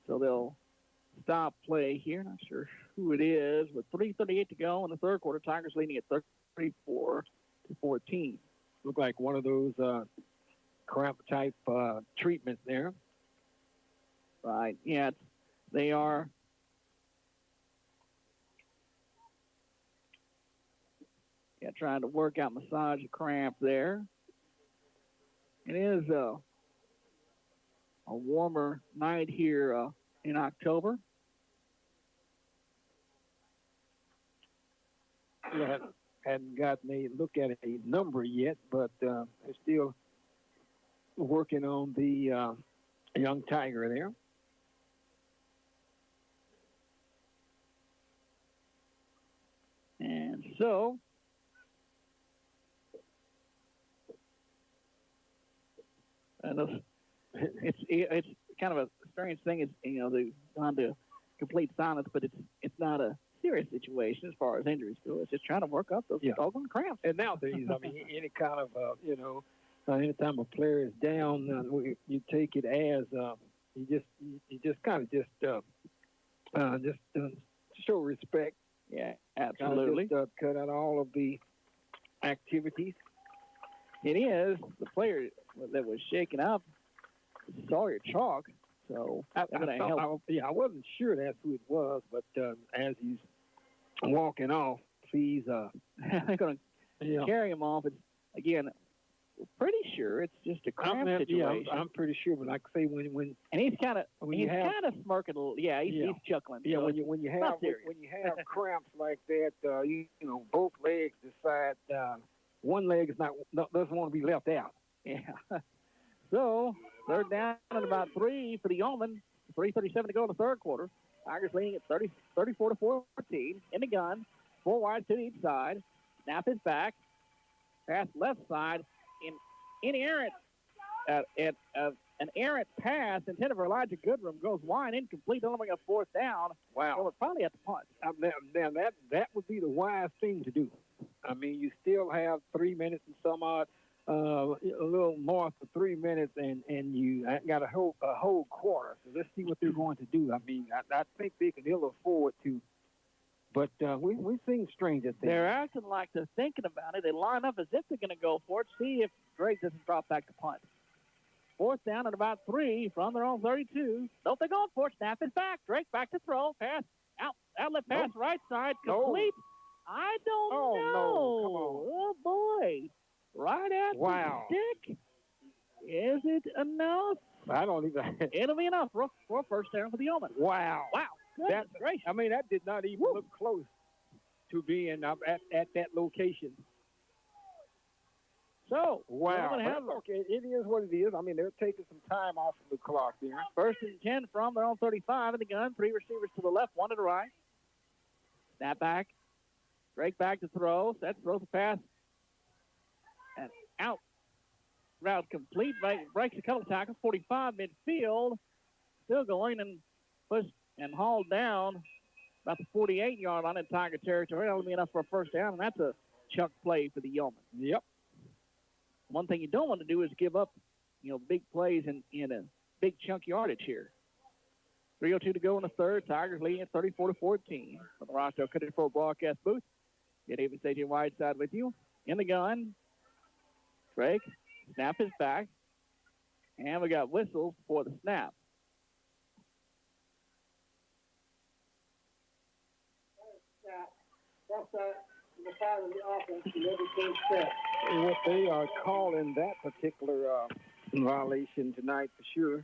so they'll stop play here. Not sure who it is, with 3:38 to go in the third quarter. Tigers leading at 34-14. Look like one of those cramp type treatments there. Right. Yeah, they are. Yeah, trying to work out, massage a cramp there. It is a warmer night here in October. Hadn't gotten a look at a number yet, but they're still working on the young Tiger there. And so it's kind of a strange thing. It's they've gone to complete silence, but it's not a serious situation as far as injuries go. It's just trying to work up those doggone cramps. And nowadays, I mean, any kind of anytime a player is down, you take it as you just kind of show respect. Yeah, absolutely. Cut out all of the activities. It is the player that was shaken up, Sawyer Chalk. So I wasn't sure that's who it was, but as he's walking off, please, they're going to carry him off. It's, again, we're pretty sure it's just a cramp situation. I'm pretty sure, but like I say, when and he's kind of smirking a little. Yeah, he's chuckling. Yeah, so when you have cramps like that, both legs decide one leg doesn't want to be left out. Yeah. So they're down at about 3 for the Yeoman. 3:37 to go in the third quarter. Tigers leading at 34-14 in the gun. 4 wide to each side. Snap is back. Pass left side. Inerrant. An errant pass intended for Elijah Goodrum goes wide, incomplete, only a fourth down. Wow. So we're probably at the punt. Now that would be the wise thing to do. I mean, you still have 3 minutes and some odd, a little more for 3 minutes, and you got a whole quarter. So let's see what they're going to do. I mean, I think they can ill afford to. But we've seen stranger things. They're acting like they're thinking about it. They line up as if they're going to go for it. See if Drake doesn't drop back to punt. Fourth down at about 3 from their own 32. Nope, they're going for it. Snap is back. Drake back to throw. Pass out. Outlet pass right side. Complete. No. I don't know. No. Come on. Oh, boy. Right at the stick. Is it enough? I don't even. It'll be enough for a first down for the Yeoman. Wow. Goodness gracious. I mean, that did not even look close to being at that location. So, wow. Okay, it is what it is. I mean, they're taking some time off of the clock there. First and 10 from their own 35 in the gun. 3 receivers to the left, 1 to the right. Snap back. Drake back to throw. Set throws the pass. And out. Route complete. Breaks a couple tackles. 45 midfield. Still going and pushed and hauled down about the 48-yard line in Tiger territory. That'll be enough for a first down, and that's a chunk play for the Yeoman. Yep. One thing you don't want to do is give up, big plays in a big chunk yardage here. 3:02 to go in the third. Tigers leading at 34-14. From the Rockdale Country Pro broadcast booth. Get David Station Whiteside with you. In the gun. Drake. Snap is back. And we got whistles for the snap. That's the side of the offense. The other team set. What they are calling that particular violation tonight for sure.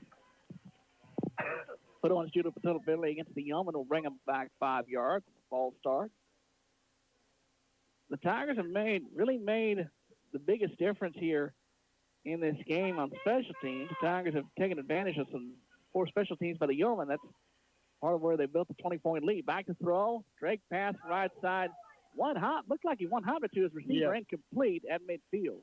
Put on shooter penalty against the Yeoman will bring them back 5 yards. False start. The Tigers have really made the biggest difference here in this game on special teams. The Tigers have taken advantage of some poor special teams by the Yeoman. That's part of where they built the 20-point lead. Back to throw. Drake pass right side. One hop. Looked like he one hop to his receiver. Incomplete at midfield.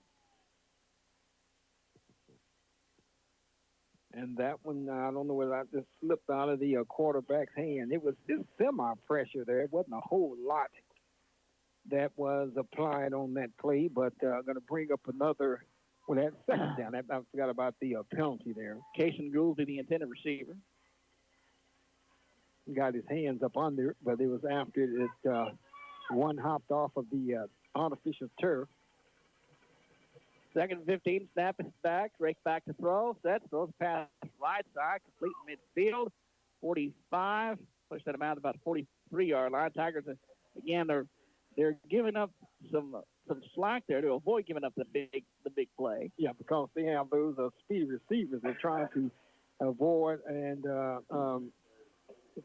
And that one, I don't know whether that just slipped out of the quarterback's hand. It was just semi-pressure there. It wasn't a whole lot that was applied on that play, but going to bring up another, that second down. I forgot about the penalty there. Cason Gouldsby, the intended receiver. He got his hands up under it, but it was after it one hopped off of the artificial turf. Second 15, snap is back. Drake back to throw. Set, throws pass right side, complete midfield. 45, push that amount about 43-yard line. Tigers, again, they're giving up some slack there to avoid giving up the big play. Yeah, because they have those speedy receivers. They're trying to avoid and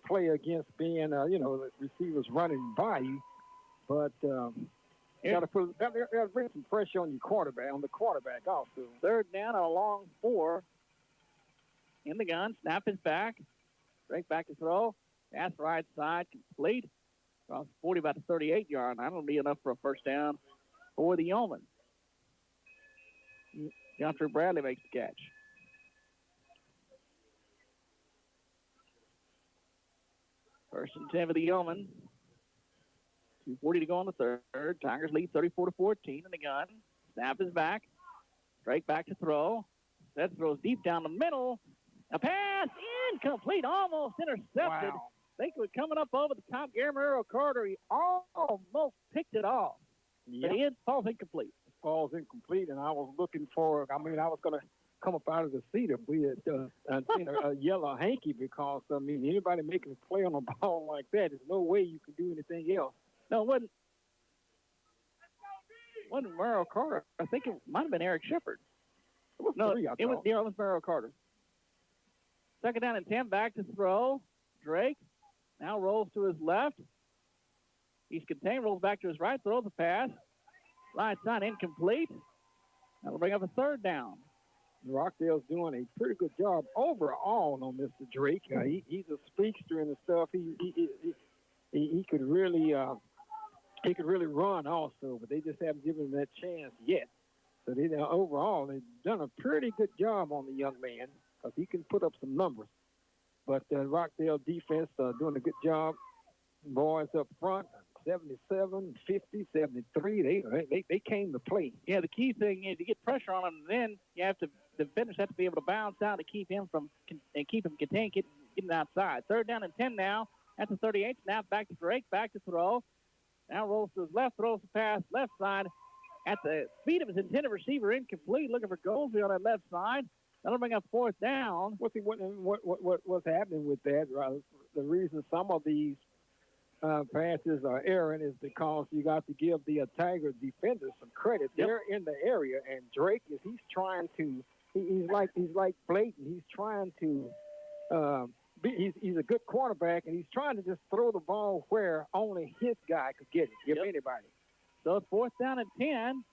play against being, receivers running by you. But you got to bring some pressure on the quarterback also. Third down on a long 4. In the gun, snap is back. Drake back to throw. Pass right side, complete. Across 40, about the 38-yard line. That'll be enough for a first down for the Yeoman. DeAndre Bradley makes the catch. First and 10 for the Yeoman. 2:40 to go on the third. Tigers lead 34-14 in the gun. Snap is back. Drake back to throw. That throws deep down the middle. A pass incomplete, almost intercepted. Wow. Think it was coming up over the top. Guillermo Carter, he almost picked it off. Yep. But it falls incomplete. Falls incomplete, and I was looking for, I was going to come up out of the seat if we had seen a yellow hanky because, anybody making a play on a ball like that, there's no way you can do anything else. No, it wasn't Merrill Carter. I think it might have been Eric Shepard. It was No, three, I it was thought. Merrill Carter. Second down and 10, back to throw. Drake now rolls to his left. He's contained, rolls back to his right, throws the pass. Right side incomplete. That'll bring up a third down. Rockdale's doing a pretty good job overall on Mr. Drake. He's a speedster and stuff. He could really run also, but they just haven't given him that chance yet. So overall they've done a pretty good job on the young man because he can put up some numbers. But Rockdale defense doing a good job. Boys up front, 77, 50, 73. They came to play. Yeah, the key thing is to get pressure on him, and then you have to, the defenders have to be able to bounce out to keep him contained, getting outside. Third down and 10 now at the 38. Snap back to Drake, back to throw. Now rolls to his left, throws the pass left side at the speed of his intended receiver, incomplete. Looking for Goldsby on that left side. That'll bring up fourth down. What's happening with that? The reason some of these passes are errant is because you got to give the Tiger defenders some credit. Yep. They're in the area, and Drake he's trying to. He's like Blayton. He's trying to. He's a good quarterback, and he's trying to just throw the ball where only his guy could get it. Give anybody. So it's fourth down and 10.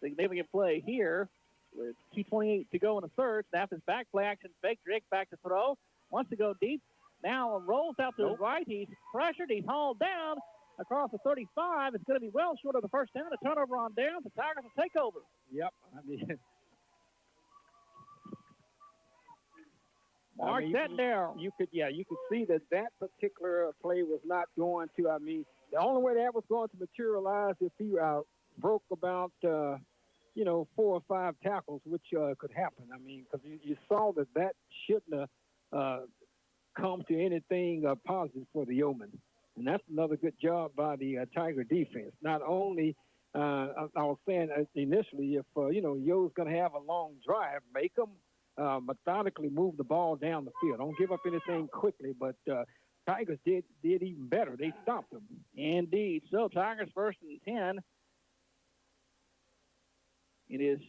Significant play here with 2:28 to go in the third. Snap is back, play action fake. Drake back to throw. Wants to go deep. Now rolls out to his right. He's pressured. He's hauled down across the 35. It's going to be well short of the first down. A turnover on downs. The Tigers will take over. Yep. Mark that down. You could see that particular play was not going to. The only way that was going to materialize if he broke about 4 or 5 tackles, which could happen. Because you saw that shouldn't have come to anything positive for the Yeoman, and that's another good job by the Tiger defense. Not only I was saying initially, if Yoe's going to have a long drive, make them methodically move the ball down the field. Don't give up anything quickly, but Tigers did even better. They stopped them. Indeed. So Tigers first and 10. It is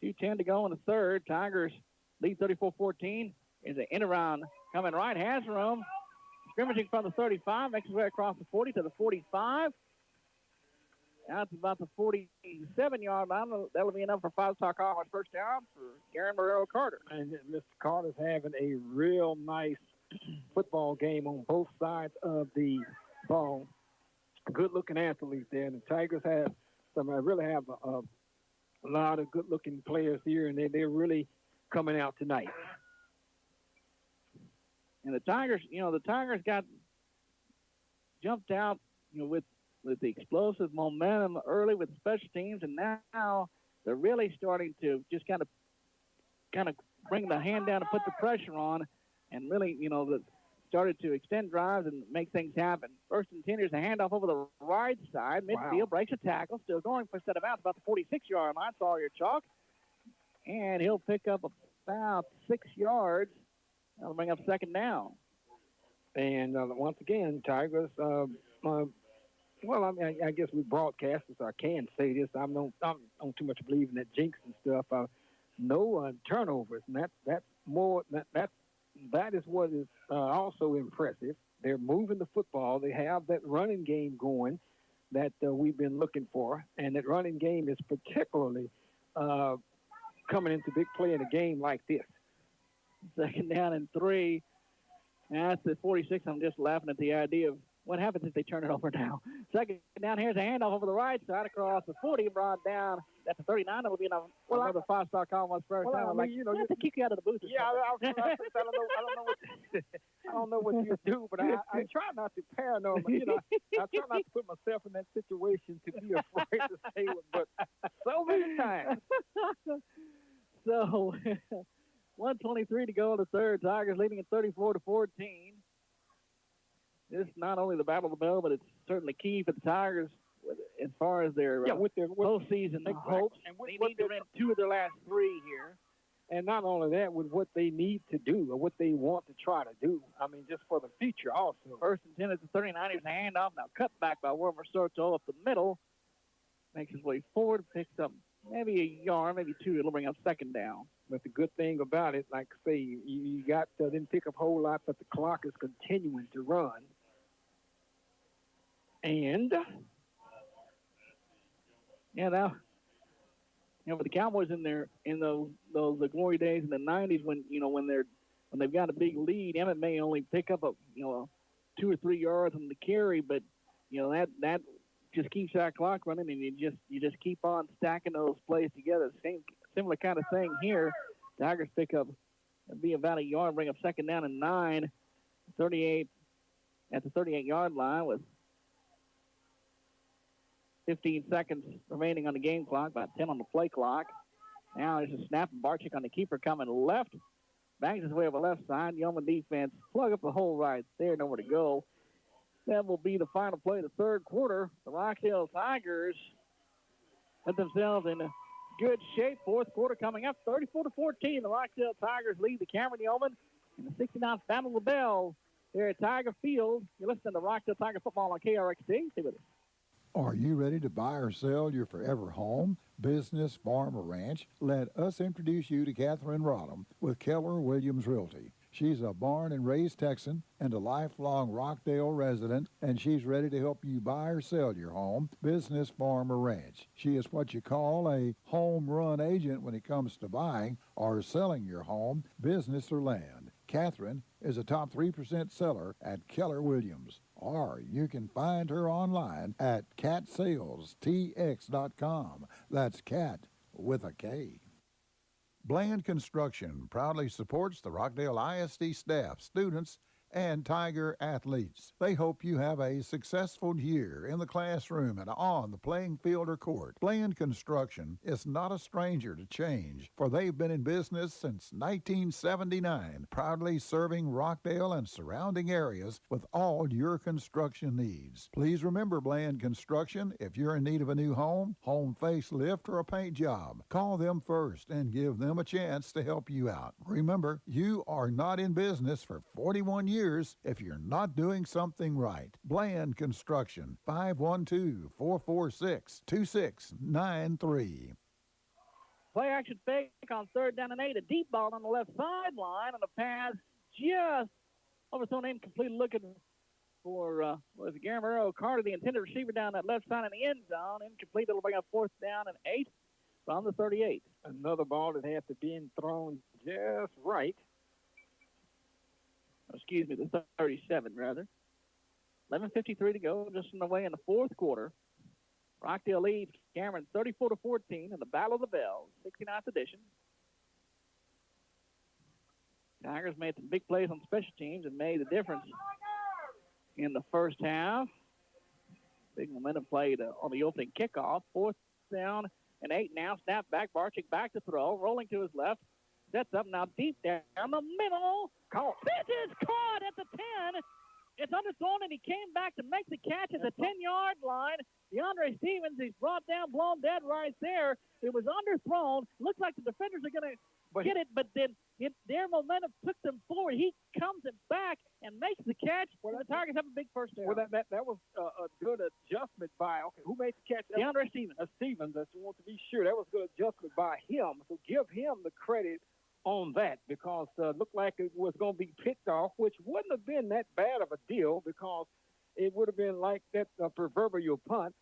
2:10 to go in the third. Tigers lead 34-14. Is an end around coming right. Has room. Scrimmaging from the 35. Makes his way across the 40 to the 45. Now to about the 47-yard line. That'll be enough for 5-star college first down for Garen Morrell Carter. And Mr. Carter's having a real nice football game on both sides of the ball. Good-looking athletes there. And the Tigers have really have a lot of good-looking players here, and they're really coming out tonight. And the Tigers got jumped out, with the explosive momentum early with special teams, and now they're really starting to just kind of bring the hand down and put the pressure on, and really, started to extend drives and make things happen. First and 10, here's a handoff over the right side. Midfield, breaks a tackle, still going for a set of outs about the 46-yard line. Sawyer Chalk. And he'll pick up about 6 yards. That'll bring up second down. And once again, Tigers, I guess we broadcasters, I can say this. I don't too much believe in that jinx and stuff. No turnovers, and that is what is also impressive. They're moving the football. They have that running game going that we've been looking for, and that running game is particularly coming into big play in a game like this. Second down and 3. At the 46, I'm just laughing at the idea of what happens if they turn it over now? Second down, here's a handoff over the right side across the 40, brought down at the 39. It'll be another five-star Commonwealth first down. I mean, you know, have to kick you out of the booth. Yeah, I don't know what you do, but I try not to paranoid. You know, I try not to put myself in that situation to be afraid to say it, but so many times. So, 1:23 to go in the third. Tigers leading at 34-14. This is not only the Battle of the Bell, but it's certainly key for the Tigers as far as their with their postseason hopes. And they need to win 2 of their last 3 here. And not only that, with what they need to do or what they want to try to do. I mean, just for the future also. First and 10 at the 39. Here's a handoff. Now cut back by Wilmer Sorto up the middle. Makes his way forward. Picks up maybe a yard, maybe 2. It'll bring up second down. But the good thing about it, like I say, you got didn't pick up a whole lot, but the clock is continuing to run. And now, with the Cowboys in those glory days in the 90s when they've got a big lead, Emmett may only pick up 2 or 3 yards on the carry, but that just keeps that clock running, and you just keep on stacking those plays together. Similar kind of thing here. Tigers pick up, it'll be about a yard, bring up second down and 9, 38 at the 38-yard line with 15 seconds remaining on the game clock, about 10 on the play clock. Now there's a snap, and Barczyk on the keeper coming left. Bangs his way over left side. Yoeman defense plug up the hole right there, nowhere to go. That will be the final play of the third quarter. The Rockdale Tigers put themselves in good shape. Fourth quarter coming up, 34-14. The Rockdale Tigers lead the Cameron Yoeman in the 69th Battle of the Bell here at Tiger Field. You're listening to Rockdale Tiger Football on KRXT. Stay with us. Are you ready to buy or sell your forever home, business, farm, or ranch? Let us introduce you to Catherine Rodham with Keller Williams Realty. She's a born and raised Texan and a lifelong Rockdale resident, and she's ready to help you buy or sell your home, business, farm, or ranch. She is what you call a home run agent when it comes to buying or selling your home, business, or land. Catherine is a top 3% seller at Keller Williams, or you can find her online at catsalestx.com. That's cat with a K. Bland Construction proudly supports the Rockdale ISD staff, students, and Tiger athletes. They hope you have a successful year in the classroom and on the playing field or court. Bland Construction is not a stranger to change, for they've been in business since 1979, proudly serving Rockdale and surrounding areas with all your construction needs. Please remember Bland Construction if you're in need of a new home facelift, or a paint job. Call them first and give them a chance to help you out. Remember, you are not in business for 41 years if you're not doing something right. Bland Construction, 512-446-2693. Play action fake on third down and 8. A deep ball on the left sideline, and a pass just overthrown, incomplete, looking for was Guillermo Carter, the intended receiver, down that left side in the end zone. Incomplete. It'll bring up fourth down and 8 from the 38. Another ball that had to be thrown just right. Excuse me, the 37, rather. 11:53 to go, just in the way in the fourth quarter. Rockdale leads Cameron 34-14 in the Battle of the Bell, 69th edition. Tigers made some big plays on special teams and made the difference in the first half. Big momentum played on the opening kickoff. Fourth down and 8 now. Snap back. Barczyk back to throw. Rolling to his left. Sets up now deep down the middle. Caught. This is caught at the 10. It's underthrown, and he came back to make the catch at the 10-yard line. DeAndre Stevens, he's brought down, blown dead right there. It was underthrown. Looks like the defenders are going to get it, but then their momentum took them forward. He comes it back and makes the catch. Well, the Tigers have a big first down. Well, that was a good adjustment by, okay, who made the catch? DeAndre Stevens. Stevens, I want to be sure. That was a good adjustment by him. So give him the credit on that, because it looked like it was going to be picked off, which wouldn't have been that bad of a deal, because it would have been like that proverbial punt.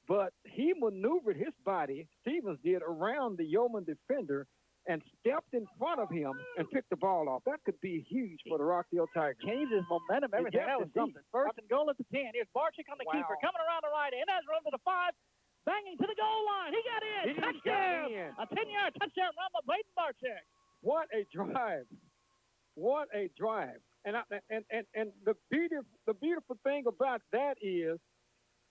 But he maneuvered his body, Stevens did, around the Yoeman defender and stepped in front of him and picked the ball off. That could be huge for the Rockdale Tigers. Changes momentum, everything. Yes, That was indeed. something. First and goal at the 10. Here's Barczyk on the keeper. Coming around the right end. Has room to the 5. Banging to the goal line. He got in. He Touchdown. got in. A 10-yard touchdown run by Bladen Barczyk. What a drive! What a drive! And the beautiful thing about that is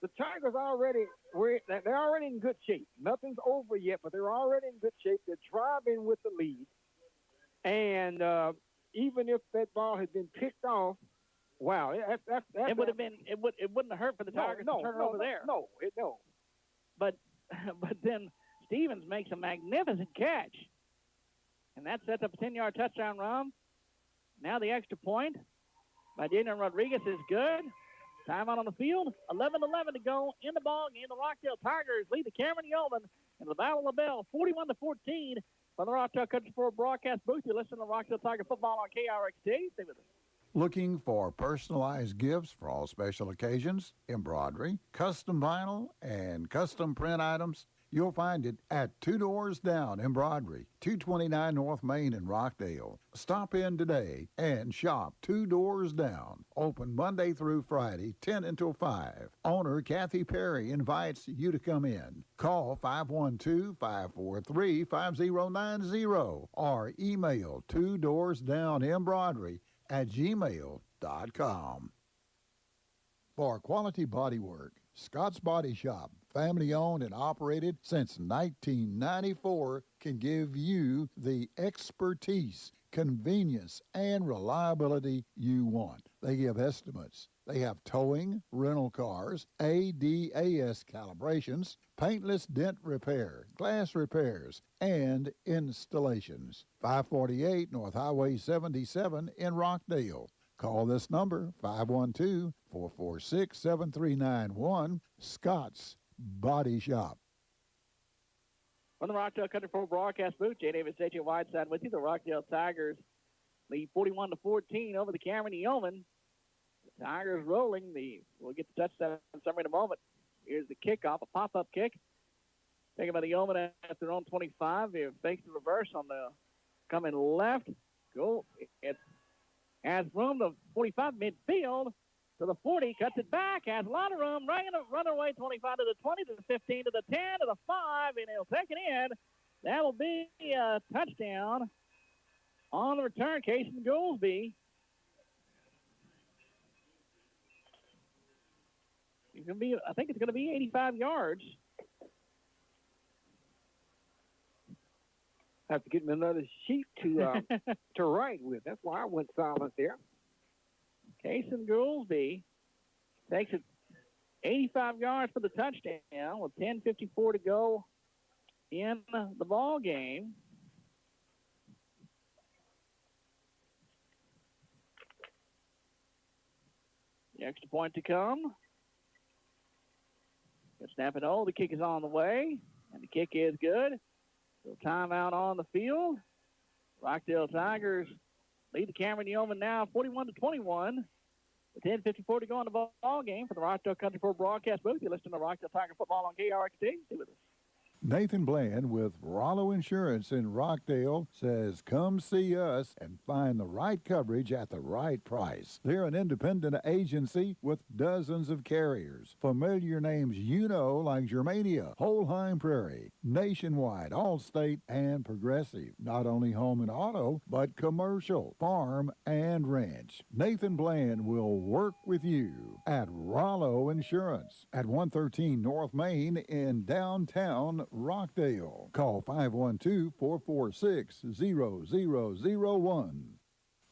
the Tigers they're already in good shape. Nothing's over yet, but they're already in good shape. They're driving with the lead, and even if that ball had been picked off, wow, It would have been. It wouldn't have hurt for the Tigers to turn it over there. No. But then Stevens makes a magnificent catch. And that sets up a 10-yard touchdown run. Now the extra point by Jalen Rodriguez is good. Timeout on the field. 11-11 to go in the ball game. The Rockdale Tigers lead the Cameron Yeoman in the Battle of the Bell, 41-14. From the Rockdale Country Sport broadcast booth, you listen to Rockdale Tiger football on KRXT. Stay with us. Looking for personalized gifts for all special occasions, embroidery, custom vinyl, and custom print items? You'll find it at Two Doors Down Embroidery, 229 North Main in Rockdale. Stop in today and shop Two Doors Down. Open Monday through Friday, 10 until 5. Owner Kathy Perry invites you to come in. Call 512-543-5090 or email twodoorsdownembroidery@gmail.com. For quality body work, Scott's Body Shop, family owned and operated since 1994, can give you the expertise, convenience, and reliability you want. They give estimates. They have towing, rental cars, ADAS calibrations, paintless dent repair, glass repairs, and installations. 548 North Highway 77 in Rockdale. Call this number, 512-446-7391, Scott's Body Shop. From the Rockdale Country Club broadcast booth, Jay Davis, J.J. Whiteside with you. The Rockdale Tigers lead 41-14 over the Cameron Yeoman. The Tigers rolling. We'll get the touchdown summary in a moment. Here's the kickoff, a pop-up kick. Taken by the Yeoman at their own 25. They fakes the reverse on the coming left. Go. It has room to 45 midfield to the 40. Cuts it back. Has a lot of room. Run away 25 to the 20 to the 15 to the 10 to the 5. And he'll take it in. That will be a touchdown on the return. Casey Goolsby. I think it's going to be 85 yards. I have to get me another sheet to write with. That's why I went silent there. Cason Goolsby takes it 85 yards for the touchdown with 10:54 to go in the ball game. The extra point to come. Good snap and hold. The kick is on the way, and the kick is good. So timeout on the field. Rockdale Tigers lead the Cameron Yeoman now 41-21. With 10:54 to go in the ball game for the Rockdale Country Club broadcast booth. You listen to Rockdale Tiger football on KRXT. Stay with us. Nathan Bland with Rollo Insurance in Rockdale says, come see us and find the right coverage at the right price. They're an independent agency with dozens of carriers. Familiar names you know like Germania, Holheim Prairie, Nationwide, Allstate, and Progressive. Not only home and auto, but commercial, farm, and ranch. Nathan Bland will work with you at Rollo Insurance at 113 North Main in downtown Rockdale. Call 512-446-0001.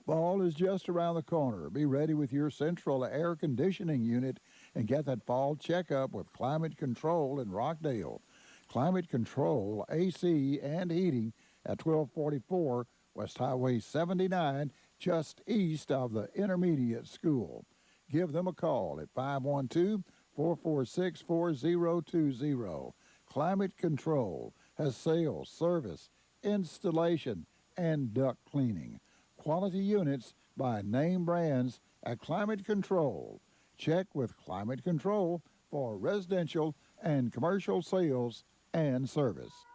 Fall is just around the corner. Be ready with your central air conditioning unit and get that fall checkup with Climate Control in Rockdale. Climate Control, AC, and heating at 1244 West Highway 79, just east of the Intermediate School. Give them a call at 512-446-4020. Climate Control has sales, service, installation, and duct cleaning. Quality units by name brands at Climate Control. Check with Climate Control for residential and commercial sales and service.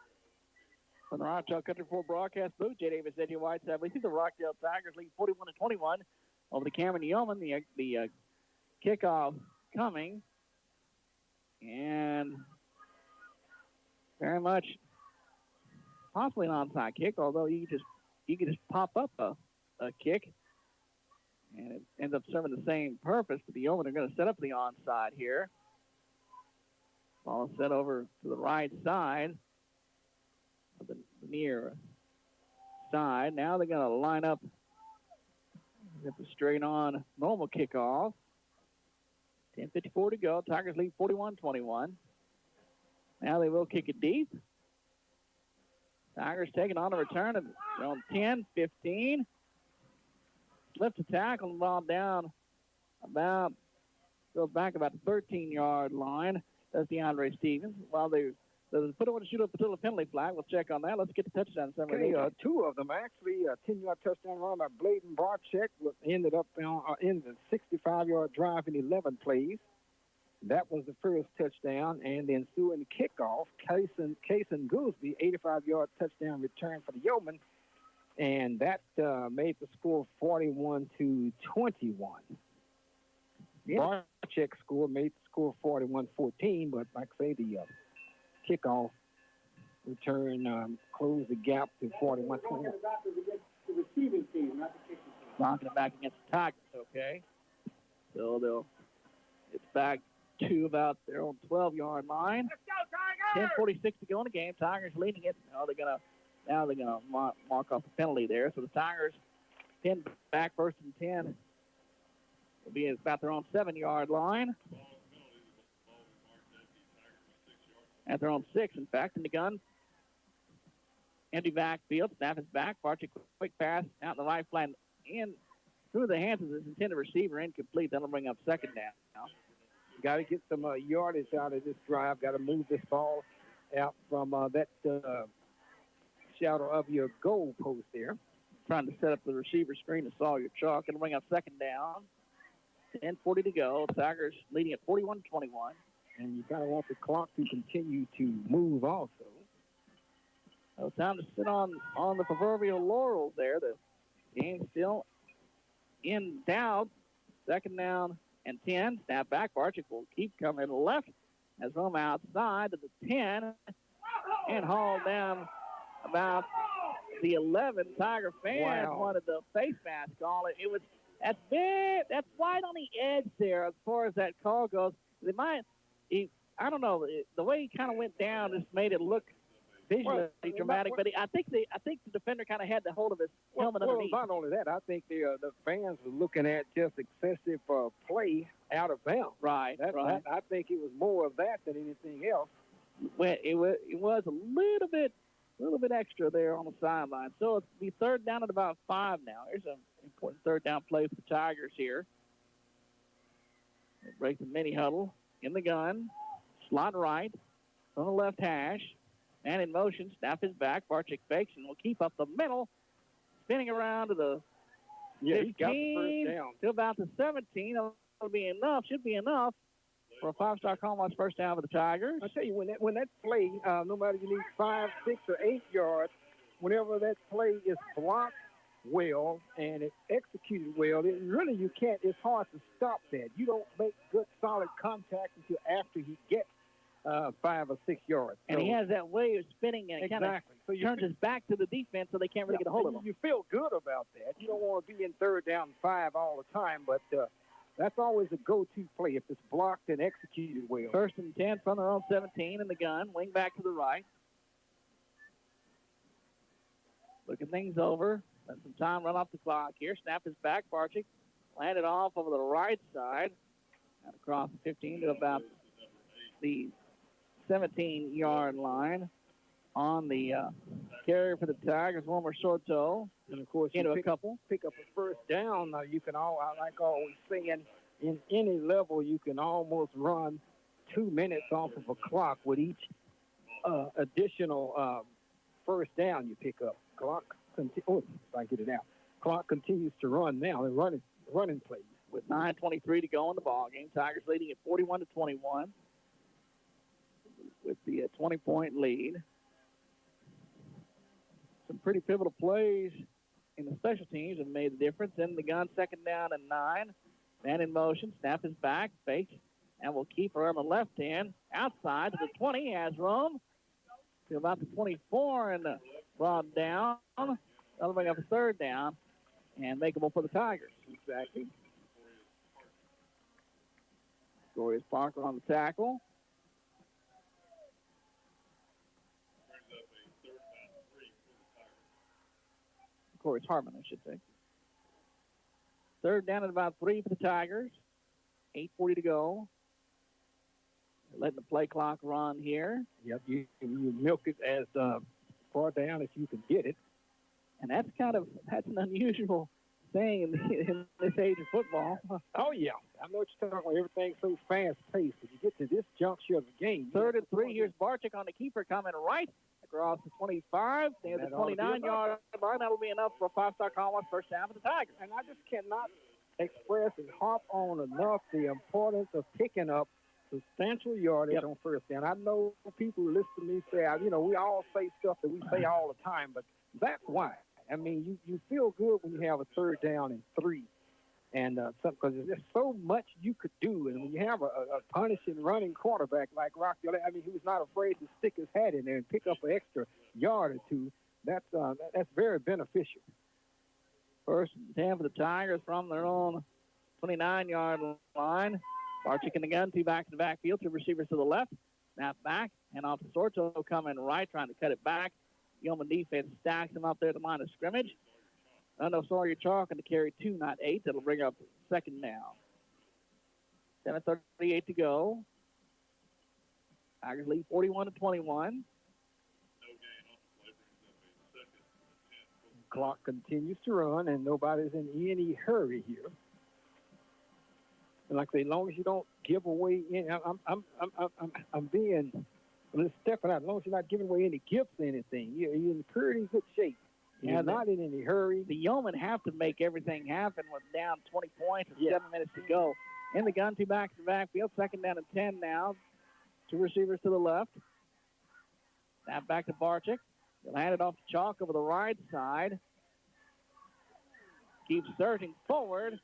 From the Rockdale Country 4 broadcast booth, Jay Davis, Eddie Whiteside. We see the Rockdale Tigers lead 41-21 over the Cameron Yoeman. The kickoff coming, and very much possibly an onside kick, although you could just pop up a kick, and it ends up serving the same purpose. But the Yeomen are going to set up the onside here. Ball set over to the right side, the near side. Now they're going to line up at the straight on normal kickoff. 10:54 to go. Tigers lead 41-21. Now they will kick it deep. Tigers taking on a return of their own 10, 15. Slip to tackle the ball down goes back about the 13-yard line. That's DeAndre Stevens. While they put on a shoot up until the penalty flag. We'll check on that. Let's get the touchdown summary. Okay, two of them actually. A 10-yard touchdown run by Bladen Barczyk ended up in the 65-yard drive in 11 plays. That was the first touchdown, and the ensuing kickoff, Kaysen Goolsby, 85-yard touchdown return for the Yeomen, and that made the score 41-21. Yeah. Barczyk score made the score 41-14, but like I say, the kickoff return closed the gap to 41-20. The receiving team, not the kicking team. Knocking it back against the Tigers, okay. So it's back to about their own 12-yard line. 10:46 to go in the game. Tigers leading it. Now they're gonna mark off a penalty there. So the Tigers pin back first and 10. Will be about their own 7-yard line. At their own 6, in fact, in the gun. Empty backfield. Snap is back. Barczyk, quick pass out in the right flank. In through the hands of his intended receiver. Incomplete. That'll bring up second down now. Got to get some yardage out of this drive. Got to move this ball out from that shadow of your goal post there. Trying to set up the receiver screen to Sawyer Chalk. It'll bring up second down. 10:40 to go. Tigers leading at 41-21. And you kind of want the clock to continue to move also. So time to sit on the proverbial laurels there. The game's still in doubt. Second down and 10. Snap back. Barczyk will keep coming left as room outside to the 10 and hauled down about the 11. Tiger fans wanted the face mask on it. It was that's right on the edge there as far as that call goes. I don't know, the way he kind of went down just made it look visually dramatic. But I think the defender kind of had the hold of his helmet underneath. Well, not only that, I think the fans were looking at just excessive play out of bounds. Right. I think it was more of that than anything else. Well, it was a little bit extra there on the sideline. So it'll be third down at about 5 now. Here's an important third down play for the Tigers here. They break the mini huddle in the gun. Slot right on the left hash. And in motion, snap is back. Barczyk fakes and will keep up the middle. Spinning around to the 15 he got the first down. to about the 17. That'll be enough. Should be enough for a 5-star Commonwealth first down for the Tigers. I tell you, when that play, no matter you need 5, 6, or 8 yards, whenever that play is blocked well and it's executed well, it's hard to stop that. You don't make good, solid contact until after he gets 5 or 6 yards. And he has that way of spinning and kind of turns his back to the defense so they can't really get a hold of him. You feel good about that. You don't want to be in third down 5 all the time, but that's always a go-to play if it's blocked and executed well. First and 10 from their own 17 in the gun. Wing back to the right. Looking things over. Let some time run off the clock here. Snap is back. Barczyk landed off over the right side. And across the 15 to about the 17-yard line on the carrier for the Tigers, Wilmer Soto. And, of course, into pick up a first down. You can like always saying, in any level, you can almost run 2 minutes off of a clock with each additional first down you pick up. Clock continues to run now. They're running plays. With 9:23 to go in the ball game, Tigers leading at 41-21 with the 20-point lead. some pretty pivotal plays in the special teams have made the difference. In the gun, 2nd down and 9. Man in motion, snap is back, fake, and will keep her on the left hand. Outside to the 20, has room to about the 24 and brought down. That'll bring up a 3rd down and makeable for the Tigers. Exactly. Corey Parker on the tackle. Corey Harmon, I should say. 3rd down at about 3 for the Tigers. 8:40 to go. They're letting the play clock run here. Yep, you milk it as far down as you can get it. And that's an unusual thing in this age of football. Oh, yeah. I know what you're talking about. Everything's so fast-paced. If you get to this juncture of the game. 3rd and 3. Here's Barczyk on the keeper coming right across the 25. Near the 29-yard line. That'll be enough for a 5-star Commonwealth first down for the Tigers. And I just cannot express and harp on enough the importance of picking up substantial yardage on first down. I know people who listen to me say, we all say stuff that we say all the time, but that's why. I mean, you feel good when you have a 3rd down and 3. And because there's so much you could do. And when you have a punishing running quarterback like Rockdale, I mean, he was not afraid to stick his hat in there and pick up an extra yard or two. That's very beneficial. 1st and 10 for the Tigers from their own 29-yard line. Barczyk in the gun, 2 backs in the backfield, 2 receivers to the left. Snap back, and off to Sorto coming right, trying to cut it back. Yoeman defense stacks him up there at the line of scrimmage. Undo Sawyer Chalk to carry 2, not 8. That'll bring up 2nd down. 7:38 to go. Tigers lead 41-21. Clock continues to run, and nobody's in any hurry here. And like I say, as long as you don't give away any, I'm stepping out. As long as you're not giving away any gifts or anything, you're in pretty good shape. You're not in any hurry. The Yeomen have to make everything happen with down 20 points and 7 minutes to go. In the gun, 2 backs in the backfield. 2nd down and 10 now. 2 receivers to the left. Snap back to Barczyk. He'll hand it off to Chalk over the right side. Keeps surging forward.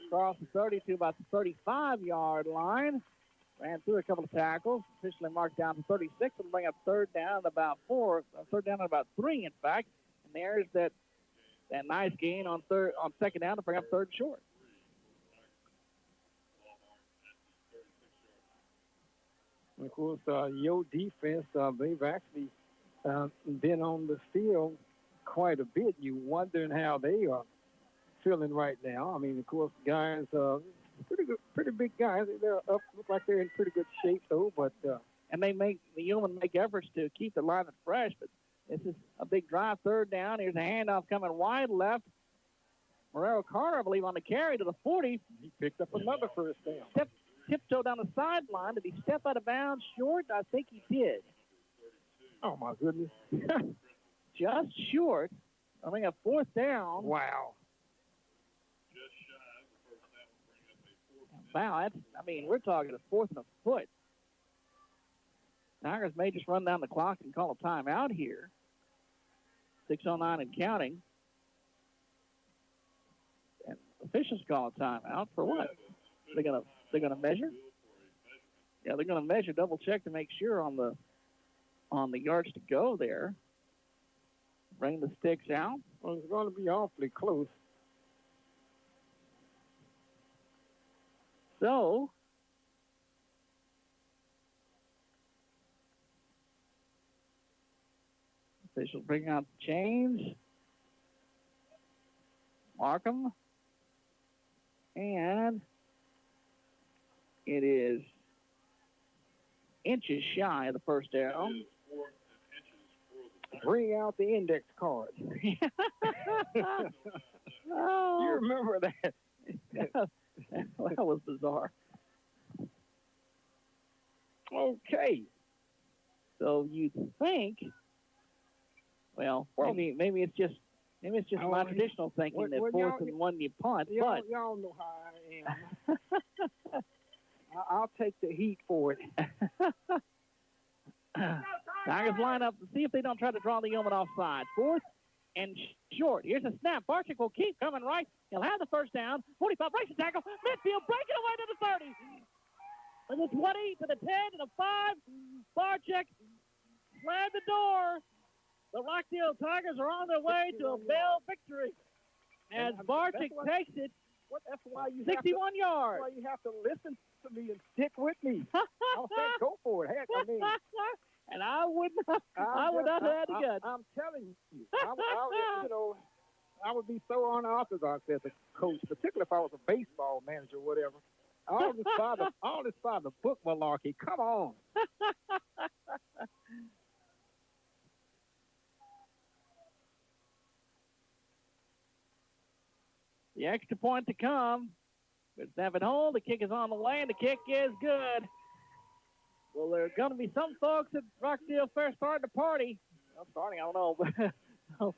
Across the 30 to about the 35-yard line. Ran through a couple of tackles. Officially marked down to 36. It'll bring up 3rd down at about 4. 3rd down at about 3, in fact. And there's that nice gain on 2nd down to bring up 3rd short. And of course, Yoe defense, they've actually been on the field quite a bit. You wondering how they are feeling right now. I mean, of course, guys, pretty big guys. They're up, look like they're in pretty good shape, though. But and the Yeomen make efforts to keep the linemen fresh. But this is a big drive, 3rd down. Here's a handoff coming wide left. Morero Carter, I believe, on the carry to the 40. He picked up another first down. Tiptoe down the sideline. Did he step out of bounds short? I think he did. Oh, my goodness. Just short. I mean, a 4th down. Wow. Wow, we're talking a 4th and a foot. Tigers may just run down the clock and call a timeout here. 6:09 and counting. And officials call a timeout for what? They're gonna measure? Yeah, they're gonna measure, double check to make sure on the yards to go there. Bring the sticks out. Well, it's going to be awfully close. So, officials bring out the chains, mark them, and it is inches shy of the first down. Bring out the index card. Oh. You remember that? That was bizarre. Okay. So you think? Well, maybe it's just my traditional thinking that 4th and 1 you punt. But y'all know how I am. I'll take the heat for it. Tigers line up to see if they don't try to draw the Yeoman offside. 4th and short. Here's a snap. Barczyk will keep coming right. He'll have the first down. 45 breaks the tackle. Midfield breaking away to the 30. To the 20, to the 10, to the 5. Barczyk slammed the door. The Rockdale Tigers are on their way to a Bell victory as Barczyk takes it. That's why you 61 yards. That's why you have to listen to me and stick with me. I'll say go for it. Heck, I mean. And I would not have had the guts. I'm telling you, I would be so unorthodox as a coach, particularly if I was a baseball manager or whatever. All this by the book malarkey. Come on. The extra point to come. It's 7 hole. The kick is on the way, and the kick is good. Well, there are going to be some folks at Rockdale Fair starting to party. Well, starting, I don't know,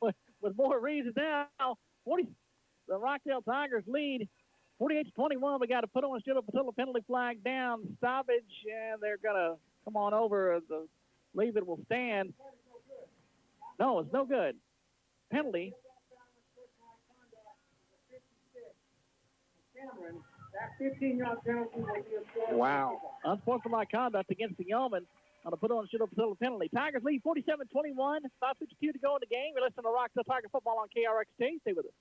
but with more reasons now. The Rockdale Tigers lead 48-21. We got to put on a penalty flag down, stoppage, and they're going to come on over. The leave it will stand. No, it's no good. Penalty. That 15-yard penalty will be a wow. Unsportsmanlike conduct against the Yeoman on a put-on shoot-up penalty. Tigers lead 47-21. 5:52 to go in the game. You're listening to Rockdale Tiger football on KRXT. Stay with us.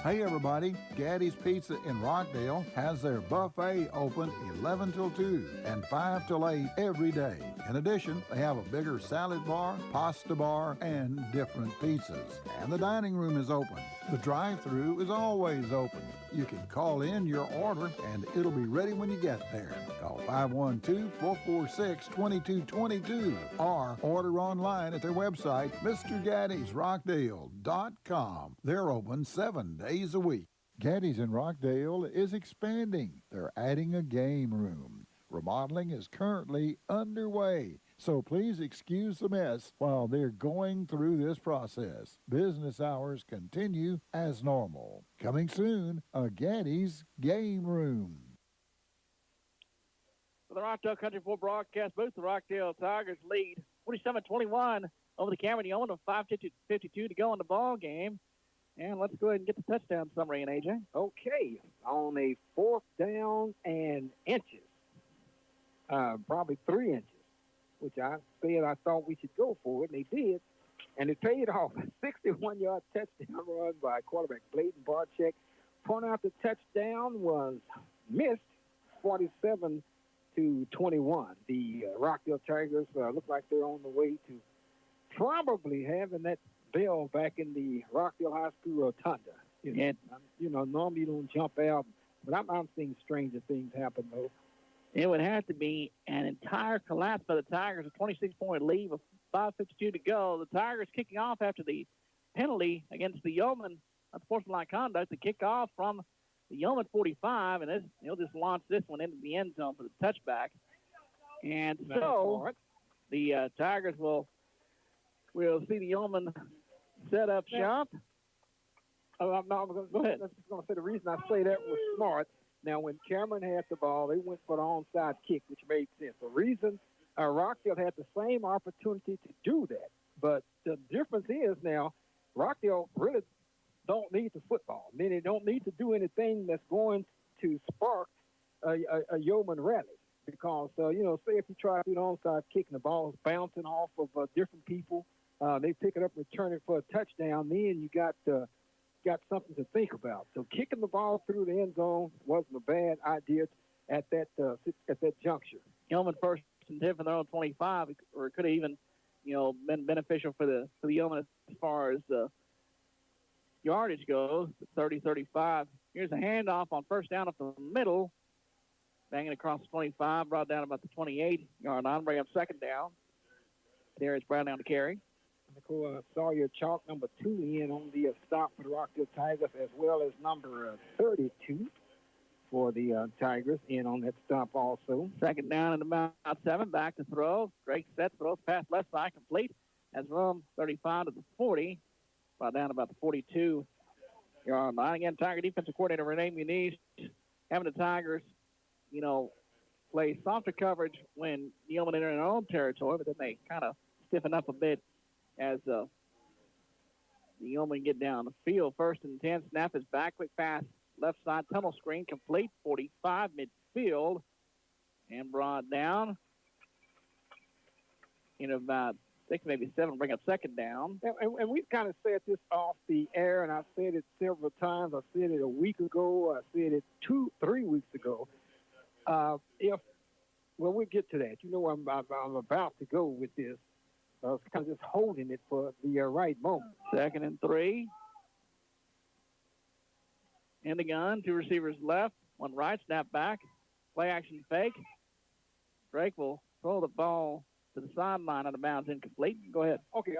Hey everybody, Gaddy's Pizza in Rockdale has their buffet open 11 till 2 and 5 till 8 every day. In addition, they have a bigger salad bar, pasta bar, and different pizzas. And the dining room is open. The drive-thru is always open. You can call in your order and it'll be ready when you get there. Call 512-446-2222 or order online at their website, MrGaddy'sRockdale.com. They're open 7 days a week. Gaddy's in Rockdale is expanding. They're adding a game room. Remodeling is currently underway, so please excuse the mess while they're going through this process. Business hours continue as normal. Coming soon, a Gaddy's game room. For the Rockdale Country 4 broadcast booth, the Rockdale Tigers lead 47-21 over the Cameron Yeoman with 5:52 to go in the ball game. And let's go ahead and get the touchdown summary in, AJ. Okay, on a 4th down and inches. Probably 3 inches, which I said I thought we should go for it, and they did. And it paid off. A 61-yard touchdown run by quarterback Bladen Barczyk. Point out the touchdown was missed, 47-21. The Rockdale Tigers look like they're on the way to probably having that bell back in the Rockdale High School rotunda. Normally you don't jump out, but I'm seeing stranger things happen, though. It would have to be an entire collapse by the Tigers, a 26-point lead with 5:52 to go. The Tigers kicking off after the penalty against the Yeoman, unsportsmanlike conduct, the kickoff from the Yeoman 45, and he'll just launch this one into the end zone for the touchback. And so the Tigers will see the Yeoman set up shop. Go ahead. I was just going to say the reason I say that was smart. Now, when Cameron had the ball, they went for the onside kick, which made sense. The reason Rockdale had the same opportunity to do that, but the difference is now Rockdale really don't need the football. I mean, they don't need to do anything that's going to spark a Yeoman rally because, say if you try to do the onside kick and the ball is bouncing off of different people, they pick it up and return it for a touchdown, then you got something to think about. So kicking the ball through the end zone wasn't a bad idea at that juncture. Yeoman first and 10 from their own 25, or it could have even, been beneficial for the Yeoman as far as yardage goes. 30-35. Here's a handoff on first down up the middle, banging across the 25, brought down about the 28-yard line. Bring up second down. There is Brown down to carry. Sawyer Chalk, number 2, in on the stop for the Rockdale Tigers, as well as number 32 for the Tigers in on that stop also. Second down and about 7, back to throw. Drake sets, throws past left side, complete. Has room 35 to the 40, brought down about the 42-yard line. Again, Tiger defensive coordinator Renee Muniz having the Tigers, play softer coverage when Yeoman enter in their own territory, but then they kind of stiffen up a bit as Yoeman get down the field. 1st and 10. Snap is back. Quick pass. Left side tunnel screen complete. 45 midfield. And brought down in about 6, maybe 7. Bring up 2nd down. And we've kind of said this off the air, and I've said it several times. I said it a week ago. I said it 2-3 weeks ago. We'll get to that. You know, I'm about to go with this. I was kind of just holding it for the right moment. 2nd and 3. In the gun, 2 receivers left, 1 right, snap back, play action fake. Drake will throw the ball to the sideline out of bounds, incomplete. Go ahead. Okay,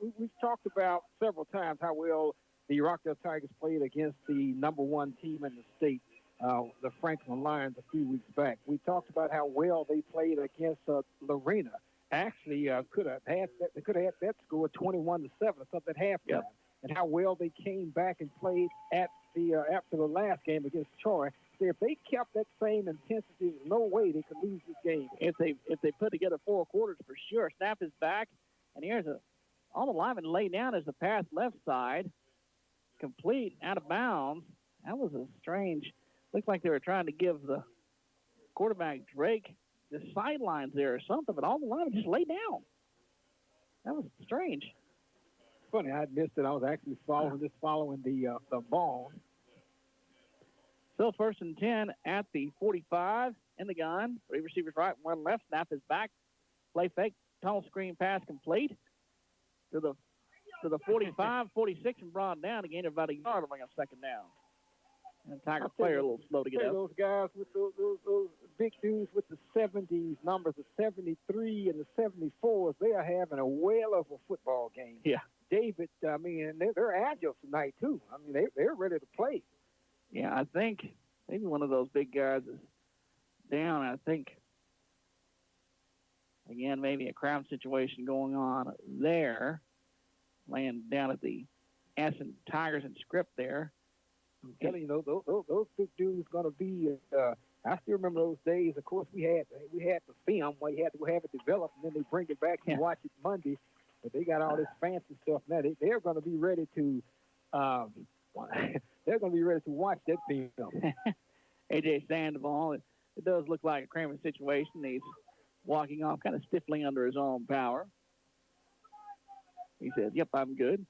we've talked about several times how well the Rockdale Tigers played against the #1 team in the state, the Franklin Lions, a few weeks back. We talked about how well they played against Lorena. Actually, could have had that score 21-7 or something at halftime. Yep. And how well they came back and played at the after the last game against Troy. So if they kept that same intensity, there's no way they could lose this game. If they put together 4 quarters, for sure. Snap is back, and here's all the linemen lay down as the pass left side, complete, out of bounds. That was a strange. Looked like they were trying to give the quarterback Drake the sidelines there or something, but all the linemen just lay down. That was strange. Funny, I missed it. I was actually following the ball. Still 1st and 10 at the 45 in the gun. 3 receivers right, 1 left. Snap is back. Play fake. Tunnel screen pass complete to the 45, 46, and brought down again about a yard to bring up 2nd down. And Tiger player a little slow to get up. Those guys with those big dudes with the 70s numbers, the 73 and the 74s, they are having a whale of a football game. Yeah. David, I mean, they're agile tonight, too. I mean, they're ready to play. Yeah, I think maybe one of those big guys is down. I think, again, maybe a crowd situation going on there. Laying down at the Essen Tigers and script there. I'm telling you, those big dudes going to be, I still remember those days. Of course, we had the film where you had to have it developed, and then they bring it back and watch it Monday. But they got all this fancy stuff now. They're going to be ready to they're going to be ready to watch that film. A.J. Sandoval, it does look like a cramping situation. He's walking off kind of stiffly under his own power. He says, yep, I'm good.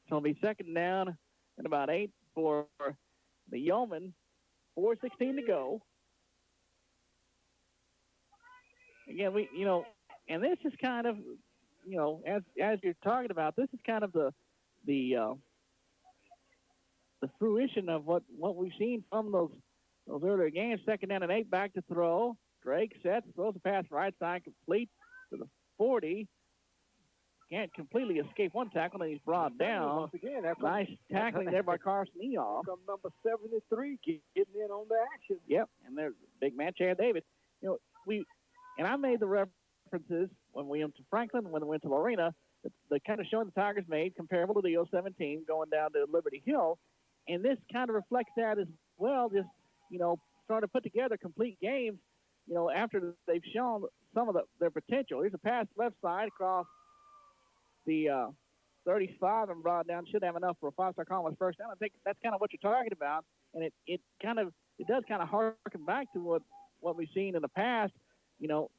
So it'll be 2nd down and about 8 for the Yeoman. 4:16 to go. Again, and this is kind of, as you're talking about, this is kind of the fruition of what we've seen from those earlier games. 2nd down and 8, back to throw. Drake sets, throws a pass right side, complete to the 40. Can't completely escape one tackle, and he's brought down. Once again, nice tackling there by Carson Eoff. From number 73, getting in on the action. Yep, and there's big man Chad David. I made the references when we went to Franklin, when we went to Lorena, the kind of showing the Tigers made comparable to the 017 going down to Liberty Hill, and this kind of reflects that as well. Just trying to put together complete games. After they've shown some of their potential. Here's a pass left side across the 35 and brought down. Should have enough for a 5-star Commerce first down. I think that's kind of what you're talking about, and it does kind of harken back to what we've seen in the past.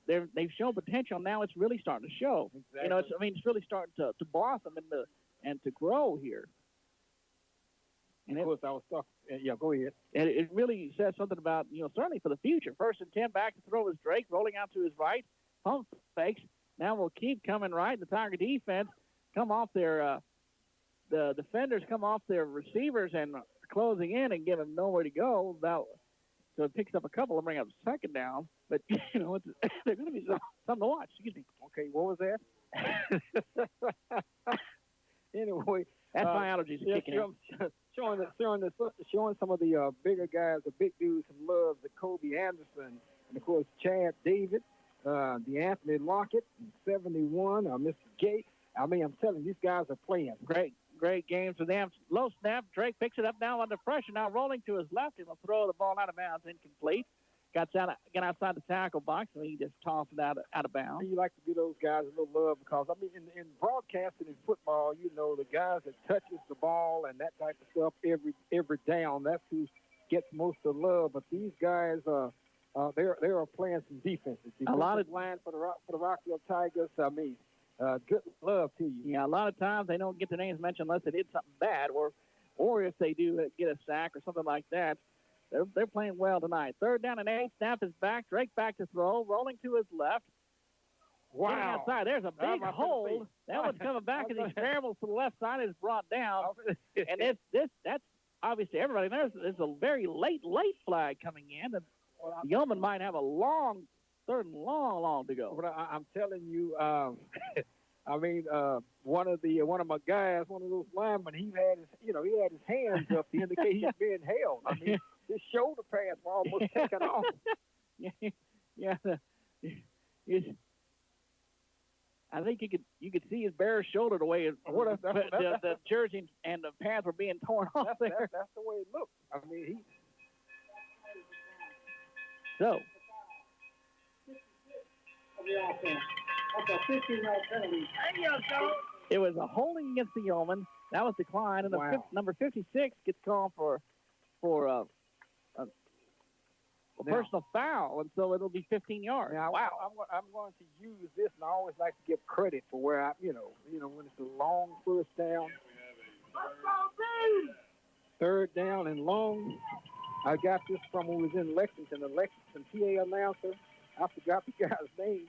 They've shown potential. Now it's really starting to show. Exactly. It's really starting to blossom and to grow here. And of course, I was talking. Yeah, go ahead. And it really says something about, certainly for the future. 1st and 10, back to throw is Drake, rolling out to his right. Pump fakes. Now we'll keep coming right. The Tiger defense come off their the defenders come off their receivers and closing in and give them nowhere to go. So it picks up a couple and bring up 2nd down. But, they're going to be something to watch. Excuse me. Okay, what was that? Anyway. That's my allergies kicking in. Showing some of the bigger guys, the big dudes some love, the Kobe Anderson, and, of course, Chad David, the Anthony Lockett, 71, Mr. Gate. I mean, I'm telling you, these guys are playing. Great games for them. Low snap. Drake picks it up now under pressure. Now rolling to his left. He'll throw the ball out of bounds, incomplete. got outside the tackle box, and he just tossed it out of bounds. You like to give those guys a little love because, I mean, in broadcasting in football, you know, the guys that touches the ball and that type of stuff every down, that's who gets most of the love. But these guys, they are playing some defenses. A lot of line for the Rockdale Tigers. I mean, good love to you. Yeah, a lot of times they don't get their names mentioned unless they did something bad, or if they do get a sack or something like that. They're playing well tonight. 3rd down and 8. Snap is back. Drake back to throw. Rolling to his left. Wow. Getting outside. There's a big hold. That one's coming back as he scrambles to the left side and is brought down. And that's obviously everybody knows there's a very late flag coming in. And Yoeman might have a long 3rd and long to go. But I'm telling you, I mean, one of my guys, one of those linemen, he had his hands up to indicate he's being held. I mean, his shoulder pads were almost taken off. Yeah. I think you could see his bare shoulder the way the jersey and the pads were being torn off there. That's the way it looked. I mean, So. That's a 15-yard penalty. It was a holding against the Yeoman. That was declined, and number 56 gets called for a personal foul, and so it'll be 15 yards. Now, wow. I'm going to use this, and I always like to give credit for where when it's a long 1st down. 3rd down and long. I got this from when we was in Lexington, the Lexington PA announcer. I forgot the guy's name.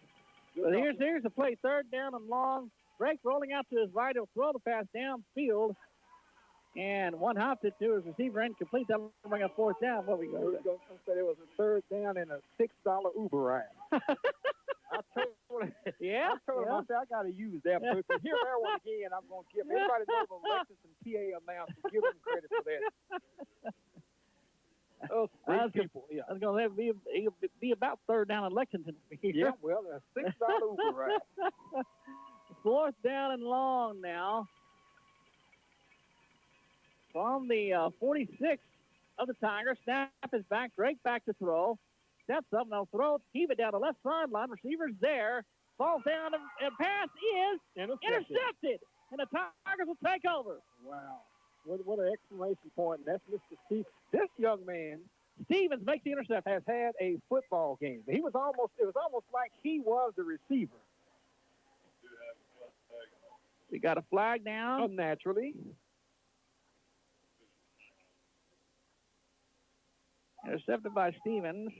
But here's the play. 3rd down and long. Drake rolling out to his right. He'll throw the pass downfield. And one hopped it to his receiver incomplete. That'll bring up 4th down. What we go? It was a 3rd down and a $6 Uber ride. I told him, I said, I got to use that. But if you hear that one again, I'm going to give everybody knows the Lexington PA announcer. Give them credit for that. I was going to be about 3rd down in Lexington. Yeah, well, a $6 Uber ride. 4th down and long now. From the 46 of the Tigers. Snap is back. Drake back to throw. Steps up. Now throw. Heave it down the left sideline. Receiver's there. Falls down. And pass is intercepted. And the Tigers will take over. Wow. What an exclamation point. And that's Mr. Steve. This young man, Stevens, makes the interception. Has had a football game. It was almost like he was the receiver. We got a flag down. Naturally. Intercepted by Stevens.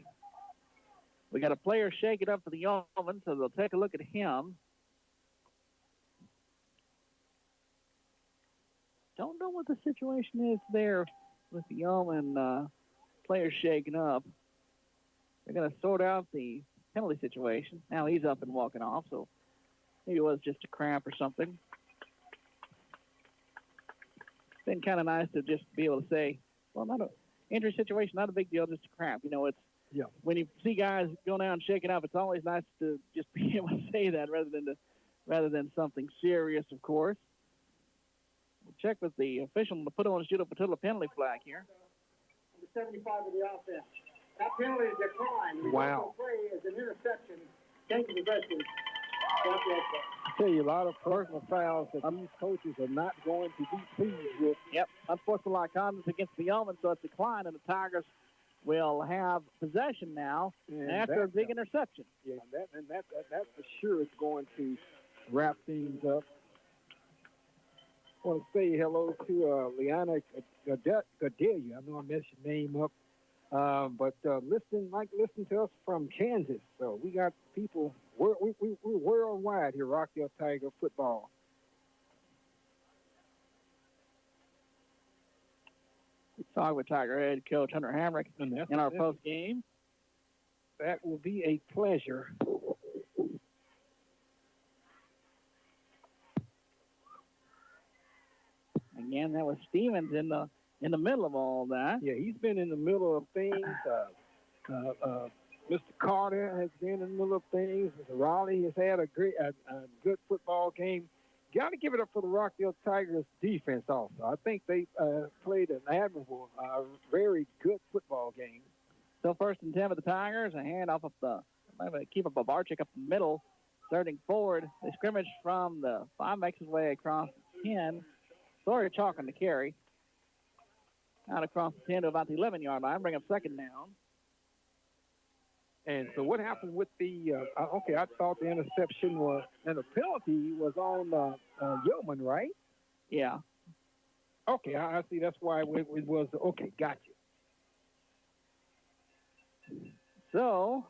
We got a player shaking up for the Yeoman, so they'll take a look at him. Don't know what the situation is there with the Yeoman players shaking up. They're going to sort out the penalty situation. Now he's up and walking off, so maybe it was just a cramp or something. It's been kind of nice to just be able to say, well, not a injury situation, not a big deal, just a cramp. You know, it's when you see guys go down and shaking up, it's always nice to just be able to say that rather than something serious, of course. We'll check with the official to put on a shoot-up penalty flag here. Number 75 of the offense. That penalty is declined. Wow. The play is an interception. Change the possession. I tell you, a lot of personal fouls that these coaches are not going to be pleased with. Yep. Unsportsmanlike conduct against the Yeoman, so it's declined, and the Tigers will have possession now after a big interception. Yeah, that for sure is going to wrap things up. I want to say hello to Liana Gadelia. I know I messed your name up. But listen to us from Kansas. So we got people, we're worldwide here, Rockdale Tiger football. We talk with Tiger head coach Hunter Hamrick in our post game. That will be a pleasure. Again, that was Stevens in the middle of all that. Yeah, he's been in the middle of things. Mr. Carter has been in the middle of things. Mr. Raleigh has had a good football game. Got to give it up for the Rockdale Tigers defense also. I think they played an admirable, very good football game. Still 1st and 10 for the Tigers. A handoff keep up a Barczyk up the middle. Starting forward, they scrimmage from the 5, makes his way across the 10. Sawyer Chalk on the carry. Out across the 10 to about the 11-yard line. Bring up 2nd down. And so what happened with the, okay, I thought the interception was, and the penalty was on Yoeman, right? Yeah. Okay, I see. That's why it was, okay, gotcha. So,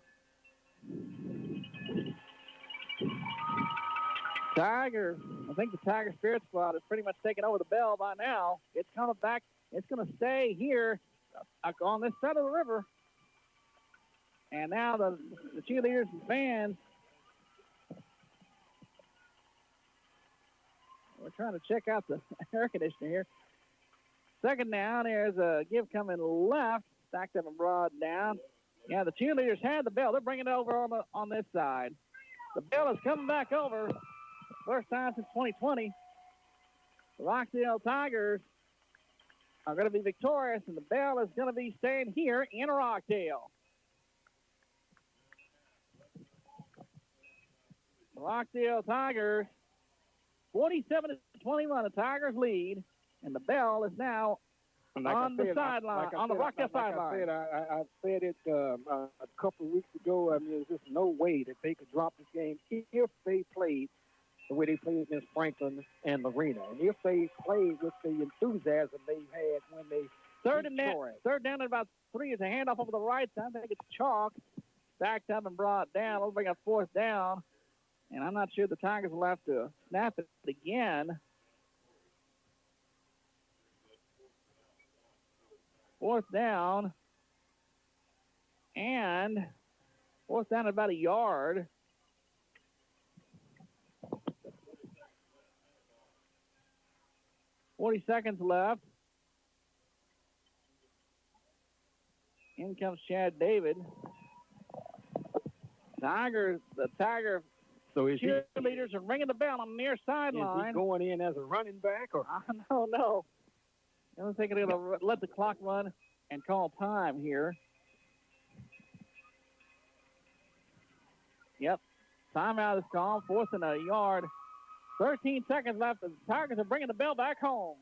Tigers, I think the Tiger Spirit Squad has pretty much taken over the bell by now. It's coming back. It's going to stay here on this side of the river. And now the cheerleaders and fans, we're trying to check out the air conditioner here. 2nd down, there's a give coming left, stacked up and broad down. Yeah, the cheerleaders had the bell. They're bringing it over on this side. The bell is coming back over. First time since 2020. The Rockdale Tigers are going to be victorious, and the bell is going to be staying here in Rockdale. The Rockdale Tigers, 47-21, the Tigers lead, and the bell is now on the sideline, on the Rockdale sideline. I said it a couple of weeks ago. I mean, there's just no way that they could drop this game if they played the way they played against Franklin and Lorena, and if they played with the enthusiasm they had when they third down at about 3 is a handoff over the right side. I think it's Chalk, backed up and brought down. We'll bring up 4th down, and I'm not sure the Tigers will have to snap it again. 4th down, and 4th down at about a yard. $40 seconds left. In comes Chad David. The Tiger cheerleaders are ringing the bell on the near sideline. Is he going in as a running back? Or? I don't know. I don't think they're going to let the clock run and call time here. Yep. Timeout is called. 4th and a yard. 13 seconds left. The Tigers are bringing the bell back home.